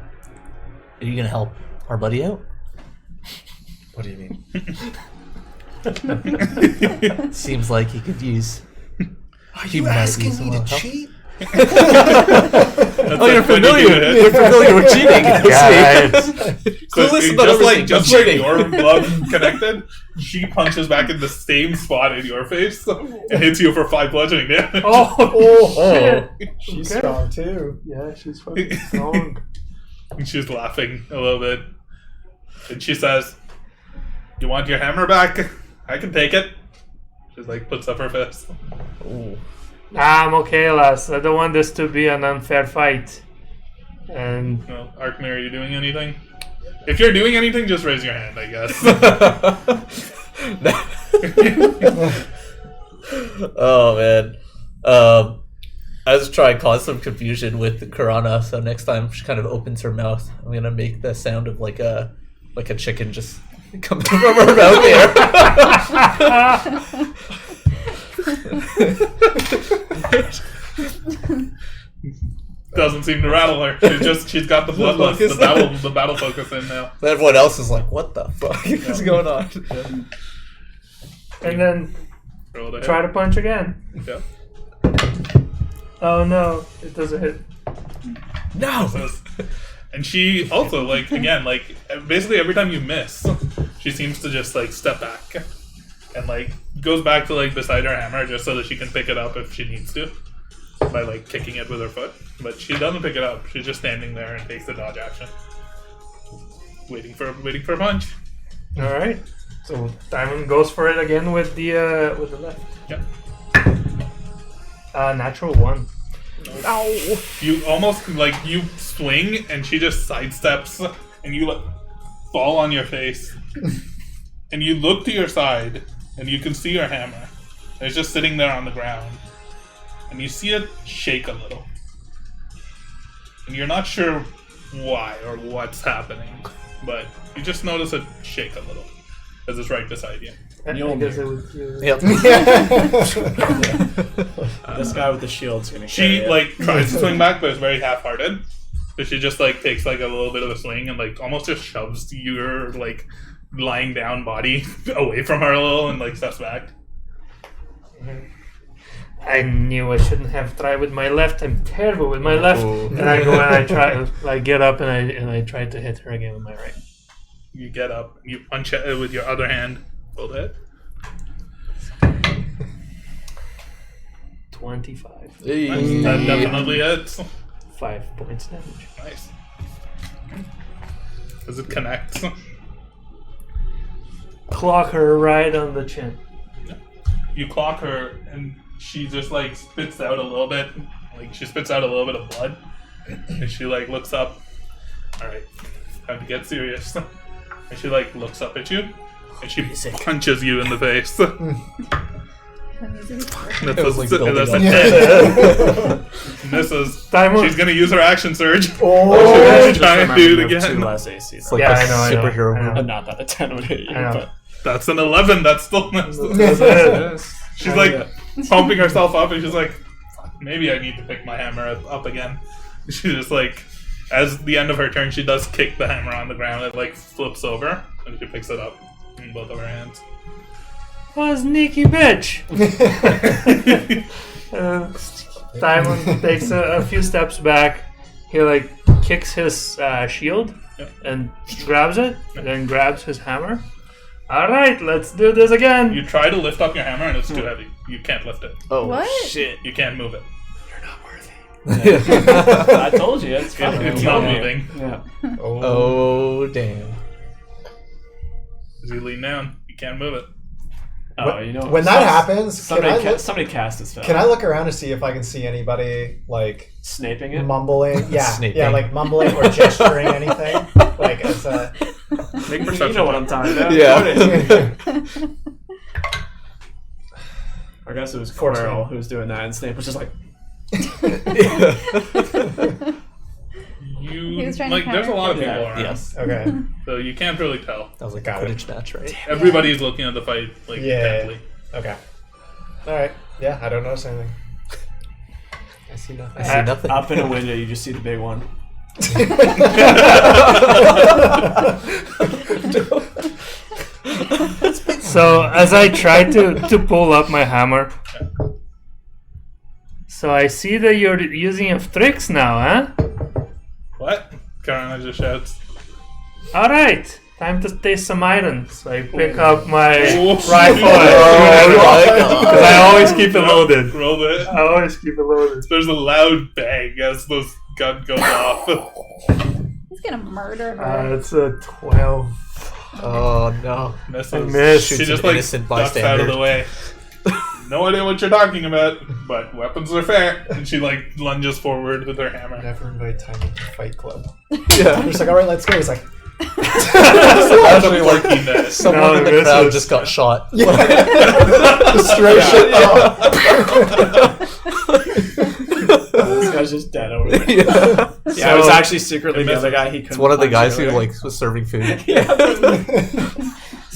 are you gonna help our buddy out? What do you mean? Seems like he could use. Are you asking me to cheat? Oh, you're familiar. You're familiar with cheating. Guys. Clueless about everything. Just but like cheating. your glove connected, she punches back in the same spot in your face and hits you for 5 bludgeoning damage. Oh, shit. She's Okay. strong too. Yeah, she's fucking strong. And she's laughing a little bit. And she says, "You want your hammer back? I can take it." She like puts up her fist. Ooh. I'm okay, lass. I don't want this to be an unfair fight. And No, Arkmir, are you doing anything? If you're doing anything, just raise your hand, I guess. Oh man. I was trying to cause some confusion with Karana, so next time she kind of opens her mouth, I'm gonna make the sound of like a chicken just coming from her mouth here. Doesn't seem to rattle her. She's got the bloodlust, the battle focus in now. Everyone else is like, what the fuck is going on? and then Roll the try hit. to punch again. Yep. Oh no, it doesn't hit. No! And she also, like, again, like, basically every time you miss, she seems to just, like, step back. And, like, goes back to, like, beside her hammer just so that she can pick it up if she needs to. By, like, kicking it with her foot. But she doesn't pick it up. She's just standing there and takes the dodge action. Waiting for a punch. Alright. So Diamond goes for it again with the left. Yep. Natural 1. Ow! You almost, like, you swing and she just sidesteps and you, like, fall on your face. And you look to your side and you can see her hammer. And it's just sitting there on the ground. And you see it shake a little. And you're not sure why or what's happening. But you just notice it shake a little. As it's right beside you. I guess it was Yep. This guy with the shield's gonna. She, carry it. like, tries to swing back, but it's very half-hearted. So she just, like, takes, like, a little bit of a swing and, like, almost just shoves your, like, lying down body away from her a little and, like, steps back. I knew I shouldn't have tried with my left. I'm terrible with my left. And I go and I try, like, get up and I try to hit her again with my right. You get up and you punch it with your other hand. Roll the hit. 25. Nice. That definitely hits. 5 points damage. Nice. Does it connect? Clock her right on the chin. You clock her and she just, like, spits out a little bit. Like, she spits out a little bit of blood. And she, like, looks up. Alright, time to get serious. And she, like, looks up at you. And she punches you in the face. That's a 10. Misses. Diamond. She's gonna use her action surge. Oh, She's trying to do it Two again. less AC. It's like Yeah, a I know. superhero I know. movie. Not that a 10 would hit you. I know. But That's an 11. That's still missed. She's Oh, like yeah. pumping herself up, and she's like, "Fuck, maybe I need to pick my hammer up again." She just, like, as the end of her turn, she does kick the hammer on the ground. It, like, flips over, and she picks it up in both of her hands. Oh, sneaky bitch! Diamond takes a few steps back. He, like, kicks his shield Yep. and grabs it, and then grabs his hammer. Alright, let's do this again. You try to lift up your hammer, and it's too heavy. You can't lift it. Oh What? shit! You can't move it. I told you, it's fine. It's not moving. Yeah. Oh damn! As you lean down, you can't move it. Oh, you know. When that happens, somebody cast this spell. can I look around to see if I can see anybody, like, Snaping it? mumbling? Yeah, Snaping. yeah, like mumbling or gesturing anything. Like, as a... Make a You perception. know what I'm talking about. Yeah. I guess it was 14. Coral who was doing that, and Snape was just like, You, He was trying to like, there's a lot of people Yeah. around. Yes, Okay. So you can't really tell. that was like Got a it. Quidditch match, right? Everybody's looking at the fight, like, Yeah. intently. Okay. Alright. Yeah, I don't notice anything. I see nothing. I see nothing. up in a window, you just see the big one. So, as I try to pull up my hammer, so I see that you're using of tricks now, huh? What? Karana just shouts. Alright, time to taste some iron. So I pick up my Oh, rifle because I always keep it loaded. Roll it. I always keep it loaded. There's a loud bang as the gun goes off. He's gonna murder her. It's a 12. Oh no! Misses. I missed. She Shoots just, an like, innocent ducks out of bystander. the way. no idea what you're talking about, but weapons are fair. And she like lunges forward with her hammer. Never invite Tiny to Fight Club. Yeah. We're just like, all right, let's go. He's like, Actually, like, someone in the crowd just got shot. straight shit. This guy's just dead over there. Yeah. Yeah, I was actually secretly the other guy he couldn't. It's one of the punch guys who earlier. like was serving food. You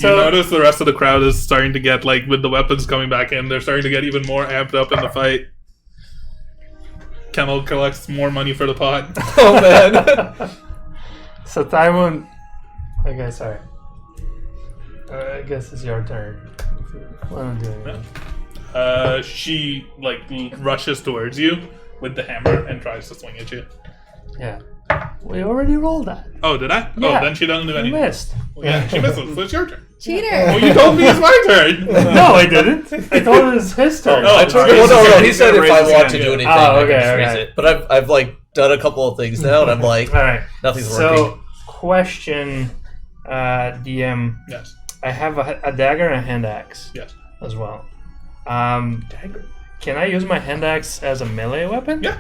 notice the rest of the crowd is starting to get, like, with the weapons coming back in, they're starting to get even more amped up in the fight. Kemmel collects more money for the pot. Oh man. So Taiwan. Okay, sorry. I guess it's your turn. What am I doing? She, like, rushes towards you with the hammer and tries to swing at you. Yeah. We already rolled that. Oh, did I? Yeah. Oh, then she doesn't do You anything. missed. Well, yeah, she misses, so it's your turn. Cheater. Oh, you told me it's my turn! No, I didn't. I told it was his turn. Oh, I it's told his no. turn. He said if Raise I his want hand, to do yeah. anything, Oh, I okay, can just raise okay. it. But I've like done a couple of things now, and I'm like, All right. nothing's So, working. question, DM. Yes. I have a dagger and a hand axe Yes. as well. Can I use my hand axe as a melee weapon? Yeah.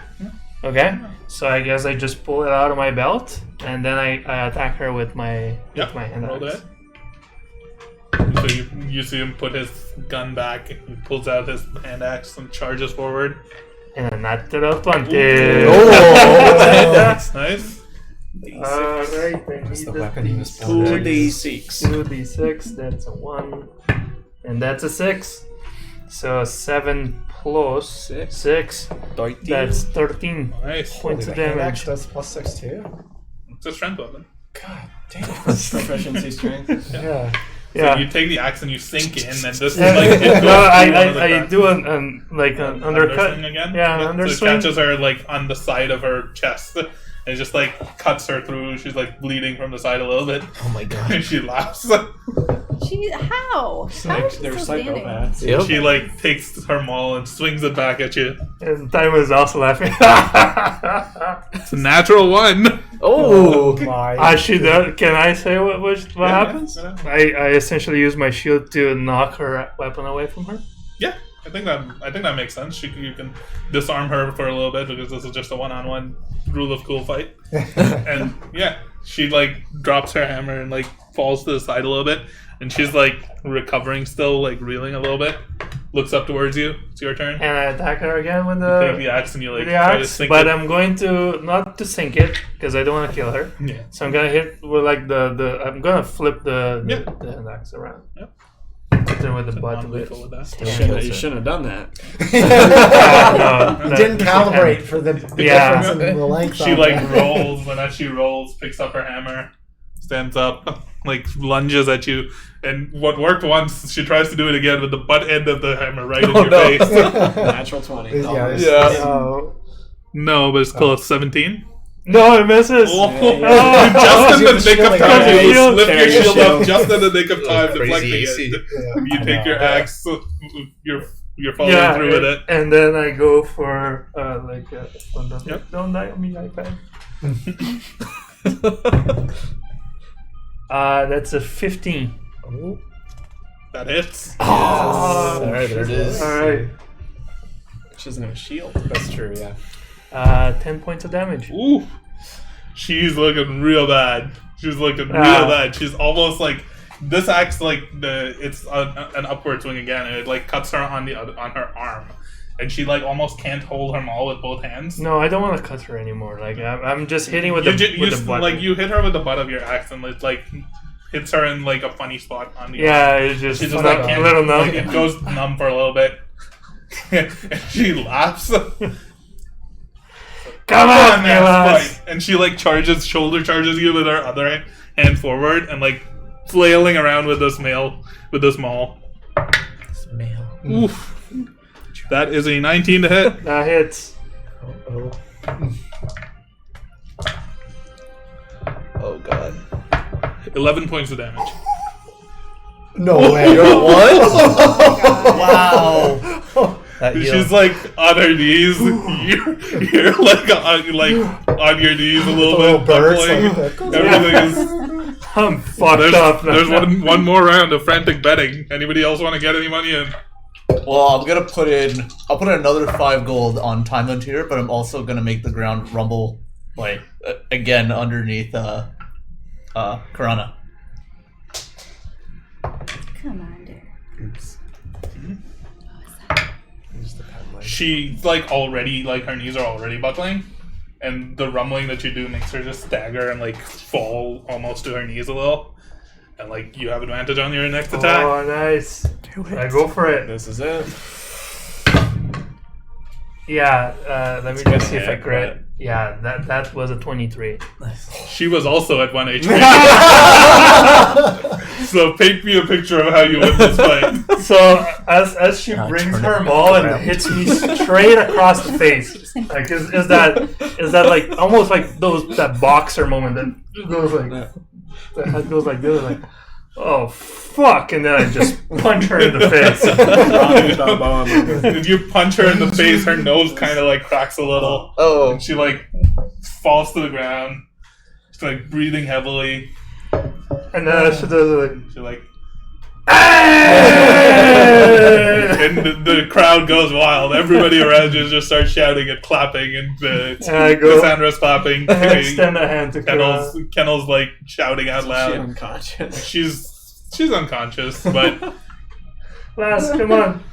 Okay. So I guess I just pull it out of my belt and then I attack her with my Yep. hand Roll axe. that. So you see him put his gun back, he pulls out his hand axe and charges forward. And a natural 20. Nice. Nice. Alright, That's the weapon he was pulling. 2d6. 2d6, that's a 1. And that's a 6. So 7 plus 6. That's 13 Nice. points of The hand axe damage. does +6 too. It's a strength weapon. God damn. Proficiency strength. Yeah. So Yeah. you take the axe and you sink in, and this is And- like it goes no, through one of the I cracks. do an undercut. Underswing again. Yeah, So it underswing. catches her like on the side of her chest, and it just like cuts her through. She's like bleeding from the side a little bit, Oh my god. and she laughs. She how? How is she They're still standing? psychopaths. Yep. She like takes her maul and swings it back at you. And Time is also laughing. It's a natural one. Oh. My. Can I say what Yeah, happens? yeah. I essentially use my shield to knock her weapon away from her. Yeah, I think that makes sense. You can disarm her for a little bit because this is just a one-on-one rule of cool fight. And yeah, she like drops her hammer and like falls to the side a little bit, and she's like recovering still, like reeling a little bit. Looks up towards you. It's your turn. And I attack her again with Take the the axe and you like with the try to axe, sink but it. I'm going to not to sink it because I don't want to kill her. Yeah. So I'm gonna hit with like the I'm gonna flip the Yeah. hand axe around. Yep. Hit her with the butt of it. Non-lethal with that. You shouldn't have done that. No, You didn't calibrate for the Yeah. difference in the length. She on like that. rolls, and as she rolls, picks up her hammer, stands up, like lunges at you, and what worked once, she tries to do it again with the butt end of the hammer right in your no. face. Natural 20. Yeah, Yeah. No. No, but it's close. 17. No, it misses. Oh, Yeah. just in the Use nick of the time. shield. You lift your Carry your shield up shield. just in the nick of time, Crazy deflecting easy. it. Yeah. You take your I know. axe, you're following through with it. And then I go for Yep. don't die on me, iPad. That's a 15. That hits. Oh, Alright, there it is. all right. She doesn't have a shield. That's true, yeah. 10 points of damage. Ooh, she's looking real bad. She's looking real bad. She's almost like this axe, like it's an upward swing again, and it like cuts her on her arm, and she like almost can't hold her maul with both hands. No, I don't want to cut her anymore. Like I'm just hitting with You, the the butt. like you hit her with the butt of your axe, and it like hits her in like a funny spot on the arm. Yeah, it's just She just like like can't, a little numb. like, it goes numb for a little bit. And she laughs. Come on, man, Milas. fight. And she like shoulder charges you with her other hand forward, and like flailing around with this maul. Oof. That is a 19 to hit. That hits. Oh god. 11 points of damage. No way. What? Wow. That She's heals. like on her knees. You're like on your knees a little Little bit. birds. buckling. Everything is. I'm fucked up now. There's one more round of frantic betting. Anybody else want to get any money in? Well, I'll put in another 5 gold on Time Frontier, but I'm also gonna make the ground rumble, like, again underneath, Karana. Commander. Oops. Use the peddling. She's like already, like her knees are already buckling, and the rumbling that you do makes her just stagger and like fall almost to her knees a little. And like you have advantage on your next attack. Oh, nice. I go for it. This is it. Yeah, let me gonna just see if I hit, crit. but- Yeah, that was a 23. She was also at 1 HP. So paint me a picture of how you win this fight. So as she brings turn her it maul and around. hits me straight across the face, like is that like almost like that boxer moment that goes like the head goes like this, like oh fuck, and then I just punch her in the face. If you punch her in the face, her nose kind of like cracks a little. Oh. And she like falls to the ground. She's like breathing heavily. And then she does like. She's like, "Hey!" and the crowd goes wild. Everybody around you just starts shouting and clapping, and I go- Cassandra's clapping. I extend a hand to Kennel. Kennel's like shouting out She loud. unconscious. She's unconscious, but Lass, come on.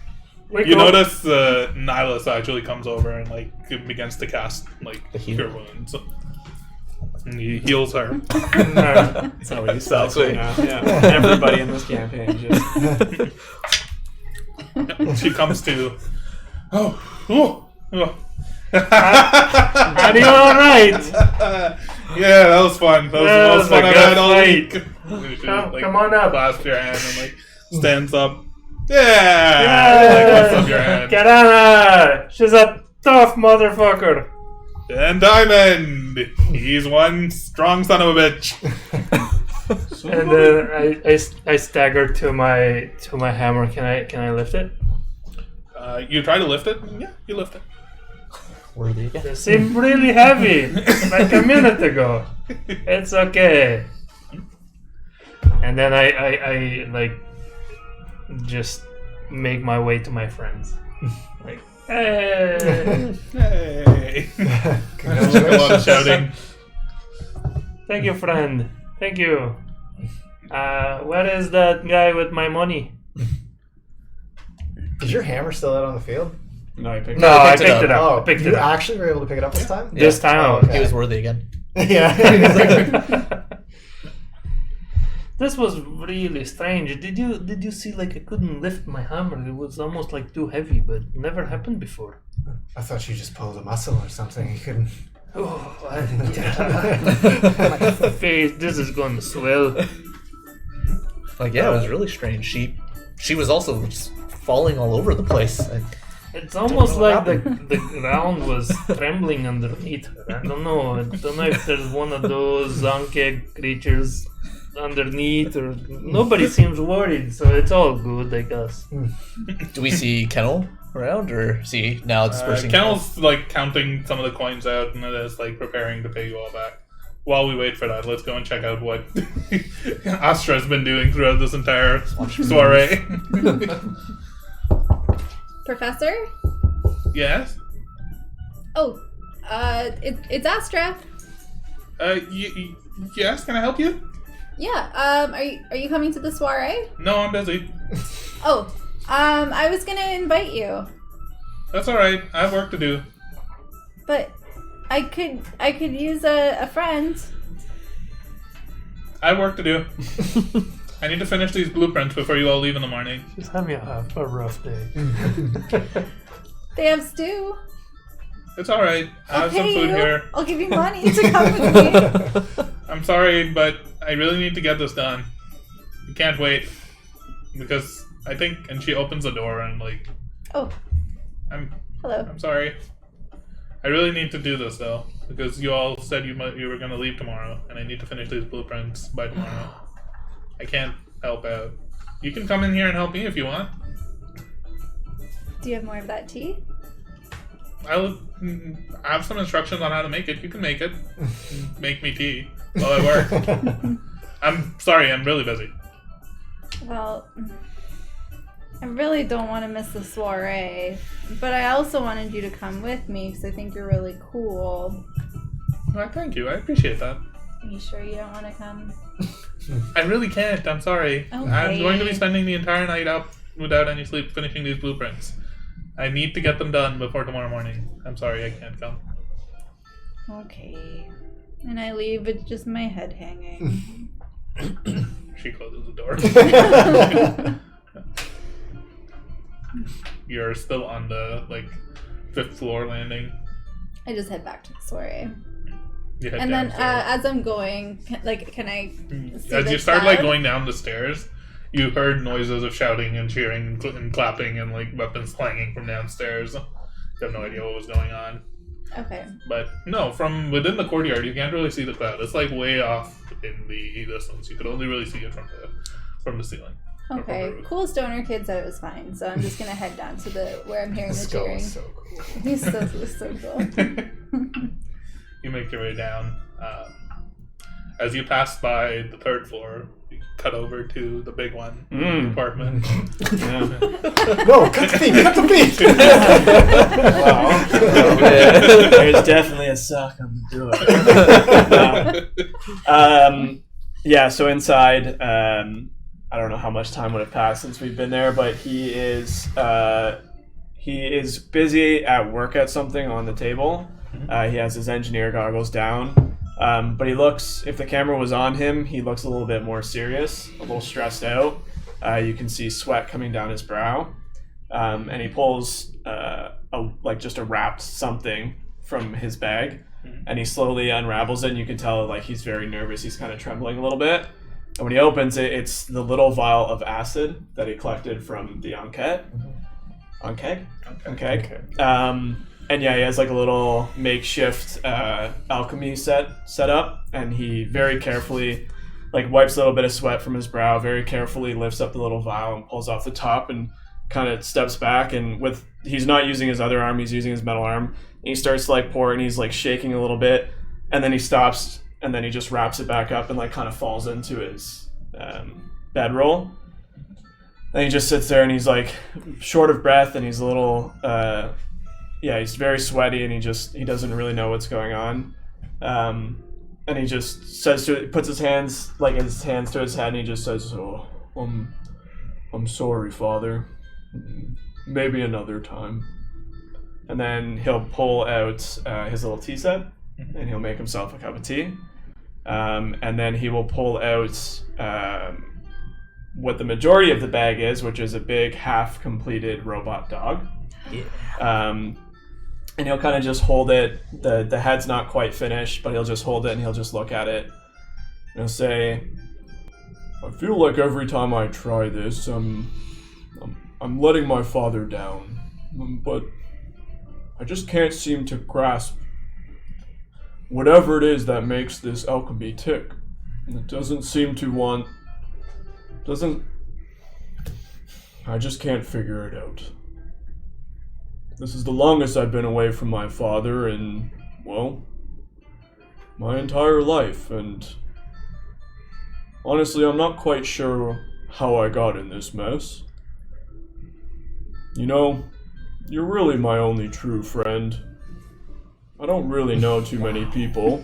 Wake you up. notice Nihilus actually comes over and like begins to cast like cure wounds. And he heals her. That's how we start now. Yeah. Everybody in this campaign just. She comes to. Oh. Are you alright? Yeah, that was fun. That was the most fun a I've good had all fight. week. She, Come on up. clasps your hand and like stands up. Yeah! Like lifts up your hand. Karana! She's a tough motherfucker. And Diamond! He's one strong son of a bitch. And then I stagger to my hammer. Can I lift it? You try to lift it? Yeah, you lift it. Worthy again. It seemed really heavy, like a minute ago. It's okay. And then I like just make my way to my friends. Like, hey, Hey! Come on, shouting. thank you, friend. Thank you. Where is that guy with my money? Is your hammer still out on the field? No, I picked No, it. I picked it picked it up. Oh, I picked you it up. actually were able to pick it up this time? This time, Oh, He was worthy again. Yeah. This was really strange. Did you see like I couldn't lift my hammer? It was almost like too heavy, but never happened before. I thought you just pulled a muscle or something. You couldn't. Oh, my face. This is going to swell. Like, yeah, it was really strange. She was also just falling all over the place. It's almost know what like the ground was trembling underneath her. I don't know. I don't know if there's one of those Zanke creatures underneath, or nobody seems worried, so it's all good, I guess. Do we see Kennel around, or see now dispersing? Kennel's like counting some of the coins out and is like preparing to pay you all back. While we wait for that, let's go and check out what Astra's been doing throughout this entire soiree. Professor? Yes? Oh, it's Astra. Yes, can I help you? Yeah. Are you coming to the soiree? No, I'm busy. Oh, I was gonna invite you, That's alright, I have work to do. but I could use a friend. I have work to do. I need to finish these blueprints before you all leave in the morning. Just having a rough day. They have stew. It's alright, I have some pay food you. here. I'll give you money to come with me. I'm sorry, but I really need to get this done. I can't wait. Because I think, and she opens the door and like, Oh, I'm hello. sorry. I really need to do this though, because you all said you were going to leave tomorrow, and I need to finish these blueprints by tomorrow. I can't help out. You can come in here and help me if you want. Do you have more of that tea? I have some instructions on how to make it. You can make it. Make me tea while I work. I'm sorry, I'm really busy. Well, I really don't want to miss the soiree, but I also wanted you to come with me because I think you're really cool. Well, thank you. I appreciate that. Are you sure you don't want to come? I really can't. I'm sorry. Okay. I'm going to be spending the entire night up without any sleep finishing these blueprints. I need to get them done before tomorrow morning. I'm sorry I can't come. Okay. And I leave with just my head hanging. She closes the door. You're still on the, 5th floor landing. I just head back to the soiree. You head And then downstairs. as I'm going, can I see As the you start crowd? going down the stairs, you heard noises of shouting and cheering and clapping and weapons clanging from downstairs. You have no idea what was going on. Okay. But no, from within the courtyard, you can't really see the crowd. It's way off in the distance. You could only really see it from the ceiling. or from Okay. the roof. Cool stoner kid said it was fine, so I'm just gonna head down to where I'm hearing the Skull cheering. is so cool. He's so cool. You make your way down. As you pass by the 3rd floor, you cut over to the big one, the apartment. No, cut the feet, cut the feet! There's definitely a sock on the door. Yeah, so inside, I don't know how much time would have passed since we've been there, but he is busy at work at something on the table. He has his engineer goggles down. But he looks, if the camera was on him, he looks a little bit more serious, a little stressed out. You can see sweat coming down his brow. And he pulls just a wrapped something from his bag, and he slowly unravels it, and you can tell he's very nervous. He's kind of trembling a little bit. And when he opens it, it's the little vial of acid that he collected from the Ankeg. And yeah, he has a little makeshift alchemy set up, and he very carefully wipes a little bit of sweat from his brow, very carefully lifts up the little vial and pulls off the top and kind of steps back, and he's not using his other arm, he's using his metal arm, and he starts to pour, and he's shaking a little bit, and then he stops, and then he just wraps it back up and kind of falls into his bedroll. And he just sits there, and he's short of breath, and he's a little he's very sweaty, and he doesn't really know what's going on. And he just puts his hands to his head, and he just says, "Oh, I'm sorry, Father. Maybe another time." And then he'll pull out his little tea set, and he'll make himself a cup of tea. And then he will pull out what the majority of the bag is, which is a big half-completed robot dog. And he'll kind of just hold it. The head's not quite finished, but he'll just hold it, and he'll just look at it. And he'll say, "I feel like every time I try this, I'm letting my father down. But I just can't seem to grasp whatever it is that makes this alchemy tick. It doesn't seem to want... I just can't figure it out. This is the longest I've been away from my father in, my entire life, and honestly, I'm not quite sure how I got in this mess. You're really my only true friend. I don't really know too many people.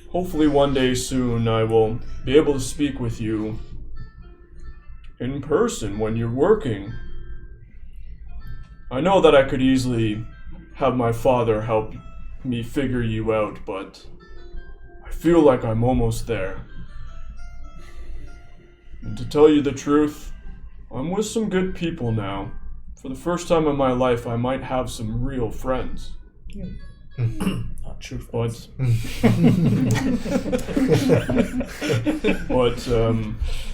Hopefully one day soon I will be able to speak with you in person when you're working. I know that I could easily have my father help me figure you out, but I feel like I'm almost there. And to tell you the truth, I'm with some good people now. For the first time in my life, I might have some real friends." Not true. But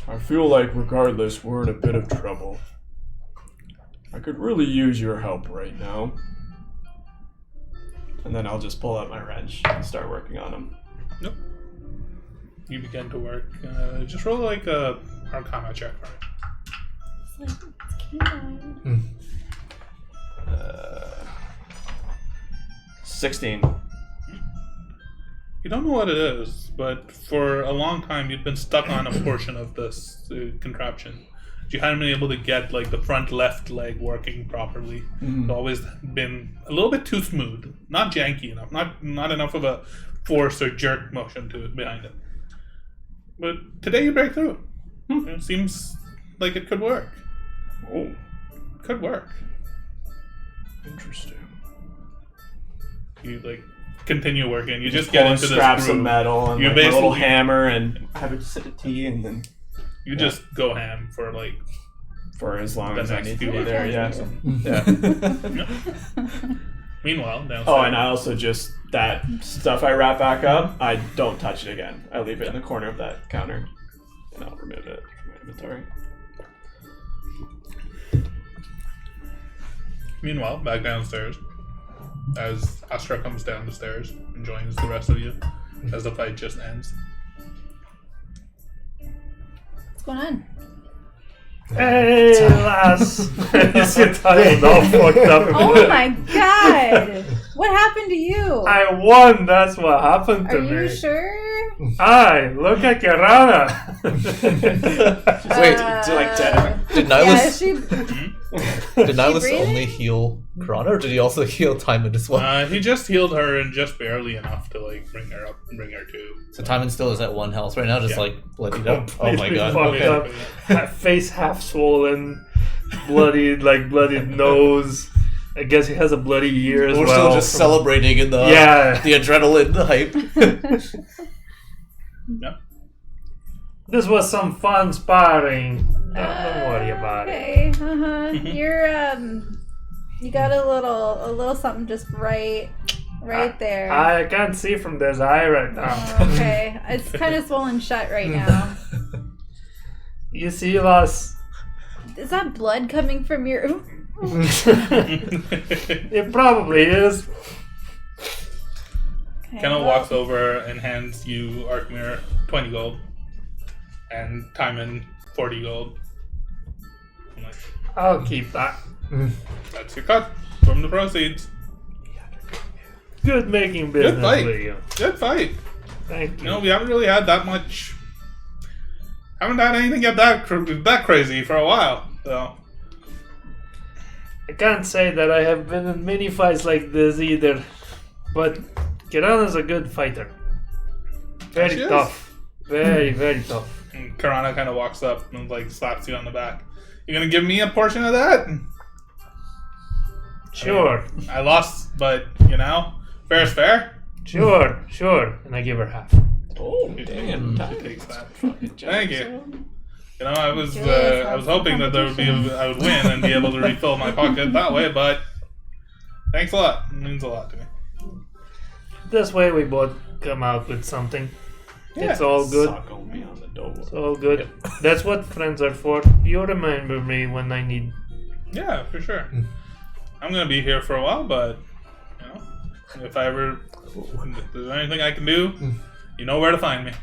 I feel like regardless, we're in a bit of trouble. I could really use your help right now. And then I'll just pull out my wrench and start working on him. Nope. You begin to work. Just roll a Arcana check for me. It's canine. 16. You don't know what it is, but for a long time you've been stuck on a portion of this contraption. you haven't been able to get like the front left leg working properly. It's always been a little bit too smooth, not janky enough, not enough of a force or jerk motion to it behind it. But today you break through. It seems like it could work. Oh, Could work. interesting. You like continue working. You just Pull get into this scraps groove. of metal and You like, a little basically- hammer and have a sip of tea and then You just go ham for like for as long the as I next need few to be there. hours. Yeah. Meanwhile, downstairs. Oh, and I also just that stuff I wrap back up. I don't touch it again. I leave it in the corner of that counter, and I'll remove it from my inventory. Meanwhile, back downstairs, as Astra comes down the stairs and joins the rest of you, as the fight just ends. What's going on? Hey, lass. Is your title all fucked up? Oh my god! What happened to you? I won. That's what happened to Are me. you sure? Aye, look at Kirana. Wait, did Yeah, Nihilus, she. did Nihilus breathing? only heal Krana, or did he also heal Timon as well? He just healed her and just barely enough to like bring her up, bring her to. So Timon still is at 1 health right now, just Yeah. like bloodied up. Oh my Completely god. fucked Okay. up. That face half swollen, bloodied nose. I guess he has a bloody ear as We're well. still just celebrating in the Yeah. the adrenaline, the hype. Yep. This was some fun sparring. Don't worry about it. Okay. You're you got a little something just right there. I can't see from this eye right now. Oh, okay, it's kind of swollen shut right now. You see, Lass? Is that blood coming from your? It probably is. Okay, Kendall well, walks over and hands you Arkmir 20 gold, and Timon 40 gold. I'm like, I'll keep that. that's your cut from the proceeds. Good making business fight. with you. Good fight. Thank You you. know, we haven't really had that much. Haven't had anything get that crazy for a while. So I can't say that I have been in many fights like this either, but Kirana's a good fighter. Very She is. tough. Very, very tough. and Karana kind of walks up and like slaps you on the back. You gonna give me a portion of that? Sure, I lost, but you know, fair is fair. sure. And I give her half. Oh, damn. She takes that. Thank you. You know, I was Yes, hoping that there would be I would win and be able to refill my pocket that way, but thanks a lot. It means a lot to me. This way we both come out with something. Yeah. It's all good. Suck on me on the door. It's all good. That's what friends are for. You remember me when I need. Yeah, for sure. I'm gonna be here for a while, but you know, if there's anything I can do, you know where to find me.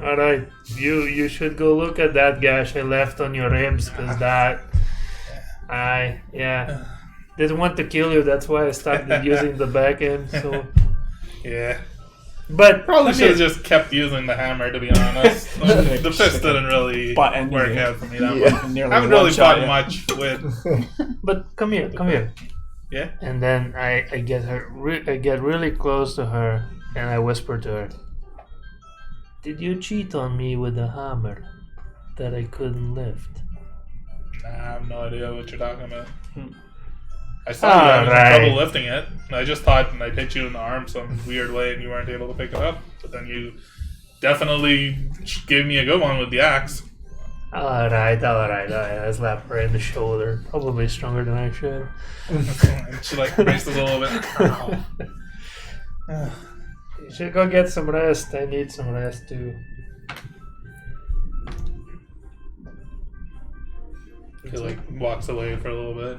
All right, you should go look at that gash I left on your ribs, cause that. Didn't want to kill you. That's why I started using the back end. So, Yeah. but Probably come should have here. just kept using the hammer, to be honest. The fist didn't really Butt end work you. out for me that Yeah, much. nearly I haven't really one-shot fought you. much with. But come here. Yeah? And then I get her. I get really close to her, and I whisper to her, "Did you cheat on me with a hammer that I couldn't lift?" Nah, I have no idea what you're talking about. I saw you having Alright. trouble lifting it, and I just thought I'd hit you in the arm some weird way and you weren't able to pick it up. But then you definitely gave me a good one with the axe. All right. I slap her in the shoulder. Probably stronger than I should. And she like braces a little bit. You should go get some rest. I need some rest too. He like walks away for a little bit.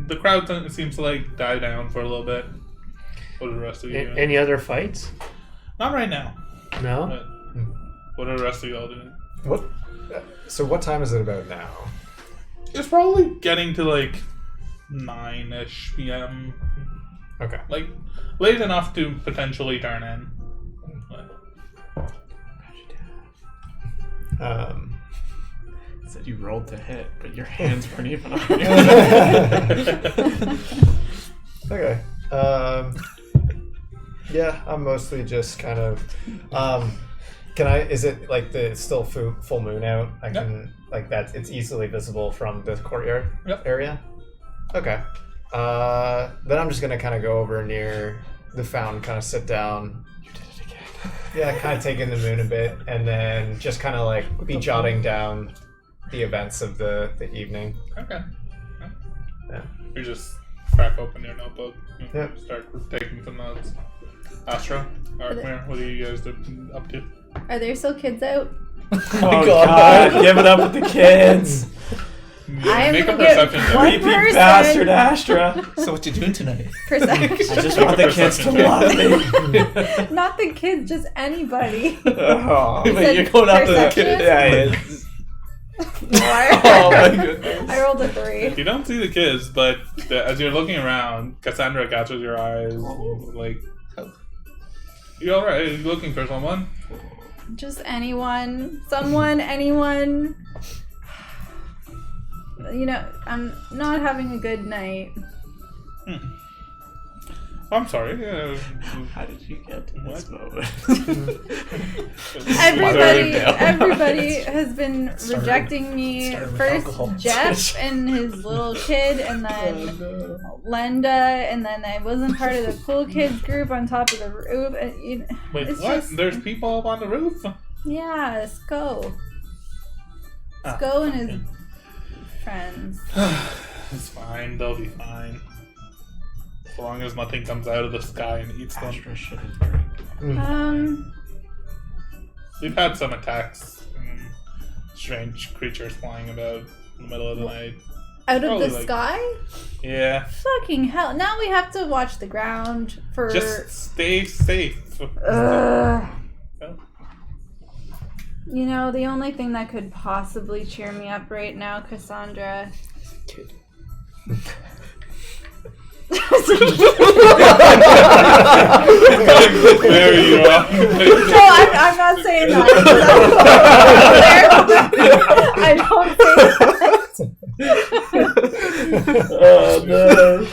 The crowd seems to like die down for a little bit. What are the rest of you doing? Any other fights? Not right now. No. But what are the rest of y'all doing? What? So what time is it about now? It's probably getting to like 9-ish p.m. Okay. Like late enough to potentially turn in. But Said you rolled to hit, but your hands weren't even on you. Okay. Yeah, I'm mostly just kind of. Can I? Is it like it's still full moon out? I can like that. It's easily visible from the courtyard area. Okay. Then I'm just gonna kind of go over near the fountain, kind of sit down. You did it again. Yeah, kind of take in the moon a bit, and then just kind of like be jotting down the events of the evening. Okay. Yeah. You just crack open your notebook and Yep. start taking some notes. Astra, Arkmir, what are you guys up to? Are there still kids out? Oh God! Give it up with the kids. I am Make a gonna get perception check. one Creepy person. bastard, Astra. So what you doing tonight? Perception. I just want the kids to love me. Not the kids, just anybody. Oh, You But said you're going after the perception? kid. yeah, it's, Oh my goodness. I rolled a 3. You don't see the kids, but as you're looking around, Cassandra catches your eyes. Like, you alright? Are you looking for someone? Just anyone. Someone, anyone. You know, I'm not having a good night. I'm sorry. how did you get to this moment? Everybody has been Started- rejecting me. started with First alcohol. Jeff and his little kid, and then Lenda, and then I wasn't part of the cool kids group on top of the roof. Wait, It's what? just- There's people up on the roof? Yeah, Sko. Ah, Sko and his friends. It's fine. They'll be fine. As long as nothing comes out of the sky and eats them. Astra shouldn't drink. We've had some attacks. Strange creatures flying about in the middle of the night. Out of Probably the like- sky? Yeah. Fucking hell. Now we have to watch the ground for. Just stay safe. Ugh. Yeah. You know, the only thing that could possibly cheer me up right now, Cassandra. Kid. Very wrong. No, I'm not saying that. I don't say that. Oh no.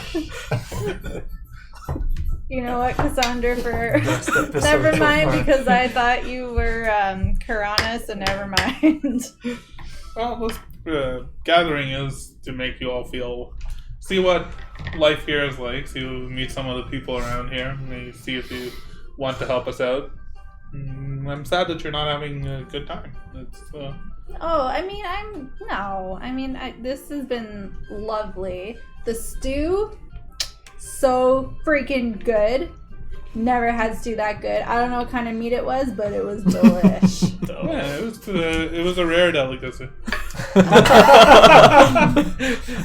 You know what, Cassandra, for Next episode never so mind, far. because I thought you were Karana, so never mind. Well, this gathering is to make you all see what life here is like. So you meet some of the people around here. Maybe see if you want to help us out. I'm sad that you're not having a good time. It's This has been lovely. The stew, so freaking good. Never had stew that good. I don't know what kind of meat it was, but it was delish. yeah, it was a rare delicacy.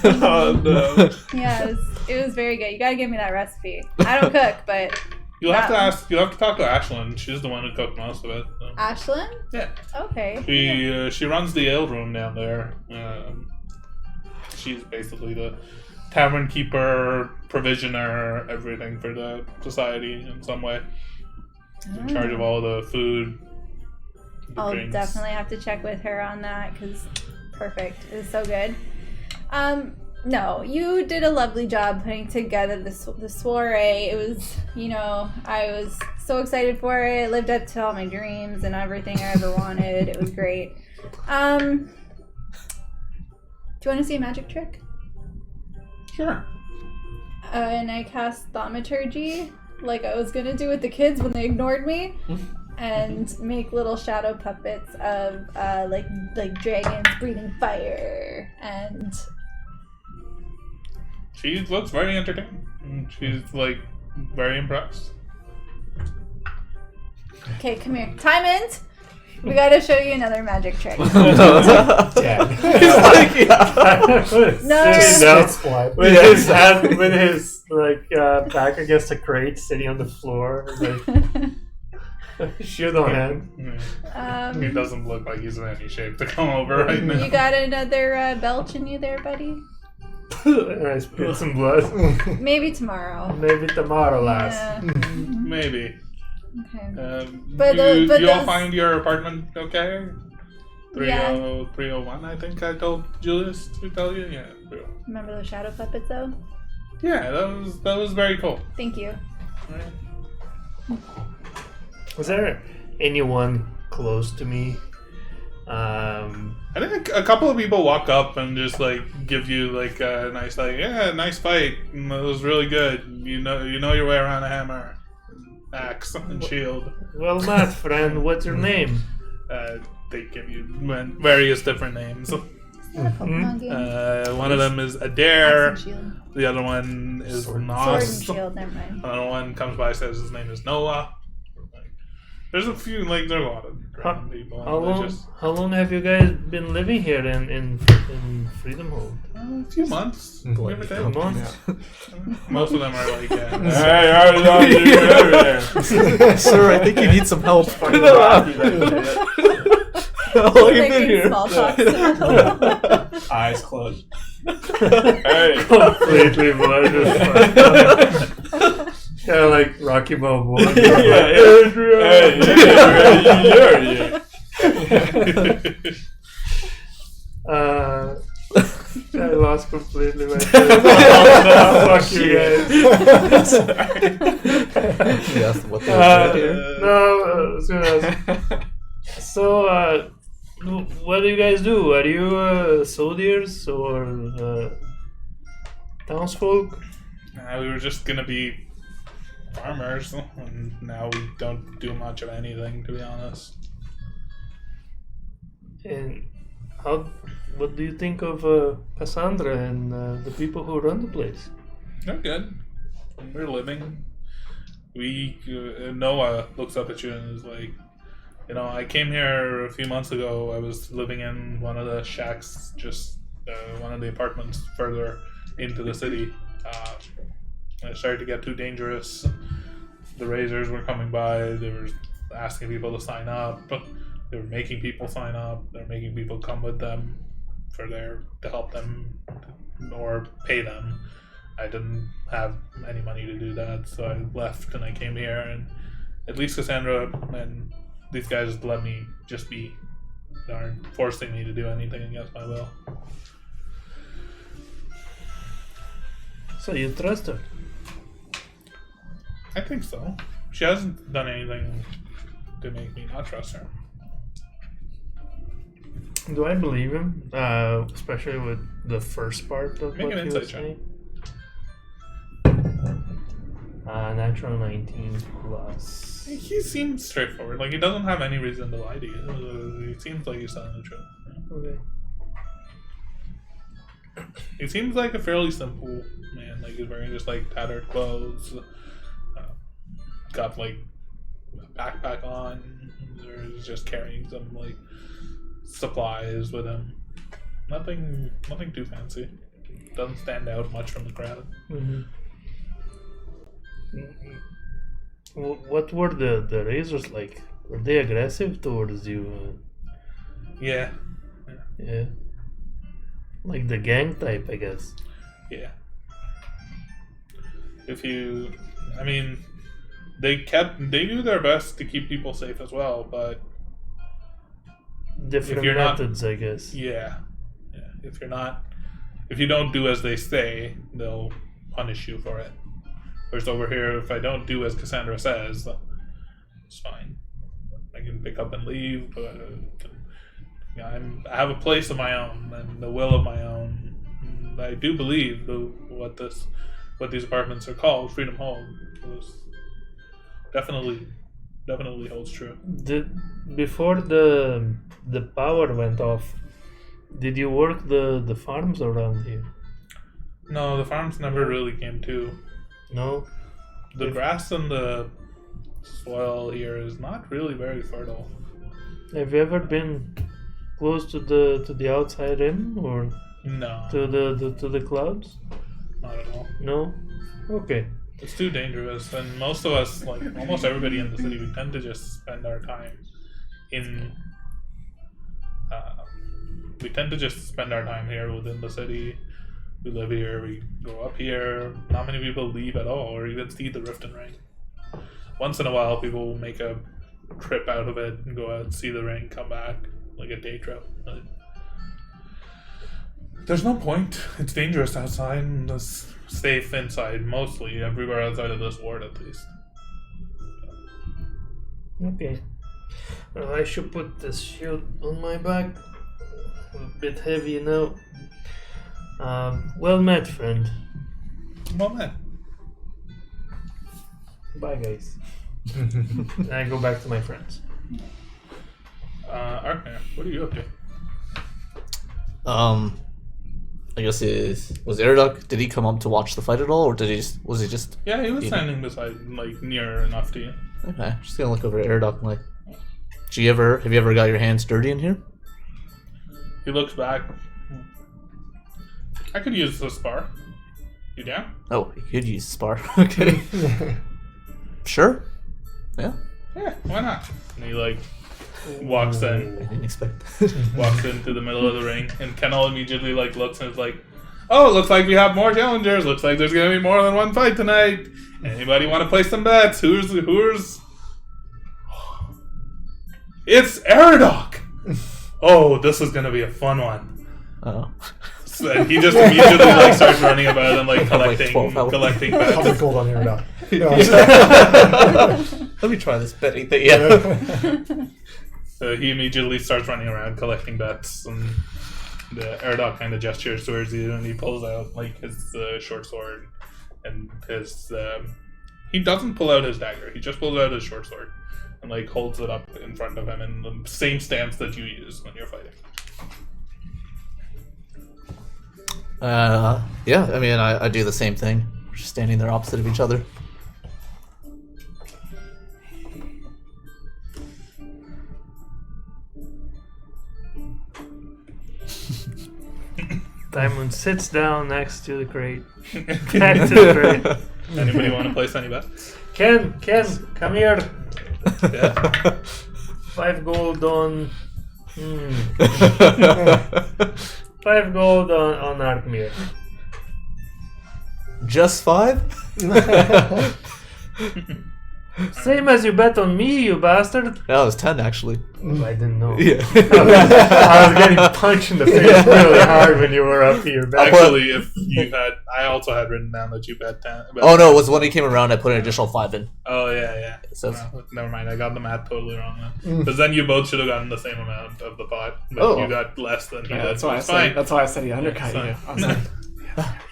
Oh no. Yeah, it was very good. You gotta give me that recipe. I don't cook, but You'll have to talk to Ashlyn. She's the one who cooked most of it. So. Ashlyn? Yeah. Okay. She runs the ale room down there. She's basically the tavern keeper, provisioner, everything for the society in some way. She's in charge of all the food. The I'll drinks. definitely have to check with her on that because perfect. It was so good. No, you did a lovely job putting together the soiree. It was, I was so excited for it. It lived up to all my dreams and everything I ever wanted. It was great. Do you want to see a magic trick? Sure. And I cast thaumaturgy, like I was gonna do with the kids when they ignored me, and make little shadow puppets of like dragons breathing fire. And She looks very entertaining. She's very impressed. okay, come here, Timons. We gotta show you another magic trick. Yeah. No. Split. With his hand, with his back against a crate, sitting on the floor, shield on hand. He doesn't look like he's in any shape to come over right now. You got another belch in you there, buddy? And I spit some blood. Maybe tomorrow. Maybe tomorrow, lass. Yeah. Maybe. Okay. You all those- find your apartment okay? 301, I think I told Julius to tell you. Yeah, 301. Remember those shadow puppets though? Yeah, that was very cool. Thank you. Right. Was there anyone close to me? I think a couple of people walk up and just like give you like a nice nice fight. It was really good. You know your way around a hammer, axe, and shield. Well met, friend. What's your name? They give you various different names. Is that a Pokemon game? One of them is Adair. Axe and shield. The other one is Sword and Nos. shield. Never mind. Another one comes by, says his name is Noah. There's a few, there's a lot of random people. How long have you guys been living here in Freedom Hold? A few months. Give or take. A month? Most of them are like, Hey, how you there? Sir, I think you need some help. Making small talk. Eyes closed. Hey. Completely blinded. Kind of like Rocky Balboa. I lost completely my fuck you guys. Yes, what the here? No, I was gonna ask. So, what do you guys do? Are you soldiers or townsfolk? we were just gonna be farmers, and now we don't do much of anything, to be honest. And what do you think of Cassandra and the people who run the place? They're good. We're living. Noah looks up at you and is like, I came here a few months ago. I was living in one of the shacks, just one of the apartments further into the city. It started to get too dangerous. The razors were coming by. They were asking people to sign up. They were making people sign up. They're making people come with them to help them or pay them. I didn't have any money to do that, so I left and I came here. And at least Cassandra and these guys let me just be. They aren't forcing me to do anything against my will. So you trust her? I think so. She hasn't done anything to make me not trust her. Do I believe him? Especially with the first part of Make what an he was insight check. saying. Natural 19 plus. He seems straightforward. He doesn't have any reason to lie to you. He seems like he's telling the truth. Okay. He seems like a fairly simple man. He's wearing just tattered clothes. Got a backpack on. He's just carrying some supplies with him. Nothing too fancy. Doesn't stand out much from the crowd. Mm-hmm. What were the razors like? Were they aggressive towards you? Yeah. Yeah. Like the gang type, I guess. Yeah. They do their best to keep people safe as well, but Different you're not- methods, I guess. yeah. If you don't do as they say, they'll punish you for it. Whereas over here, if I don't do as Cassandra says, it's fine. I can pick up and leave, but I have a place of my own and the will of my own. And I do believe what these apartments are called, Freedom Home, definitely holds true. Before the power went off, did you work the farms around here? No, the farms never really came to. No. The grass and the soil here is not really very fertile. Have you ever been close to the outside rim or No, to the clouds? not at all. No. Okay. It's too dangerous, and most of us, almost everybody in the city, we tend to just spend our time here within the city. We live here, we grow up here. Not many people leave at all, or even see the Rift and Ring. Once in a while, people will make a trip out of it and go out and see the ring, come back. like a day trip. But there's no point. It's dangerous outside and it's safe inside, mostly everywhere outside of this ward at least. Okay. Well, I should put this shield on my back. A bit heavy now. Well met, friend. Well, man. Bye, guys. And I go back to my friends. Arkner, what are you up to? I guess was Airduck. Did he come up to watch the fight at all, or was he just? Yeah, he was eating? standing beside, like, near enough to you. Okay, just gonna look over at Airduck and like, have you ever got your hands dirty in here? He looks back. I could use the spar. You down? Oh, you could use spar. Okay, sure. Yeah, Yeah, why not? And he, like, walks in. I didn't expect. Walks into the middle of the ring, and Kennel immediately like looks and is like, "Oh, looks like we have more challengers. Looks like there's gonna be more than one fight tonight. Anybody want to place some bets? Who's? It's Airdock. Oh, this is gonna be a fun one." Oh. So he just immediately like starts running about and like Like collecting 12 health. bets. I'll be gold on here now. Let me try this betting thing. Yeah. So he immediately starts running around collecting bets, and the Airdock kind of gestures towards you, and he pulls out like his short sword, and his he doesn't pull out his dagger. He just pulls out his short sword, and like holds it up in front of him in the same stance that you use when you're fighting. Yeah. I mean, I do the same thing. We're just standing there opposite of each other. Diamond sits down next to the crate. Back to the crate. Anybody want to place any bets? Ken, come here. Yeah. 5 gold on. 5 gold on Arkmir. Just 5? Same as you bet on me, you bastard. That was 10 actually. I didn't know. Yeah. I was getting punched in the face really hard when you were up here. Actually, if you had, I also had written down that you bet 10. Oh no, it was when he came around. I put an additional 5 in. Oh yeah. So No, never mind. I got the math totally wrong then. Because then you both should have gotten the same amount of the pot, but Oh. you got less than he Yeah, did. that's why I It's said. fine. That's why I said he undercut Yeah, you. it's I was like,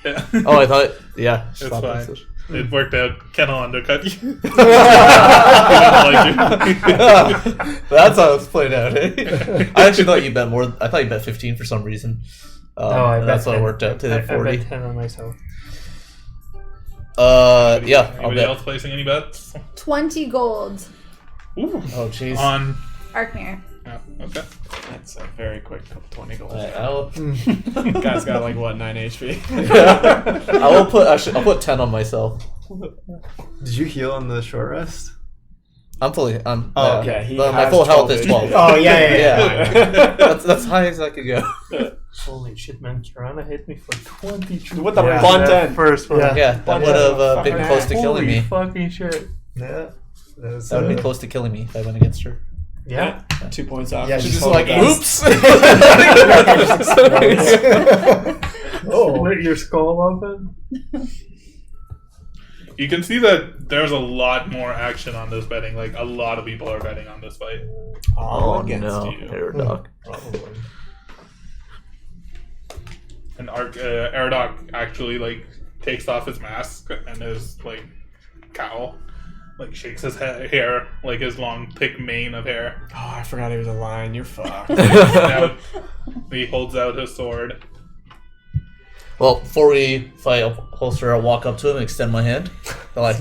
Yeah. Oh, I thought. Yeah. It's fine. It worked out. Kennel undercut you. He didn't like you. That's how it's played out. Eh? I actually thought you bet more. I thought you bet 15 for some reason. I that's bet what 10. worked out to the I 40. bet 10 on myself. Yeah. I'll Anybody bet. else placing any bets? 20 gold. Ooh. Oh jeez. On. Arkmir. Oh, okay. that's a very quick 20 goals. I'll Guy's got like what 9 HP. I'll put 10 on myself. Did you heal on the short rest? I'm fully. Oh, okay. He my has full health 12 is 12. Oh, yeah. That's high as I could go. Holy shit, man. Kirana hit me for 22. With the Yeah, blunt that end. first one. Yeah. Yeah, that would have been fucking close to killing Holy me. fucking shit. Yeah. That was, That would have been close to killing me if I went against her. Yeah. 2 points off. Yeah, She's she's just like, oops. Oh. Split your skull open? You can see that there's a lot more action on this betting. Like, a lot of people are betting on this fight. Oh against no, you. Airdock. Probably. And Airdock actually, like, takes off his mask and his, like, cowl. Like, shakes his hair, like his long, thick mane of hair. Oh, I forgot he was a lion. You're fucked. Now, he holds out his sword. Well, before we fight, I'll holster. I'll walk up to him and extend my hand. Like,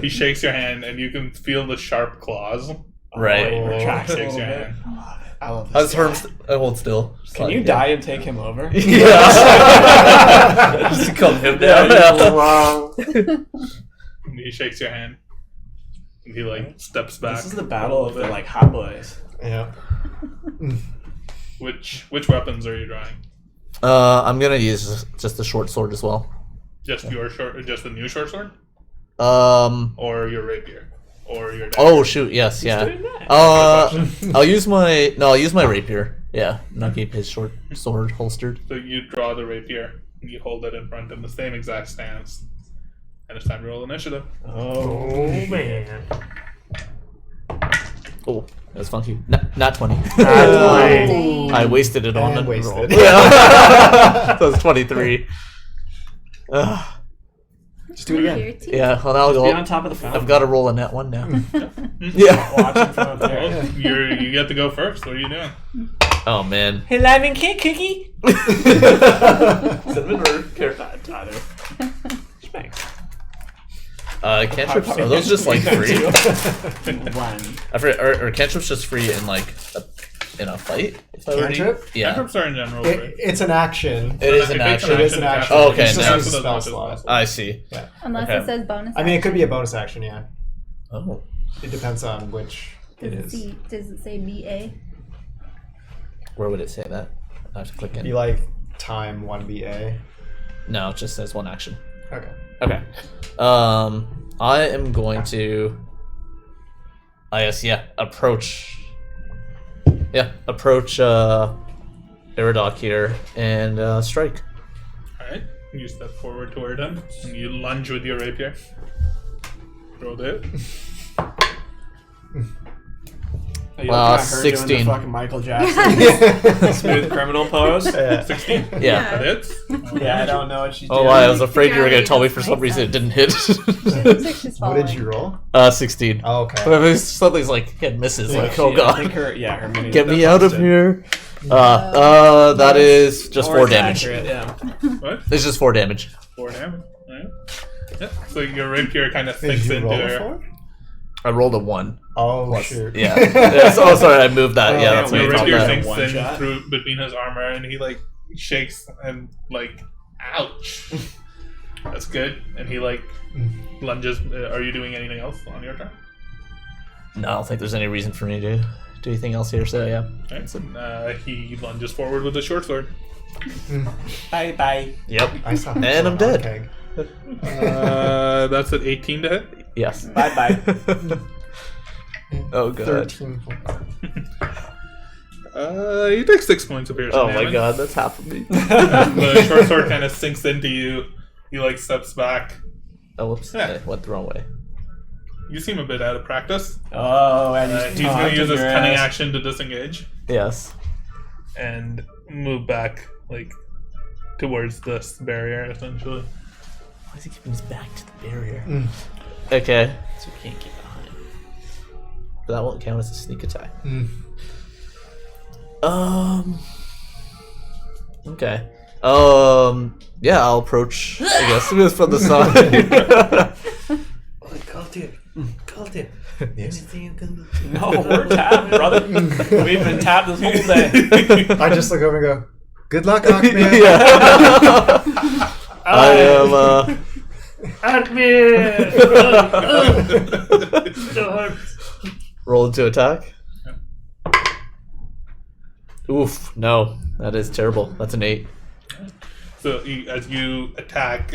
He shakes your hand, and you can feel the sharp claws. right. He retracts a Shakes little your bit. hand. I love I this. was I hold still. Just Can like, you yeah. die and take him over? Yeah. Just to calm him down. Wow. And he shakes your hand. And he, like, steps back. This is the a battle little of the bit. like hot boys. yeah. Which weapons are you drawing? I'm gonna use just the short sword as well. Just the new short sword? Um. Or your rapier? Or your dagger? Oh shoot! Yes, yeah. Doing that. Action. I'll use my rapier. Yeah, not keep his short sword holstered. So you draw the rapier, and you hold it in front in the same exact stance. And it's time to roll initiative. Oh man. Oh, that's funky. Not 20. Dang. I wasted it on And the wasted. roll. Yeah. So it's 23. Just do it again. Here, too. Yeah, well now Be on top of the fountain. I've got to roll a net one now. Yeah. Watching from up there. Well, you get to go first. What are you doing? Oh man. Hey, lemon cake cookie. Cinnamon or carrot? Either. Thanks. Cantrips, are those just like free? One. I forget, are cantrips just free in like in a fight? If I were to- Cantrip? Yeah. Cantrips are in general. It's an action. It is If an it's action. It is an action. Oh, okay, It's just now- a spell slot. I see. Unless Okay. it says bonus. I mean, it could be a bonus action, yeah. Oh. It depends on which it is. Does it say BA? Where would it say that? I have to click Be in. like time 1BA. No, it just says one action. Okay. Okay. I am going to. I guess approach. Yeah, approach Iridoc here and strike. Alright. You step forward toward him, and you lunge with your rapier. Roll the hit. You looking at her 16. Doing the fucking Michael Jackson smooth criminal pose. 16. Yeah. That hits. Yeah, I don't know what she's Oh, doing. I was afraid you were going to tell me for some reason it didn't hit. Looks like she's What did following. you roll? 16. Oh, okay. But if something's like hit misses, Yeah, like, she- oh I think god. her mini. Get me out of here. That is just 4 damage. Accurate, yeah. What? It's just 4 damage. 4 damage. Alright. Yep. So your rapier kind of Did sinks you into roll her. a 4? I rolled a 1. Oh, shoot. Yeah. Oh, sorry, I moved that. Yeah, that's what Your you called rapier that. sinks One in shot. through between his armor, and he like shakes and like, ouch. That's good. And he like lunges. Are you doing anything else on your turn? No, I don't think there's any reason for me to do anything else here, so yeah. Alright. He lunges forward with a short sword. Bye bye. Yep. I saw And I'm dead. Keg. That's an 18 to hit. Yes. Bye bye. Oh god. 13. You take 6 points of piercing Oh my damage. god, that's half of me. The short sword kind of sinks into you. He like steps back. Oh, whoops. Yeah. I went the wrong way. You seem a bit out of practice. Oh, and He's going to use his cunning action to disengage Yes. and move back like towards this barrier essentially. Why is he keeping his back to the barrier? Okay. So we can't get behind. But that won't count as a sneak attack. Okay. Yeah, I'll approach, I guess, just from the side. Called it. Anything you can do? No, we're tapped, brother. We've been tapped this whole day. I just look over and go, good luck, Aquaman. Yeah. I am, Admin! roll to attack. Oof, no. That is terrible. That's an 8. So as you attack,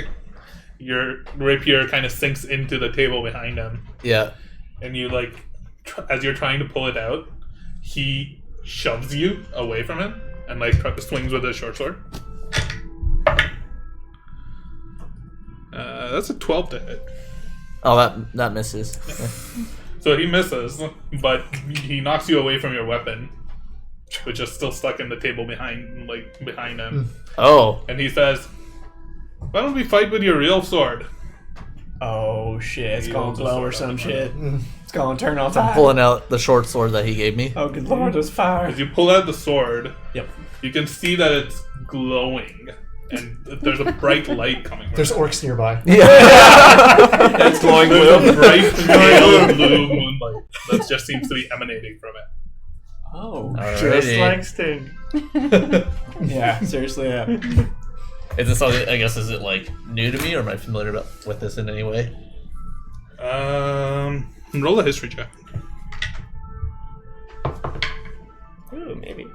your rapier kind of sinks into the table behind him, Yeah. and you like, as you're trying to pull it out, he shoves you away from him and like swings with his short sword. That's a 12 to hit. Oh, that misses. So he misses, but he knocks you away from your weapon, which is still stuck in the table behind him. Oh. And he says, "Why don't we fight with your real sword?" Oh shit, it's He gonna holds a glow or sword some up. shit. It's gonna turn on I'm fire. pulling out the short sword that he gave me. Oh good lord, there's fire. As you pull out the sword, Yep. you can see that it's glowing, and there's a bright light coming from There's it. orcs nearby. It's glowing There's blue. a bright pale blue moonlight that just seems to be emanating from it. Oh. Just Alrighty. like Sting. Yeah, seriously, yeah. Is this something, I guess, is it like new to me or am I familiar with this in any way? Roll a history check. Ooh, maybe.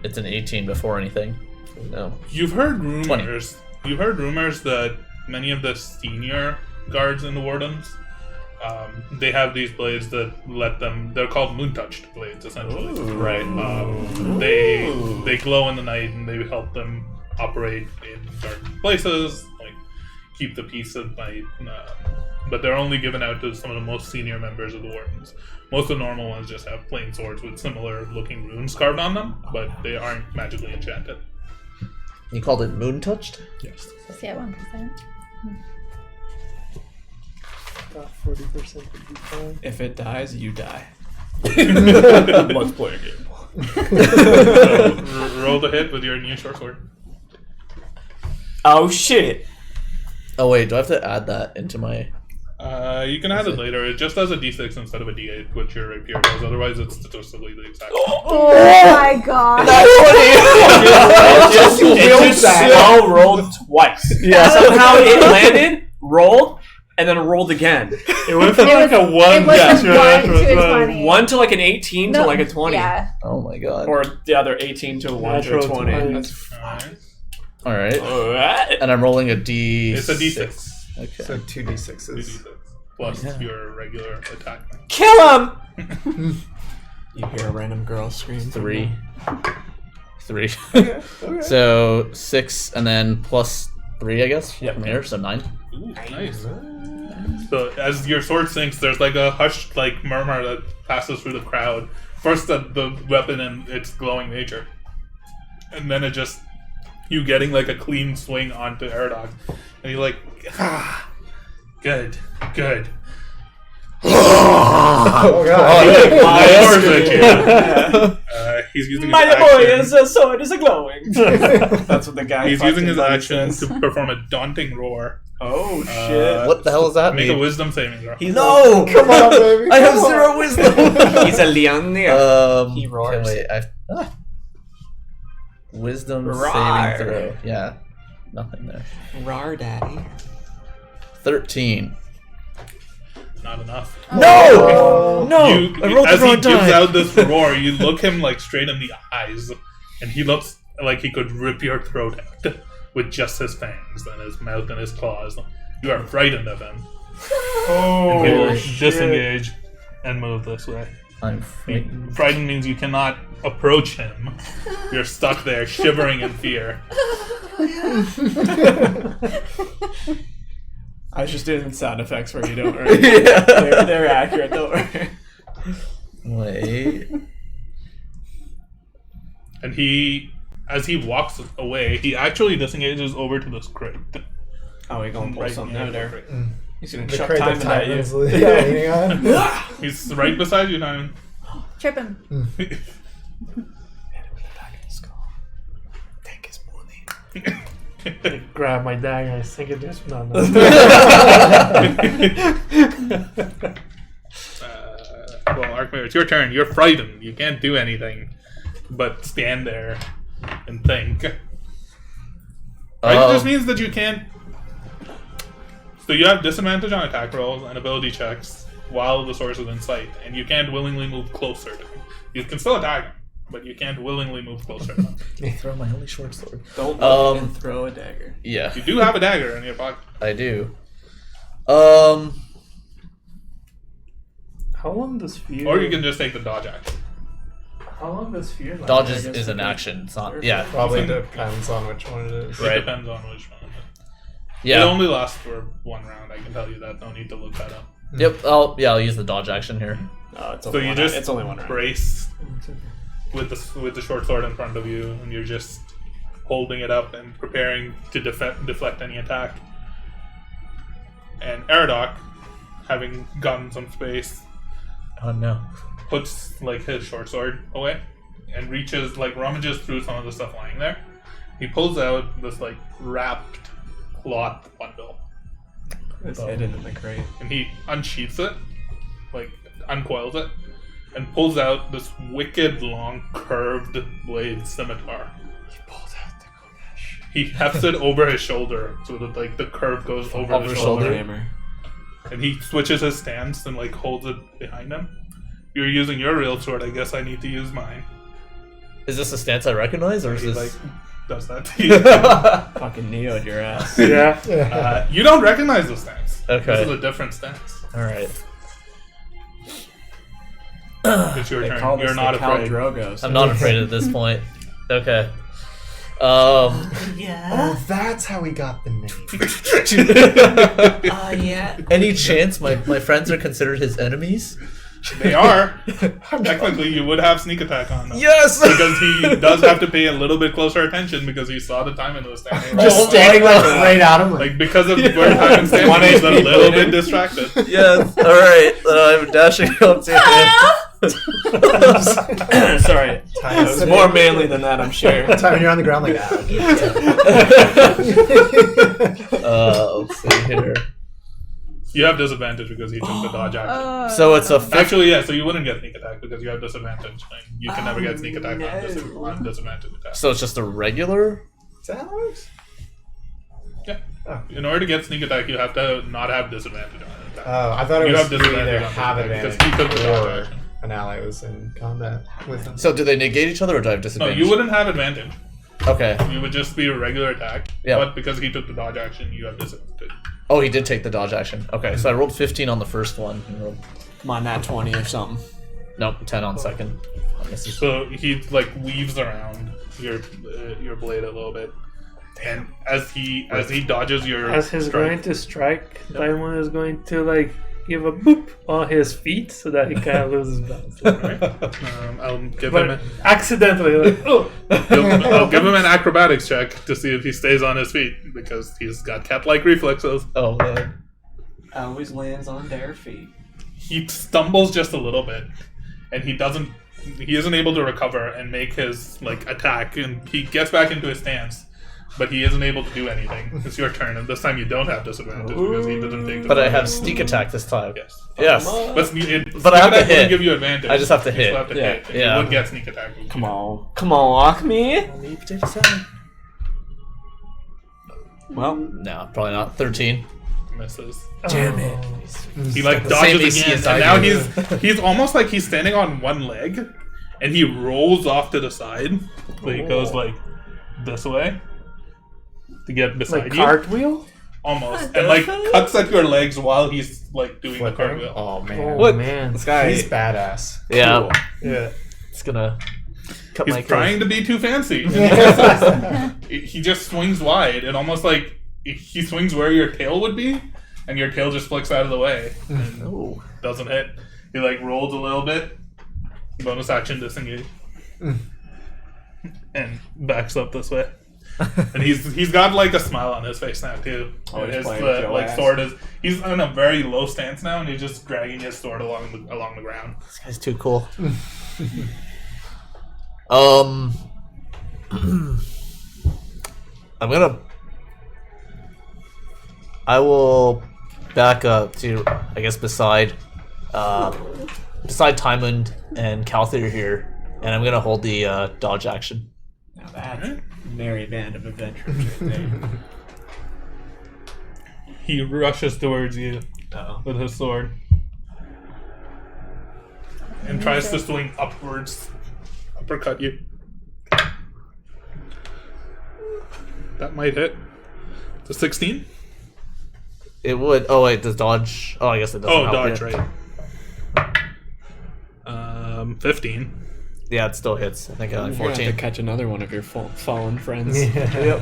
It's an 18 before anything. No. You've heard rumors. You've heard rumors that many of the senior guards in the wardens They have these blades that let them. They're called moon-touched blades, essentially. Right. They glow in the night, and they help them operate in dark places, like keep the peace at night. But they're only given out to some of the most senior members of the Wardens. Most of the normal ones just have plain swords with similar-looking runes carved on them, but they aren't magically enchanted. You called it moon touched? Yes. See at 1%. About 40% would be fine. If it dies, you die. Let's play a game. So, roll the hit with your new short sword. Oh shit! Oh wait, do I have to add that into my? You can add it later. It just does a d6 instead of a d8, which your rapier does. Otherwise, it's statistically the exact same. Oh my god. It just slow rolled twice. Yeah. Somehow it landed, rolled, and then rolled again. It went from like a 1 It was to a 1 to a 20. 1 to like an 18 to No, like a 20. Yeah. Oh my god. Or the other 18 to a 1 to a Natural 20. 20. That's All right. Alright. And I'm rolling a d. It's a d6. Okay. So 2d6s. 2d6 plus Yeah. your regular attack. Kill him! You hear a random girl scream. 3. So 6, and then plus 3, I guess. Yep. From here, so 9. Ooh, nice. So as your sword sinks, there's like a hushed like murmur that passes through the crowd. First the weapon and its glowing nature, and then it just you getting like a clean swing onto Aradog, and you're like, good. Oh god. He's using his My action. boy is a sword is a glowing. That's what the guy He's fucking using his buddy action says. to perform a daunting roar. Oh shit. What the hell is that? Make a mean? wisdom saving throw. No! Come on, baby. I have come on. 0 wisdom. He's a Leonia. He Okay, roars. wait. Wisdom Roar. saving throw. Yeah. Nothing there. Rar daddy. 13. Not enough. No! No! You, I rolled as the he wrong gives die. out this roar, you look him like straight in the eyes, and he looks like he could rip your throat out with just his fangs and his mouth and his claws. You are frightened of him. Oh, He will shit. disengage and move this way. I'm frightened. Frightened means you cannot approach him. You're stuck there, shivering in fear. I was just doing sound effects for you, don't worry. They're accurate, don't worry. Wait. And as he walks away, he actually disengages over to this crate. Oh, he gonna pull Right something near out the there. crate. He's gonna The chuck crate time that at you. Tymon's leaning on. He's right beside you, Simon. Trip him. Take his money. Grab my dagger. I think it is. No. Well, Arkmir, it's your turn. You're frightened. You can't do anything but stand there and think. Right? It just means that you can't. So you have disadvantage on attack rolls and ability checks while the source is in sight, and you can't willingly move closer to him. You can still attack him, but you can't willingly move closer to him. Throw my only short sword. Don't look and throw a dagger. Yeah, You do have a dagger in your pocket. I do. How long does fear? Or you can just take the dodge action. How long does fear? last? Dodge I is, guess is an we action. It's not. Yeah. Probably depends on which one it is. It depends on which one. It Yeah. only lasts for one round, I can tell you that. No need to look that up. Yep. I'll use the dodge action here. It's So only you one just it's only one round. brace with the short sword in front of you, and you're just holding it up and preparing to deflect any attack. And Aradok, having gotten some space, Oh no. puts like his short sword away and rummages through some of the stuff lying there. He pulls out this like wrapped cloth bundle, It's hidden in the crate. and he unsheaths it, like uncoils it, and pulls out this wicked long curved blade scimitar. He pulls out the Kodesh. He hefts it over his shoulder so that like the curve goes over Over the his shoulder. shoulder? Hammer. And he switches his stance and like holds it behind him. You're using your real sword, I guess I need to use mine. Is this a stance I recognize, or is He this? like does that to you. Fucking Neo'd your ass. Yeah. You don't recognize the stance. Okay. This is a different stance. All right. It's your They turn. call this You're not the Khal afraid. Drogo. I'm not afraid at this point. Okay. Oh, that's how we got the name. Yeah. Any chance my friends are considered his enemies? They are. Technically, you would have sneak attack on them. Yes! Because he does have to pay a little bit closer attention because he saw the time and was standing Just standing like right at him. Like because of where time and standing, he's a little bit distracted. Yes. Alright. I'm dashing up to him. Sorry. It's more manly than that, I'm sure. Time when you're on the ground like that. Let's see here. You have disadvantage because he took the dodge action. So it's a Actually, yeah. So you wouldn't get sneak attack because you have disadvantage. Like, you can never get sneak attack on disadvantage attack. So it's just a regular? Is that how it works? Yeah. In order to get sneak attack, you have to not have disadvantage on it. Oh, I thought it You was have you disadvantage either on have disadvantage advantage because he took the dodge or action. an ally was in combat with him. So do they negate each other or do I have No, disadvantage? you wouldn't have advantage. Okay. You would just be a regular attack. Yeah. But because he took the dodge action, you have disadvantage. Oh, he did take the dodge action. Okay, so I rolled 15 on the first one. And rolled, Come on, nat 20 or something. nope, 10 on second. I guess it's- So he like weaves around your blade a little bit, and as he dodges your As he's strike, going to strike, Diamond is going to like give a boop on his feet so that he kind of loses balance. right? I'll give him. But accidentally, like, oh. I'll give him an acrobatics check to see if he stays on his feet because he's got cat-like reflexes. Oh, man. Always lands on their feet. He stumbles just a little bit, and he isn't able to recover and make his like attack, and he gets back into his stance. But he isn't able to do anything. It's your turn, and this time you don't have disadvantage because he didn't take the But I dodge have action. sneak attack this time. Yes. Yes. But I have to sneak attack wouldn't hit. give you advantage. I just have to You hit. still have to Yeah. hit. Yeah. You would get sneak attack. Come on, walk me. Well, No, probably not. 13. Misses. Damn it. He like The same dodges AC again, as and I now do. he's almost like he's standing on one leg, and he rolls off to the side. So he goes like this way to get beside Like you, cartwheel? almost, and like cuts at your legs while he's like doing the cartwheel. Oh man. Oh What? man. this guy. He's badass. Yeah. Cool. Yeah. It's gonna cut He's my trying to be too fancy. And he just swings wide, and almost like he swings where your tail would be, and your tail just flicks out of the way and Oh. doesn't hit. He like rolls a little bit, bonus action disengage, and backs up this way. And he's got like a smile on his face now too. Oh, he's His playing with your like ass. sword is he's in a very low stance now, and he's just dragging his sword along the ground. This guy's too cool. I will back up to, I guess, beside Tymund and Calthir here, and I'm gonna hold the dodge action. Now that's a merry band of adventurers right there. He rushes towards you Uh-oh. with his sword and tries to swing upwards, uppercut you. That might hit. It's a 16. It would. Oh wait, does dodge? Oh, I guess it doesn't. Oh, help dodge, here. right. 15. Yeah, it still hits. I think You're gonna have 14. to catch another one of your fallen friends. Yep.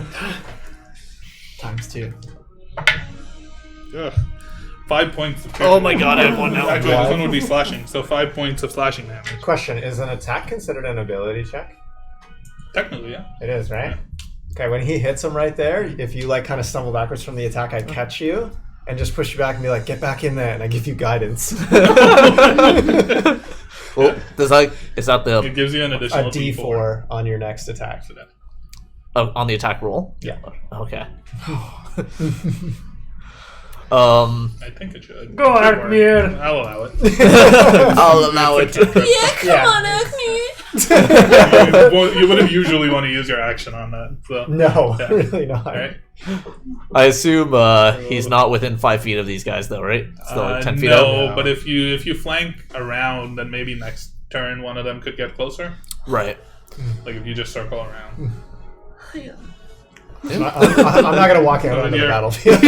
Times 2. Ugh. 5 points. Of Oh my god, I have one now. Actually, this one would be slashing, so 5 points of slashing damage. Question: is an attack considered an ability check? Technically, yeah. It is, right? Okay, when he hits him right there, if you like kind of stumble backwards from the attack, I catch you and just push you back and be like, "Get back in there," and I give you guidance. Well, is that the It gives you an additional A D4 on your next attack. on the attack roll? Yeah. Okay. I think it should. Go, Arkmir. I'll allow it. I'll allow it. Yeah. on, Acme. You wouldn't usually want to use your action on that. So. No, Yeah. really not. Alright. I assume he's not within 5 feet of these guys, though, right? Still like 10 feet no, out. but if you flank around, then maybe next turn one of them could get closer. Right. Like if you just circle around. I'm not gonna walk out When onto the you're- battlefield.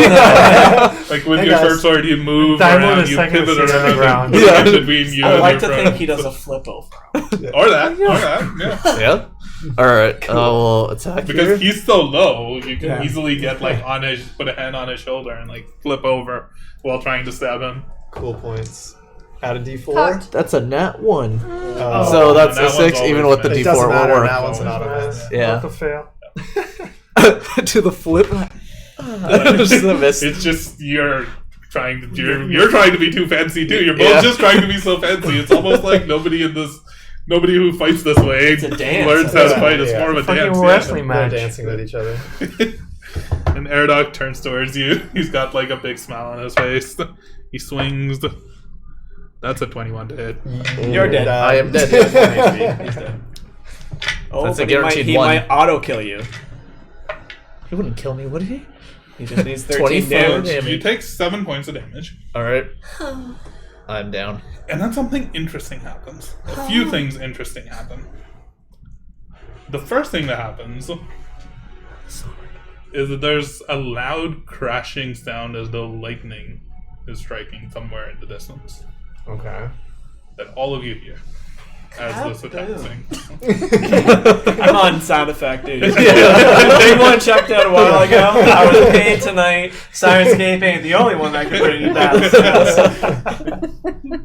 Like with Hey, your guys. short sword, you move Diamond around, is you second pivot seat on the around ground. Yeah. between you I and like your to friend. think he does a flip over. Or that, yeah. Yeah. All right. We'll attack Because here. he's so low, you can Yeah. easily get like on his, put a hand on his shoulder and like flip over while trying to stab him. Cool points. Add a D4. Cocked. That's a nat 1. Oh. So that's that a one's 6, always even with the missed. It D4 doesn't matter. will work. That one's an auto miss. Yeah. Not to fail. To the flip. Just a miss. It's just you're trying to be too fancy too. You're both Yeah. just trying to be so fancy. It's almost like nobody who fights this way It's a dance. learns how to Yeah, fight. It's yeah. more of a Fucking dance. wrestling They're match. dancing with each other. And Aradok turns towards you. He's got like a big smile on his face. He swings. That's a 21 to hit. You're dead. I am dead. He's dead. Oh, That's a but he might- guaranteed he one. might auto kill you. He wouldn't kill me, would he? He just needs 13 24 damage. damage. You take 7 points of damage. All right. I'm down. And then something interesting happens. A few things interesting happen. The first thing that happens is that there's a loud crashing sound as though lightning is striking somewhere in the distance. Okay. That all of you hear as this attack is saying. I'm on sound effect, dude. Big one checked out a while ago. I was paid tonight. Syrinscape ain't the only one that can bring you back.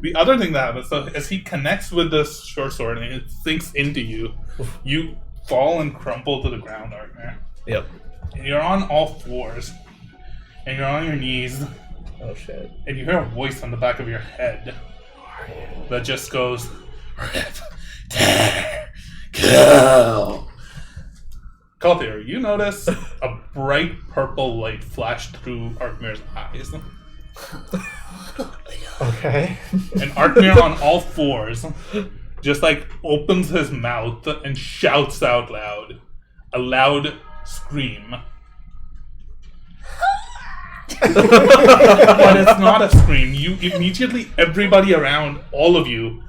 The other thing that happens, so as he connects with this short sword and it sinks into you, you fall and crumple to the ground, Argner. Yep. And you're on all fours. And you're on your knees. Oh shit. And you hear a voice on the back of your head that just goes, Kill. Kalthir, you notice a bright purple light flash through Arkmir's eyes. Okay. And Arkmir on all fours just like opens his mouth and shouts out loud. A loud scream. But it's not a scream. You immediately, everybody around, all of you,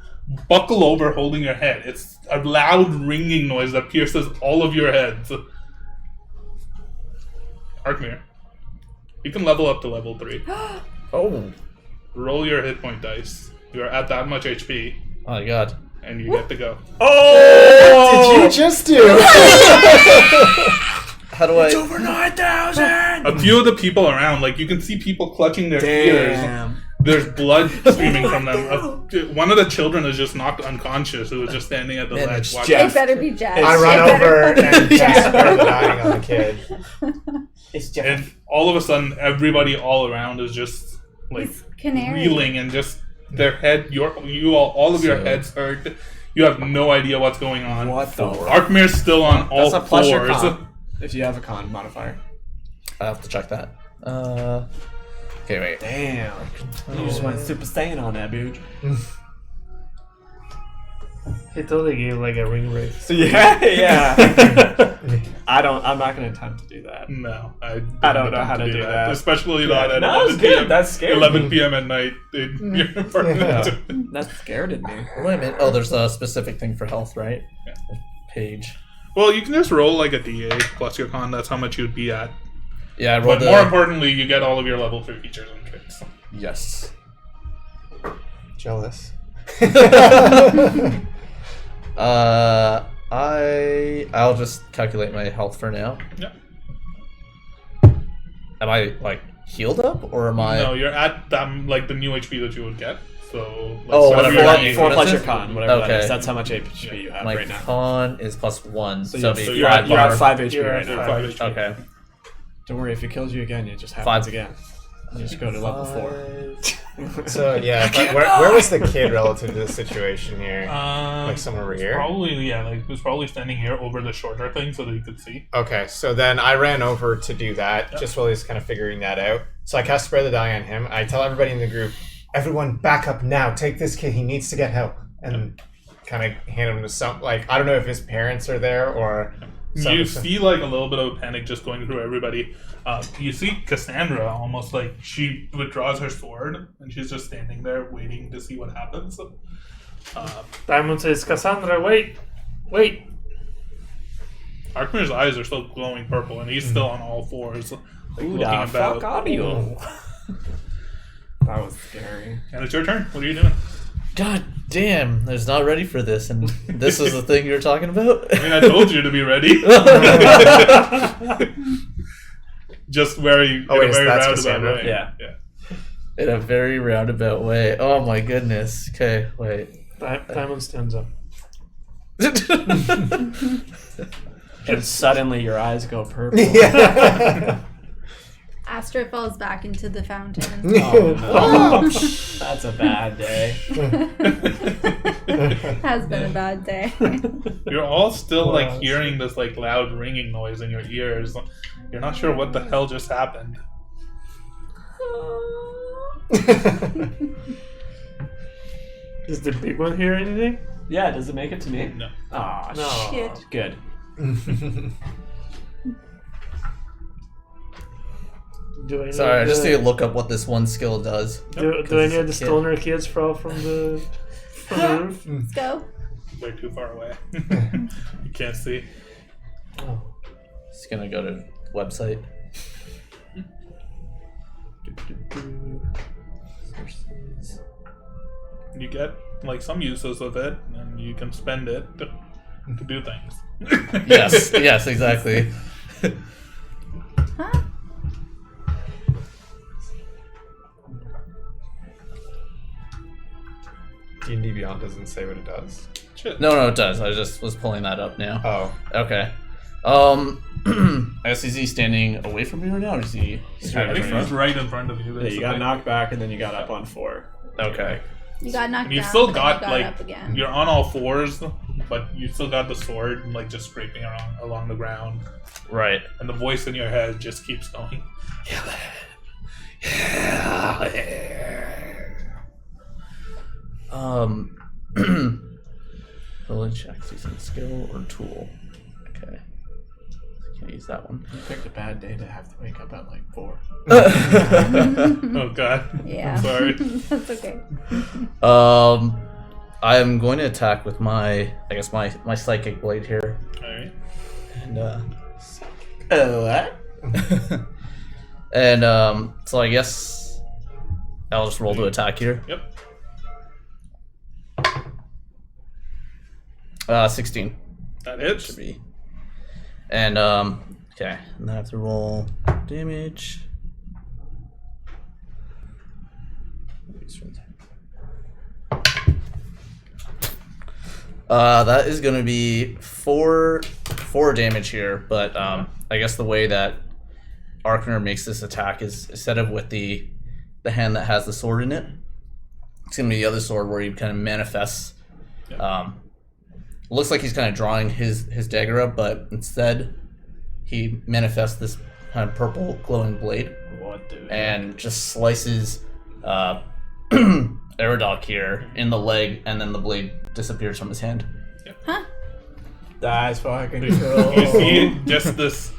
buckle over holding your head. It's a loud ringing noise that pierces all of your heads. Arkmir, you can level up to level 3. Oh. Roll your hit point dice. You are at that much HP, Oh my god. and you get to go. What did you just do? How do I? Over 9,000! A few of the people around, like you can see people clutching their ears. Damn. There's blood streaming from them. One of the children is just knocked unconscious, who was just standing at the Man, ledge it's watching. It better be Jack. I run over and cast Spare the Dying on the kid. It's Jeff. And all of a sudden, everybody all around is just like He's canary. reeling and just their head. All of your So- heads hurt. You have no idea what's going on. What the? Arkmir's still on all That's a plus or fours. con. If you have a con modifier. I have to check that. Okay, wait. Damn. You just went Super Saiyan on that, dude. He totally gave like a ring race. Yeah. I'm not gonna attempt to do that. No, I don't know how to do that. Especially not at No, 11 it's good. p.m. That scared 11 me. p.m. at night in your apartment. That scared me. Wait a minute. Oh, there's a specific thing for health, right? Yeah. Page. Well, you can just roll like a d8 plus your con. That's how much you'd be at. Yeah, I rolled But more importantly, you get all of your level 3 features and tricks. Yes. Jealous. I'll just calculate my health for now. Yeah. Am I like healed up or am I? No, you're at like the new HP that you would get. So like, Oh, so whatever you're that at means. 4 That's plus your it? con, whatever that Okay. is. That's how much HP you have My right now. con is +1, so, So, it'd be you're at 5 HP You're right at now. 5 HP. Okay. Don't worry, if it kills you again, it just happens 5 again. You just go to level 4. So yeah, but where was the kid relative to the situation here? Like somewhere over here? Probably, yeah. Like he was probably standing here over the shorter thing so that you could see. Okay, so then I ran over to do that, just while he's kind of figuring that out. So I cast Spare the Die on him. I tell everybody in the group, everyone back up now. Take this kid. He needs to get help. And kind of hand him to some, like, I don't know if his parents are there or... You see like a little bit of panic just going through everybody. You see Cassandra almost like she withdraws her sword and she's just standing there waiting to see what happens. Diamond says, Cassandra, wait. Arkmir's eyes are still glowing purple, and he's still on all fours, like, Who looking the about. fuck are you? That was scary. And it's your turn. What are you doing? God damn, I was not ready for this, and this is the thing you're talking about? I mean, I told you to be ready. Just very, Oh, wait, in a very that's roundabout Cassandra? way. Yeah. In a very roundabout way. Oh my goodness. Okay, wait. Diamond stands up. And suddenly your eyes go purple. Yeah. Astra falls back into the fountain. Oh, no. That's a bad day. Has been a bad day. You're all still like hearing this like loud ringing noise in your ears. You're not sure what the hell just happened. Does the big one hear anything? Yeah, does it make it to me? No. Aw, No. shit. Good. Do I need Sorry, I just the- need to look up what this one skill does. Do I 'cause need it's the a kid. stoner kids fall from the roof? Let's go. Way too far away. You can't see. Oh. Just gonna go to website. Sources. You get like some uses of it, and you can spend it to do things. Yes, yes, exactly. Huh? D&D Beyond doesn't say what it does. Shit. No, it does. I just was pulling that up now. Oh. Okay. I guess is he standing away from me right now, or is he I straight in think front? he's right in front of you. Yeah, you got knocked back and then you got up on 4. Okay. You got knocked And you down. still but then got you got like up again. you're on all fours, but you still got the sword like just scraping along the ground, Right. and the voice in your head just keeps going. Ability check, season skill or tool. Okay. Can't use that one. You picked a bad day to have to wake up at like 4. Oh god. Yeah. I'm sorry. That's okay. I am going to attack with my psychic blade here, Alright. and What? and so I guess I'll just roll to attack here. Yep. 16 That hits. should be, and okay, and I have to roll damage. That is going to be four damage here, but I guess the way that Arkner makes this attack is instead of with the hand that has the sword in it, it's going to be the other sword where he kind of manifests. Yep. Looks like he's kind of drawing his dagger up, but instead he manifests this kind of purple glowing blade What the? and just slices Aerodok here in the leg, and then the blade disappears from his hand. Huh? That's fucking You cool. see just this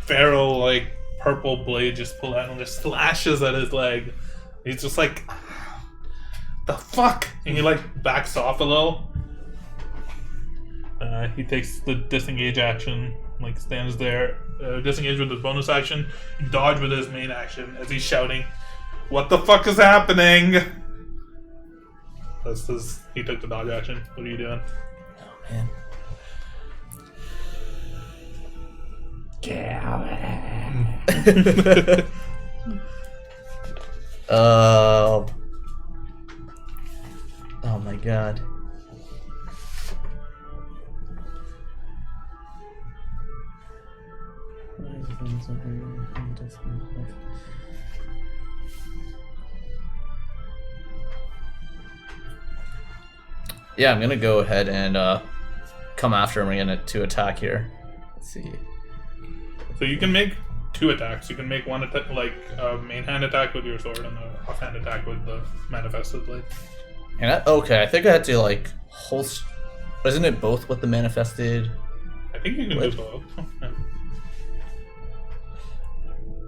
feral like purple blade just pull out and just slashes at his leg. He's just like, the fuck, and he like backs off a little. He takes the disengage action, like stands there, disengage with his bonus action, dodge with his main action as he's shouting, "What the fuck is happening?" That's his. He took the dodge action. What are you doing? Oh man. Oh my god. Yeah, I'm gonna go ahead and come after him again to attack here. Let's see. So you can make two attacks. You can make one attack, like a main hand attack with your sword, and an offhand attack with the manifested blade. And okay, I think I had to like isn't it both with the manifested? I think you can What? do both.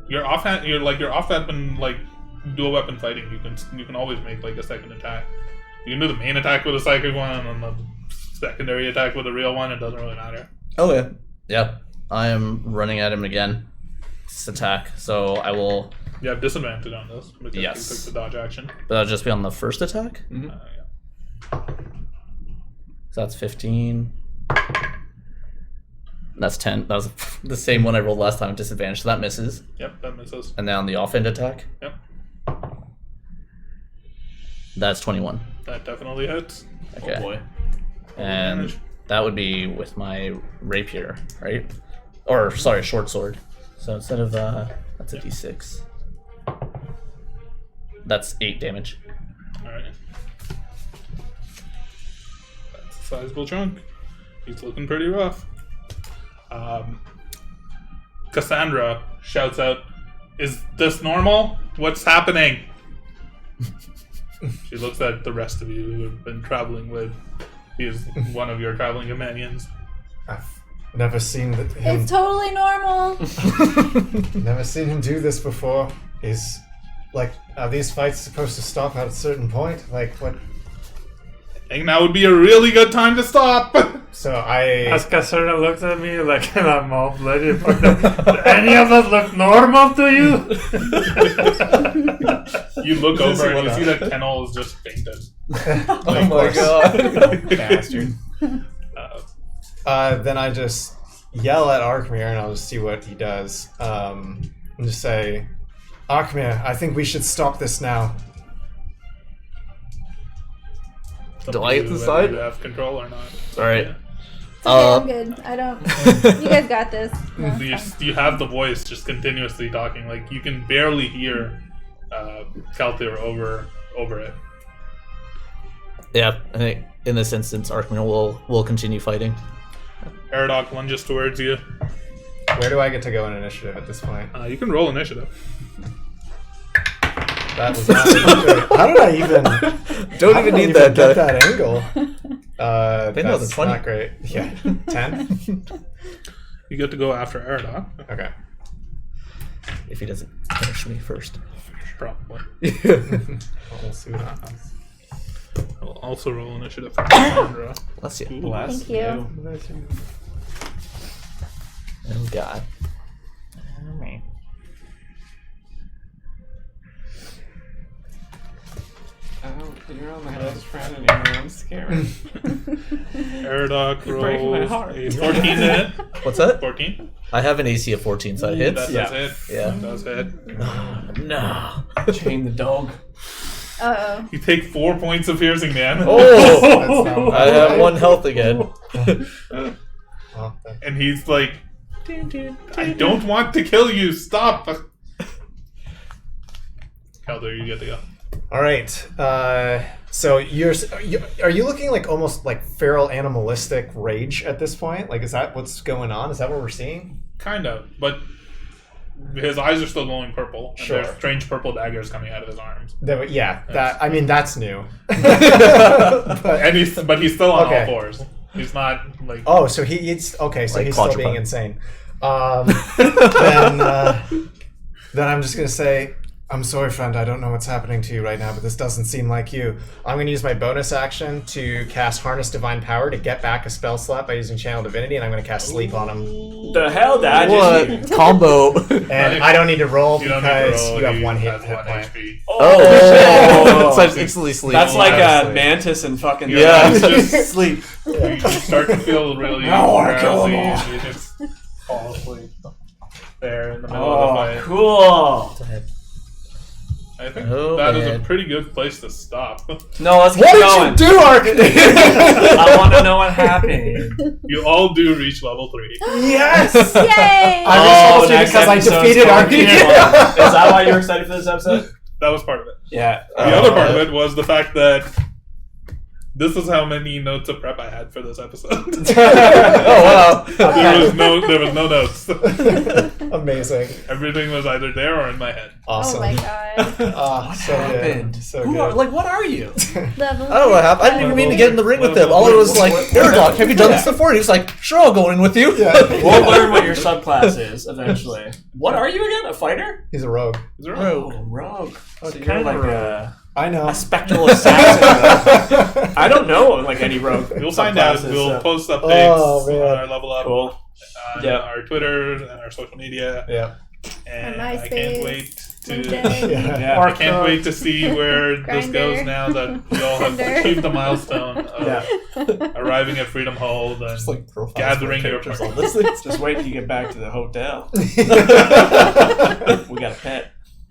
Your offhand, your off weapon, like dual weapon fighting. You can always make like a second attack. You can do the main attack with a psychic one, and then the secondary attack with a real one. It doesn't really matter. Okay. Yeah. I am running at him again. It's attack, so I will. You have disadvantage on this because Yes. you took the dodge action. But that'll just be on the first attack. Yeah. So that's 15. That's 10. That was the same one I rolled last time at disadvantage, so that misses. Yep, that misses. And then on the offhand attack, Yep, that's 21. that definitely hits. Okay. Oh boy. And Damage. that would be with my rapier, right? Or, sorry, short sword. So instead of, that's a d6. That's 8 damage. Alright. That's a sizable chunk. He's looking pretty rough. Cassandra shouts out, "Is this normal? What's happening?" She looks at the rest of you who have been traveling with. He is one of your traveling companions. I've never seen him. It's totally normal. Never seen him do this before. Are these fights supposed to stop at a certain point? Like what? I think now would be a really good time to stop. So As Cassandra looks at me like I'm all bloody. Do any of us look normal to you? You look over and you see that Kennel is just fainted. Oh my god. Bastard. Then I just yell at Arkmir and I'll just see what he does. And just say, Arkmir, I think we should stop this now. Do I get to Whether decide? you have control or not. Alright. Yeah. It's okay, I'm good. I don't. You guys got this. No, it's fine. You have the voice just continuously talking. Like, you can barely hear Kelthir over it. Yeah, I think in this instance, Arkman will continue fighting. Aerodok lunges towards you. Where do I get to go in initiative at this point? You can roll initiative. That was not initiative. How did I even? Don't even need that. Get that angle. know That's the 20. not great. Yeah, 10. You get to go after Aerodok. Okay. If he doesn't finish me first. Probably. We'll see what happens. I will also roll initiative for Cassandra. Let's see. Thank you. Oh god. Oh, you're on my best friend anymore. I'm scared. Aerodok breaking my rolls heart. a 14 to hit. What's that? 14. I have an AC of 14, so it hits. That does hit. Yeah. That does hit. No. Chain the dog. Uh-oh. You take 4 points of piercing, man. Oh! That's not I have 1 health again. Well, And he's like, I don't want to kill you. Stop. Kelder, you get to go. all right. So are you looking like almost like feral animalistic rage at this point? Like, is that what's going on? Is that what we're seeing? Kind of, but his eyes are still glowing purple. And Sure. there's strange purple daggers coming out of his arms. That's new. And he's still on Okay. all fours. He's not like. Oh, so he's okay. So Like he's still quadruped. being insane. Then I'm just gonna say, I'm sorry, friend. I don't know what's happening to you right now, but this doesn't seem like you. I'm gonna use my bonus action to cast Harness Divine Power to get back a spell slot by using Channel Divinity, and I'm gonna cast Sleep on him. The hell, Dad? What? Combo. And I don't need to roll You don't need to because roll. you have he one hit has point. HP. Oh! So I just instantly sleep. That's like Honestly. Mantis and fucking Yeah. It's just sleep. you start to feel really Now I kill drowsy, them all. and you just fall asleep there in the middle of the Oh, fight. cool. I think Oh, that is man. a pretty good place to stop. No, let's keep What going. did you do, Arcade? I want to know what happened. You all do reach level 3. Yes! Yay! I reached level 3 next because I episode's defeated going to be Arcade. fun. Is that why you're excited for this episode? That was part of it. Yeah. The other part of it was the fact that this is how many notes of prep I had for this episode. Oh wow. there was no notes. Amazing. Everything was either there or in my head. Awesome. Oh my god. So happened? good. So Who good. are, like, what are you? Level I don't know what happened. I didn't even mean to get in the ring with him. All it was like, Aerodok, have you done this before? And he was like, sure, I'll go in with you. We'll learn what your subclass is eventually. What are you again? A fighter? He's a rogue. Is there Oh, rogue. So you're kind of like rogue. I know. a spectral assassin. I don't know like any rogue. We'll find out. subclasses, We'll so- post updates Oh, man. on our level up. Cool. on Yeah. our Twitter and our social media. Yeah. And Our I can't wait MySpace, to. LinkedIn. Yeah. I can't wait to see where this Grindr. goes now that we all have Tinder. achieved the milestone of Yeah. arriving at Freedom Hold and Just like profiles gathering for your characters party. on this thing. Just wait till you get back to the hotel. We got a pet.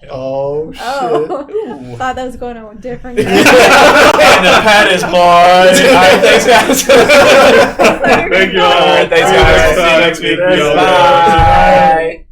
Oh shit. Oh, thought that was going on a different. And the pet is mine. All right, thanks, guys. Thank you all. All right, thanks, See you guys. next time. See you next week. Bye. Bye.